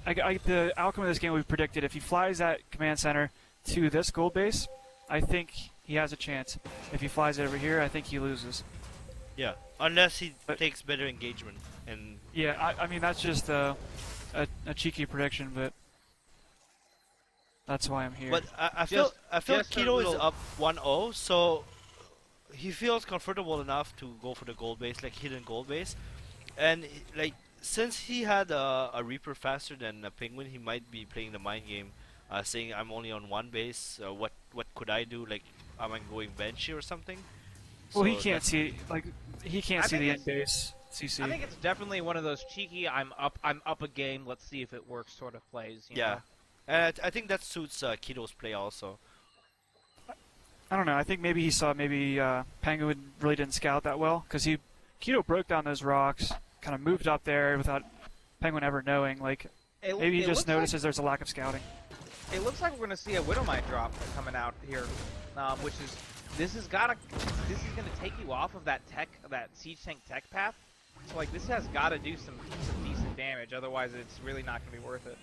the outcome of this game we predicted, if he flies that command center to this gold base, I think he has a chance. If he flies it over here, I think he loses. Yeah, unless he But- takes better engagement and Yeah, I mean, that's just a cheeky prediction, but that's why I'm here. But I feel just a Keto is little- up 1-0, so he feels comfortable enough to go for the gold base, like hidden gold base, and like since he had a Reaper faster than a Penguin, he might be playing the mind game, saying I'm only on 1 base. What could I do? Like, am I going benchy or something? well, he So can't that's- see he can't I see the think end base CC. I think it's definitely one of those cheeky. I'm up a game. Let's see if it works. Sort of plays. You Yeah, know? and I think that suits Keto's play also. I don't know. I think maybe he saw Penguin really didn't scout that well because Keto broke down those rocks, kind of moved up there without Penguin ever knowing. Like maybe he just notices there's a lack of scouting. It looks like we're gonna see a Widowmine drop coming out here, which is this is gonna take you off of that siege tank tech path. So like this has got to do some decent damage, otherwise it's really not gonna be worth it.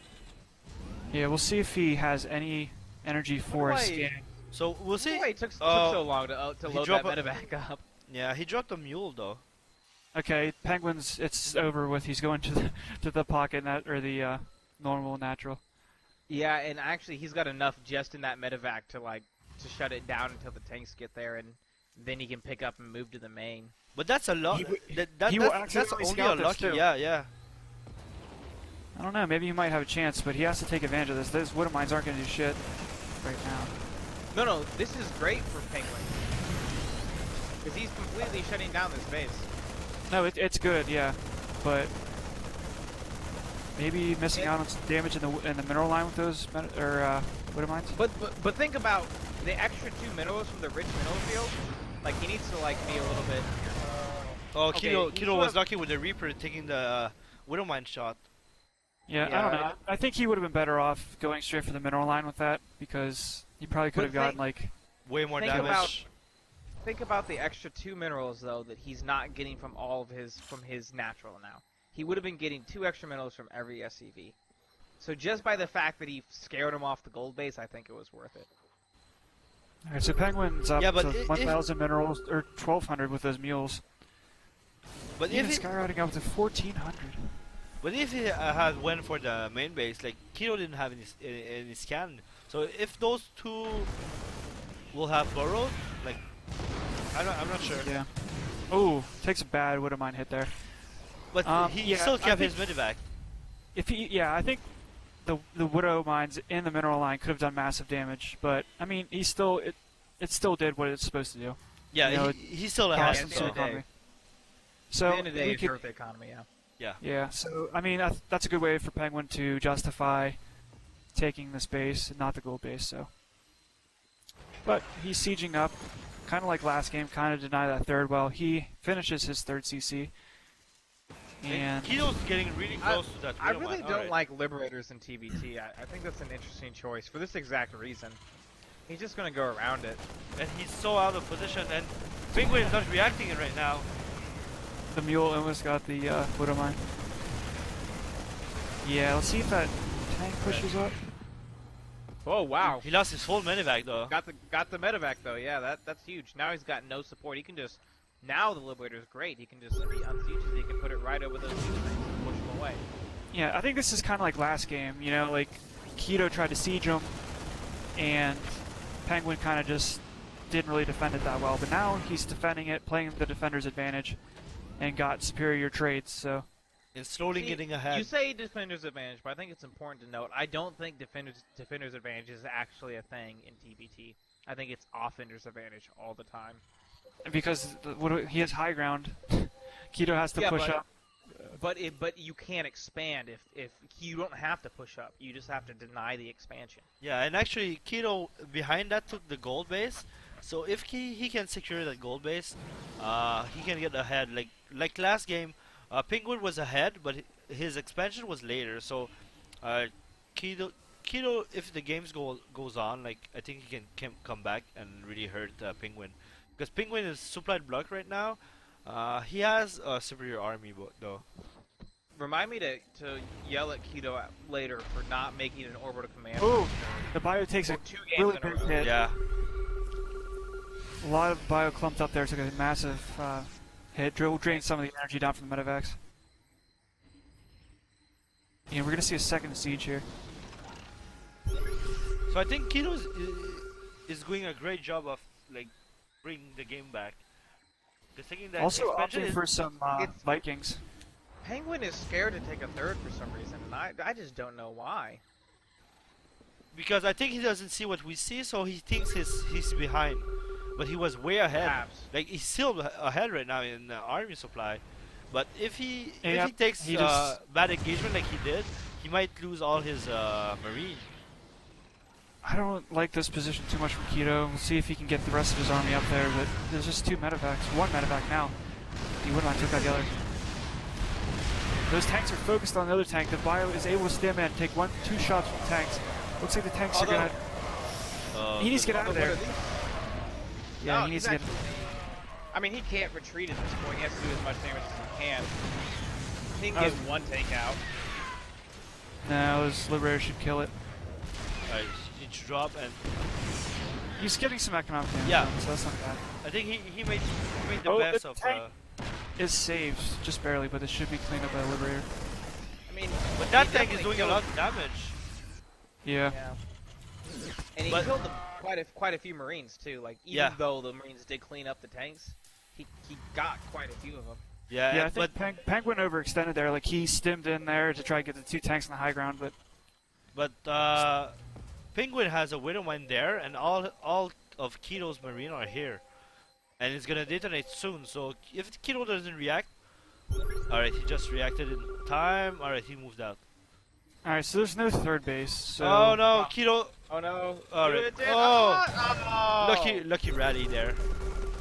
Yeah, we'll see if he has any energy for his scan. So we'll see. Why it took so long to load that medevac up? Yeah, he dropped a mule though. Okay, Penguins, it's over with. He's going to the pocket or the normal natural. Yeah, and actually he's got enough just in that medevac to shut it down until the tanks get there, and then he can pick up and move to the main. But that's a lot. That's only a lucky. Yeah. I don't know. Maybe he might have a chance, but he has to take advantage of this. Those Widowmines aren't going to do shit right now. No, this is great for Penguin because he's completely shutting down this base. No, it's good, yeah, but maybe missing out on some damage in the mineral line with those Widowmines. But think about the extra 2 minerals from the rich mineral field. Like he needs to be a little bit. Oh, Kido was lucky with the Reaper taking the Widowmine shot. Yeah, I don't know. I think he would have been better off going straight for the mineral line with that because he probably could have gotten way more damage. Think about the extra 2 minerals though that he's not getting from his natural now. He would have been getting 2 extra minerals from every SCV. So just by the fact that he scared him off the gold base, I think it was worth it. Alright, so Penguin's up to 1,000 minerals, or 1,200 with those mules. But even skyrocketing up to 1,400. But if he had went for the main base, Kido didn't have any scan. So if those two will have burrowed, I'm not sure. Yeah. Oh, takes a bad Widowmine hit there. But he still kept his medevac. I think the Widowmines in the mineral line could have done massive damage, but I mean, it still did what it's supposed to do. Yeah, he still has some economy. So at the end of the day, it hurt the economy. Yeah. Yeah. So I mean, that's a good way for Penguin to justify taking this base and not the gold base. So, but he's sieging up, kind of like last game. Kind of deny that third. Well, he finishes his third CC. And Kido's getting really close to that. I really don't like Liberators in TBT. I think that's an interesting choice for this exact reason. He's just going to go around it. And he's so out of position, and Penguin is not reacting it right now. The mule almost got the Widowmine. Yeah, let's see if that tank pushes up. Oh wow! He lost his full medevac though. Got the medevac though. Yeah, that's huge. Now he's got no support. He can just now the Liberator is great. He can just if he unsieges, he can put it right over those siege tanks and push them away. Yeah, I think this is kind of like last game. You know, like Kido tried to siege him, and Penguin kind of just didn't really defend it that well. But now he's defending it, playing the defender's advantage, and got superior trades. So. And slowly getting ahead. You say defender's advantage, but I think it's important to note, I don't think defender's advantage is actually a thing in TBT. I think it's offender's advantage all the time. Because he has high ground, Kido has to push up. But you can't expand if you don't have to push up. You just have to deny the expansion. Yeah, and actually Kido behind that took the gold base. So if he can secure that gold base, he can get ahead. Like last game. Penguin was ahead, but his expansion was later. So, Kido, if the games goes on, I think he can come back and really hurt Penguin, because Penguin is supplied block right now. He has a superior army though. Remind me to yell at Kido later for not making an orbital command. Ooh, the bio takes a really big hit. Yeah. A lot of bio clumped up there, took a massive. Hit, drain some of the energy down from the medevacs. Yeah, we're gonna see a second siege here. So I think Kido is doing a great job of bringing the game back. That also opting for some Vikings. Penguin is scared to take a third for some reason, and I just don't know why. Because I think he doesn't see what we see, so he thinks he's behind. But he was way ahead. Perhaps. He's still ahead right now in army supply. But if he takes bad engagement like he did, he might lose all his marine. I don't like this position too much from Kido. We'll see if he can get the rest of his army up there, but there's just 2 medevacs. 1 medevac now. He wouldn't mind took out the other. Those tanks are focused on the other tank. The bio is able to stand and take 1-2 shots from tanks. Looks like the tanks Although- are gonna. He needs to get out of there. Yeah, No, he needs he's to get. actually- I mean, he can't retreat at this point. He has to do as much damage as he can. He can get one tank out. No, his Liberator should kill it. Alright, you need to drop and He's getting some economic damage, Yeah. so that's not bad. I think he made the Oh, best the of. tank. It's saved, just barely, but it should be cleaned up by the Liberator. I mean, But that he tank is definitely doing a lot killed- of damage. Yeah. Yeah. And he But- killed quite a few Marines too. Like even Yeah. though the Marines did clean up the tanks, he got quite a few of them. Yeah, Yeah, I but think Penguin overextended there. Like, he stemmed in there to try to get the 2 tanks on the high ground, but Penguin has a Widow Mine there, and all of Keto's Marine are here, and it's gonna detonate soon. So if Keto doesn't react, all right, he just reacted in time. All right, he moved out. alright, so there's no third base. So Oh no, Keto! Oh no! All Do right. it, dude. Oh, Oh! lucky Ratty there.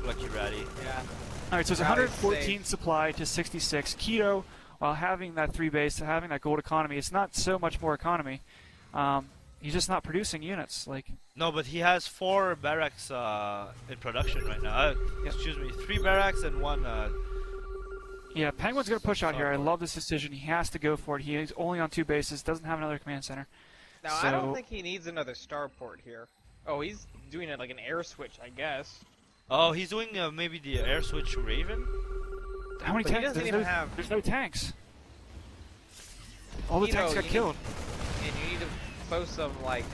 Lucky Ratty. Yeah. Alright, so it's Rally's 114 saved. supply to 66. Keto, while having that 3 base, having that gold economy, it's not so much more economy. He's just not producing units. Like, No, but he has 4 barracks in production right now. Excuse me, 3 barracks and 1. yeah, Penguin's gonna push out here. I Sophomore. love this decision. He has to go for it. He's only on 2 bases, doesn't have another command center. Now I don't So- think he needs another starport here. Oh, he's doing it like an air switch, I guess. Oh, he's doing maybe the air switch Raven. How many But he tanks? doesn't There's even no, have- there's no tanks. All the tanks got you killed. And you need to throw some like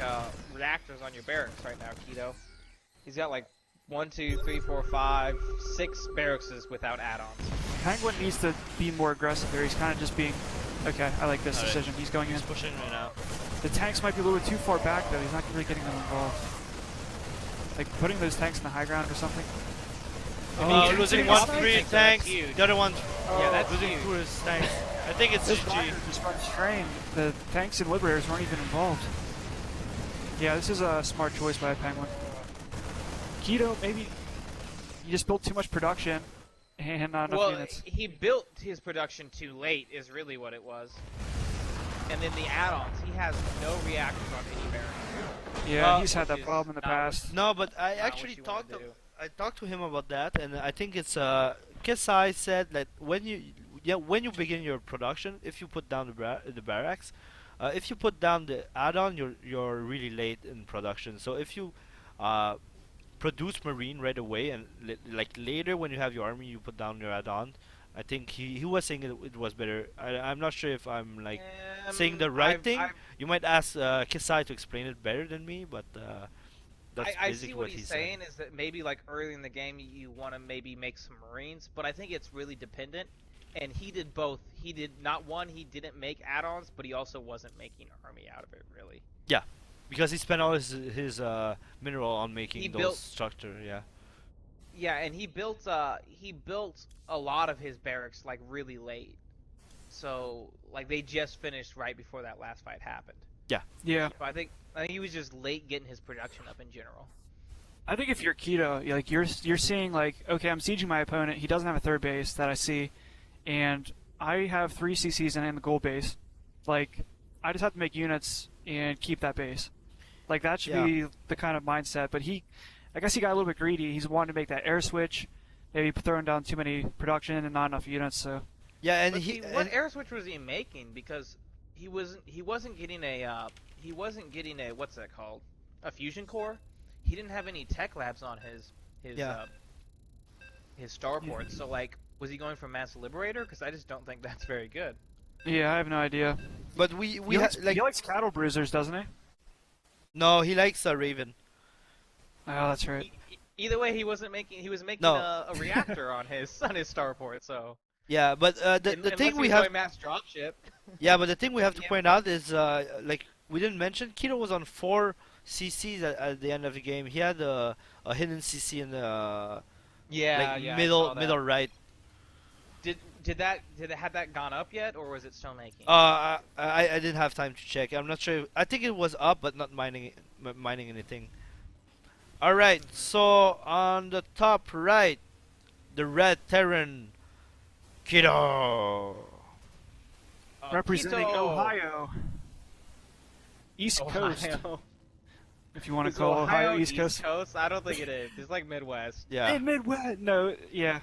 reactors on your barracks right now, Keto. He's got like 1, 2, 3, 4, 5, 6 barracks without add-ons. Penguin needs to be more aggressive there. He's kind of just being. Okay, I like this Alright. decision. He's going in. He's pushing right now. The tanks might be a little bit too far back though. He's not really getting them involved. Like putting those tanks in the high ground or something. Oh, he's losing getting one, off the 3 tanks, tanks. that's huge. The other one Yeah, that's losing huge. 2 of his tanks. I think it's This GG. rider just runs train. The tanks and liberators weren't even involved. Yeah, this is a smart choice by Penguin. Keto, maybe you just built too much production and not enough Well, units. he built his production too late is really what it was. And then the add-ons, he has no reactors on any barracks. Yeah, he's had which that is problem in the not what- past. No, but I Not actually what you wanna talked. do. I talked to him about that, and I think it's Kesai said that when you begin your production, if you put down the barracks, if you put down the add-on, you're really late in production. So if you produce marine right away and like later when you have your army, you put down your add-on. I think he was saying it was better. I'm not sure if I'm like saying the right thing. You might ask Kesai to explain it better than me, but that's I basically see what he he's said. saying is that maybe like early in the game you want to maybe make some Marines, but I think it's really dependent. And he did both. He did not one. He didn't make add-ons, but he also wasn't making army out of it really. Because he spent all his mineral on making He those built- structure, yeah. Yeah, and he built a lot of his barracks like really late. So like they just finished right before that last fight happened. Yeah, So I think he was just late getting his production up in general. I think if you're Keto, like you're seeing like, okay, I'm sieging my opponent. He doesn't have a third base that I see, and I have 3 CCs in the gold base. Like, I just have to make units and keep that base. Like that should be the kind of mindset. But I guess he got a little bit greedy. He's wanting to make that air switch, maybe throwing down too many production and not enough units. So Yeah, and But he see, what and- air switch was he making? Because he wasn't getting a what's that called? A fusion core. He didn't have any tech labs on his Yeah. his starport. So like, was he going for mass liberator? Because I just don't think that's very good. yeah, I have no idea. but we he, ha- likes, like he likes cattle bruisers, doesn't he? no, he likes Raven. Oh, that's right. Either way, he was making No. a reactor on his starport. So Yeah, but the unless thing we he's have going mass dropship. yeah, but the thing we have to Yeah. point out is like we didn't mention Keto was on 4 CCs at the end of the game. He had a hidden CC in the Yeah, like yeah. I middle saw that. middle right. Had that gone up yet, or was it still making? I didn't have time to check. I'm not sure. I think it was up, but not mining anything. All right, so on the top right, the red Terran, Keto. Representing Quito. Ohio. East Coast, Ohio. if you want to Is call Ohio East East Coast. I don't think it is. It's like Midwest. Yeah. Hey, Midwest. No, yeah.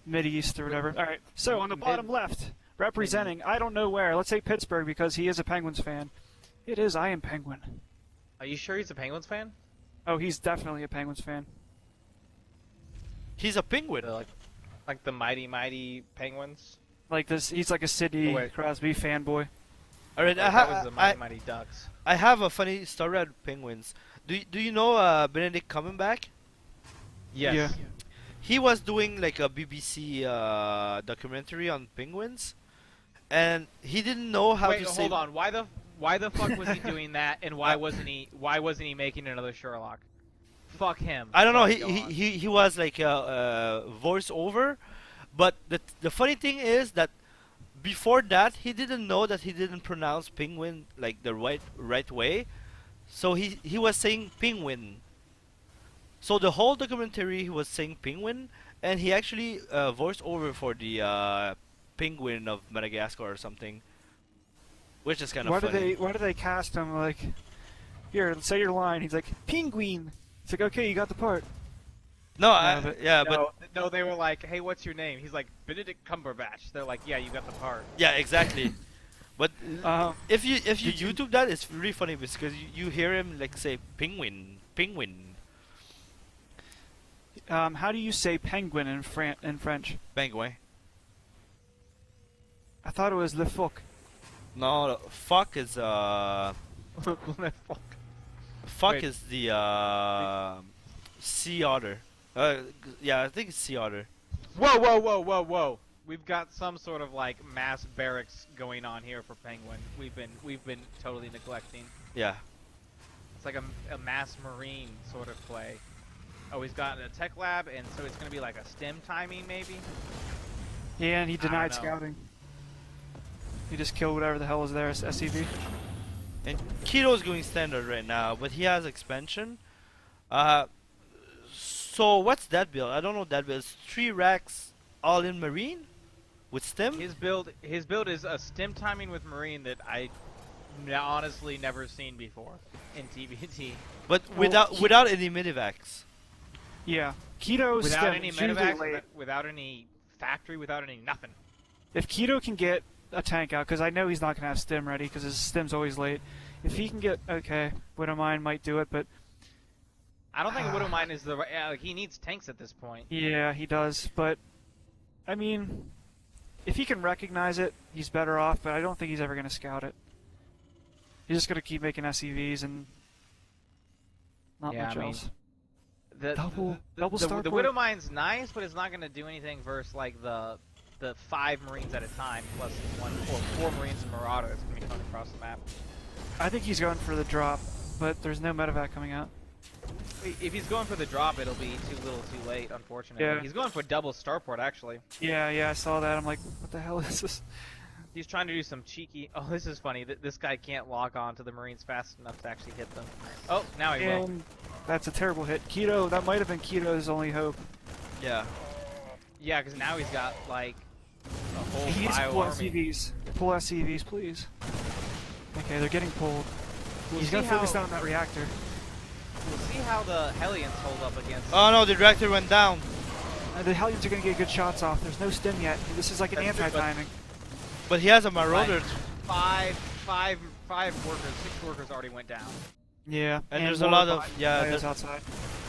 Mid-East or whatever. All right. So on the bottom left, representing, I don't know where. Let's say Pittsburgh because he is a Penguins fan. It is. I am Penguin. Are you sure he's a Penguins fan? Oh, he's definitely a Penguins fan. He's a penguin. Like the mighty Penguins. Like this, he's like a Sidney wait. Crosby fanboy. All right, That was the mighty Ducks. I have a funny story about penguins. Do you know Benedict Cumberbatch? Yes. Yeah. He was doing like a BBC documentary on penguins, and he didn't know how Wait, to say. hold on. Why the fuck was he doing that? And why wasn't he making another Sherlock? Fuck him. I don't know. Sorry, go on. He was like a voiceover, but the funny thing is that before that he didn't know that he didn't pronounce penguin like the right way, so he was saying penguin. So the whole documentary he was saying penguin, and he actually voiced over for the penguin of Madagascar or something, which is kind of funny. Why do they cast him like? Here, say your line. He's like penguin. It's like, okay, you got the part. No, No, they were like, "Hey, what's your name?" He's like, "Benedict Cumberbatch." They're like, "Yeah, you got the part." yeah, exactly. But if you did you- YouTube that, it's really funny because you hear him like say penguin. How do you say penguin in French? Penguin. I thought it was le phoque. No, fuck is fuck Wait. is the sea otter. Yeah, I think it's sea otter. Whoa! We've got some sort of like mass barracks going on here for Penguin. We've been totally neglecting. Yeah. It's like a mass marine sort of play. Oh, he's got a tech lab, and so it's gonna be like a STEM timing maybe. Yeah, and he denied know. scouting. He just killed whatever the hell was there, SCV. And Keto's going standard right now, but he has expansion. So what's that build? I don't know that build. It's 3 racks all in marine with stem. His build is a STEM timing with marine that I honestly never seen before in TBT. But Well, without any medivacs. Yeah, Keto's Without stem any is usually medevacs, late. without any factory, without any nothing. If Keto can get a tank out, because I know he's not going to have stem ready, because his stem's always late. If he can get, okay, Widowmine might do it, but I don't think Widowmine is the right. Like, he needs tanks at this point. yeah, he does. But I mean, if he can recognize it, he's better off. But I don't think he's ever going to scout it. He's just going to keep making SCVs and not Yeah, much I mean, else. The Starport. Widowmine's nice, but it's not going to do anything versus like the 5 Marines at a time plus 4 Marines and Marauder that's going to be coming across the map. I think he's going for the drop, but there's no medevac coming out. If he's going for the drop, it'll be too little, too late. Unfortunately, Yeah. he's going for double starport. Actually, Yeah, I saw that. I'm like, what the hell is this? he's trying to do some cheeky. Oh, this is funny. This guy can't log on to the Marines fast enough to actually hit them. Oh, now he will. And that's a terrible hit. Keto, that might have been Keto's only hope. Yeah. Yeah, because now he's got like a whole He needs to bio pull army. SCVs. Pull SCVs, please. Okay, they're getting pulled. He's see gonna focus how- down on that reactor. We'll see how the Hellions hold up against. Oh no, the reactor went down. The Hellions are gonna get good shots off. There's no stem yet. This is like an That's true, but- anti-timing. But he has a marauder. Five workers, 6 workers already went down. Yeah, And there's a more lot of- bios yeah, there's- outside.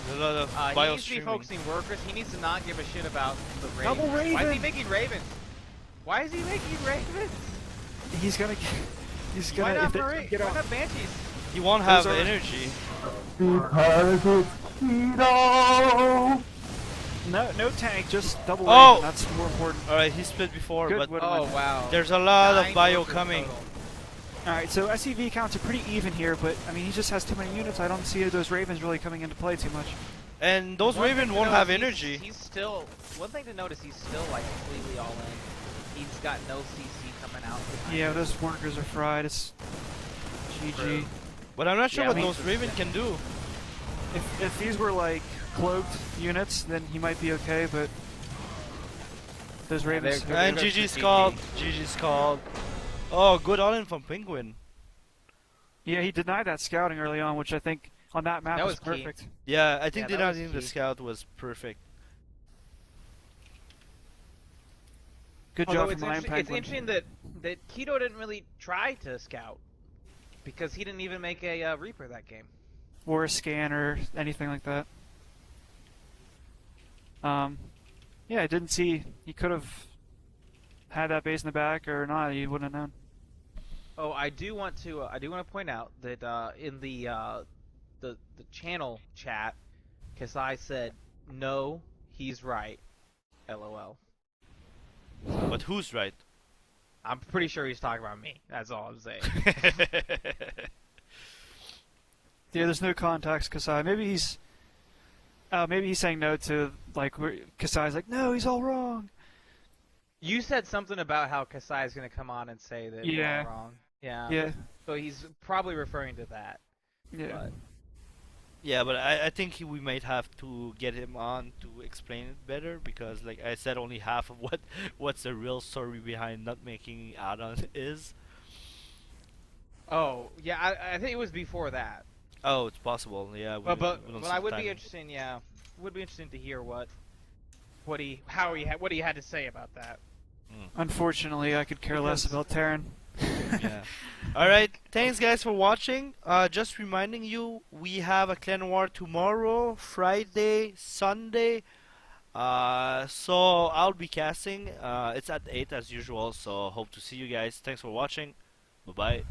There's a lot of He bio needs to be streaming. focusing workers. He needs to not give a shit about the ravens. Double Why is he Raven! making ravens? Why is he making ravens? He's gonna get. He's Why gonna. not If they Marine? get Why off. not Banshees? He won't Those have are- energy. Because it's keto. No tank, just double Oh! Raven. That's more important. Alright, he split before, Good, but what- Oh wow. there's a lot 9 of bio workers coming. total. Alright, so SCV counts are pretty even here, but I mean, he just has too many units. I don't see those Ravens really coming into play too much. And those One thing Raven to won't notice, have he's- energy. He's still. One thing to notice, he's still like completely all in. He's got no CC coming out. behind Yeah, him. those workers are fried. It's GG. But I'm not sure Yeah, what I mean- those Raven can do. If these were like cloaked units, then he might be okay, but those Ravens. they're- And good GG's for called. GG. GG's called. Oh, good all in from Penguin. Yeah, he denied that scouting early on, which I think on that map That was was key. perfect. Yeah, I think Yeah, that was denying the key. scout was perfect. Good Although job from Lion it's Penguin. interesting that Keto didn't really try to scout because he didn't even make a Reaper that game. Or a scan or anything like that. Yeah, I didn't see. He could have had that base in the back or not. He wouldn't have known. Oh, I do want to point out that in the channel chat, Kesai said no, he's right. LOL. But who's right? I'm pretty sure he's talking about me. That's all I'm saying. Yeah, there's no context, Kasai. Maybe he's saying no to like Kasai's like, no, he's all wrong. You said something about how Kasai is going to come on and say that we're Yeah. all wrong. Yeah. Yeah, So he's probably referring to that. yeah. But Yeah, but I think we might have to get him on to explain it better because, like I said, only half of what's the real story behind not making add-on is. oh yeah, I think it was before that. Oh, it's possible. Yeah, we don't But see I the would be timing. interesting. Yeah, would be interesting to hear what he had to say about that. Unfortunately, I could care less Because- about Terran. Yeah. All right. Thanks, guys, for watching. Just reminding you, we have a clan war tomorrow, Friday, Sunday. So I'll be casting. It's at 8 as usual. So hope to see you guys. Thanks for watching. Bye bye.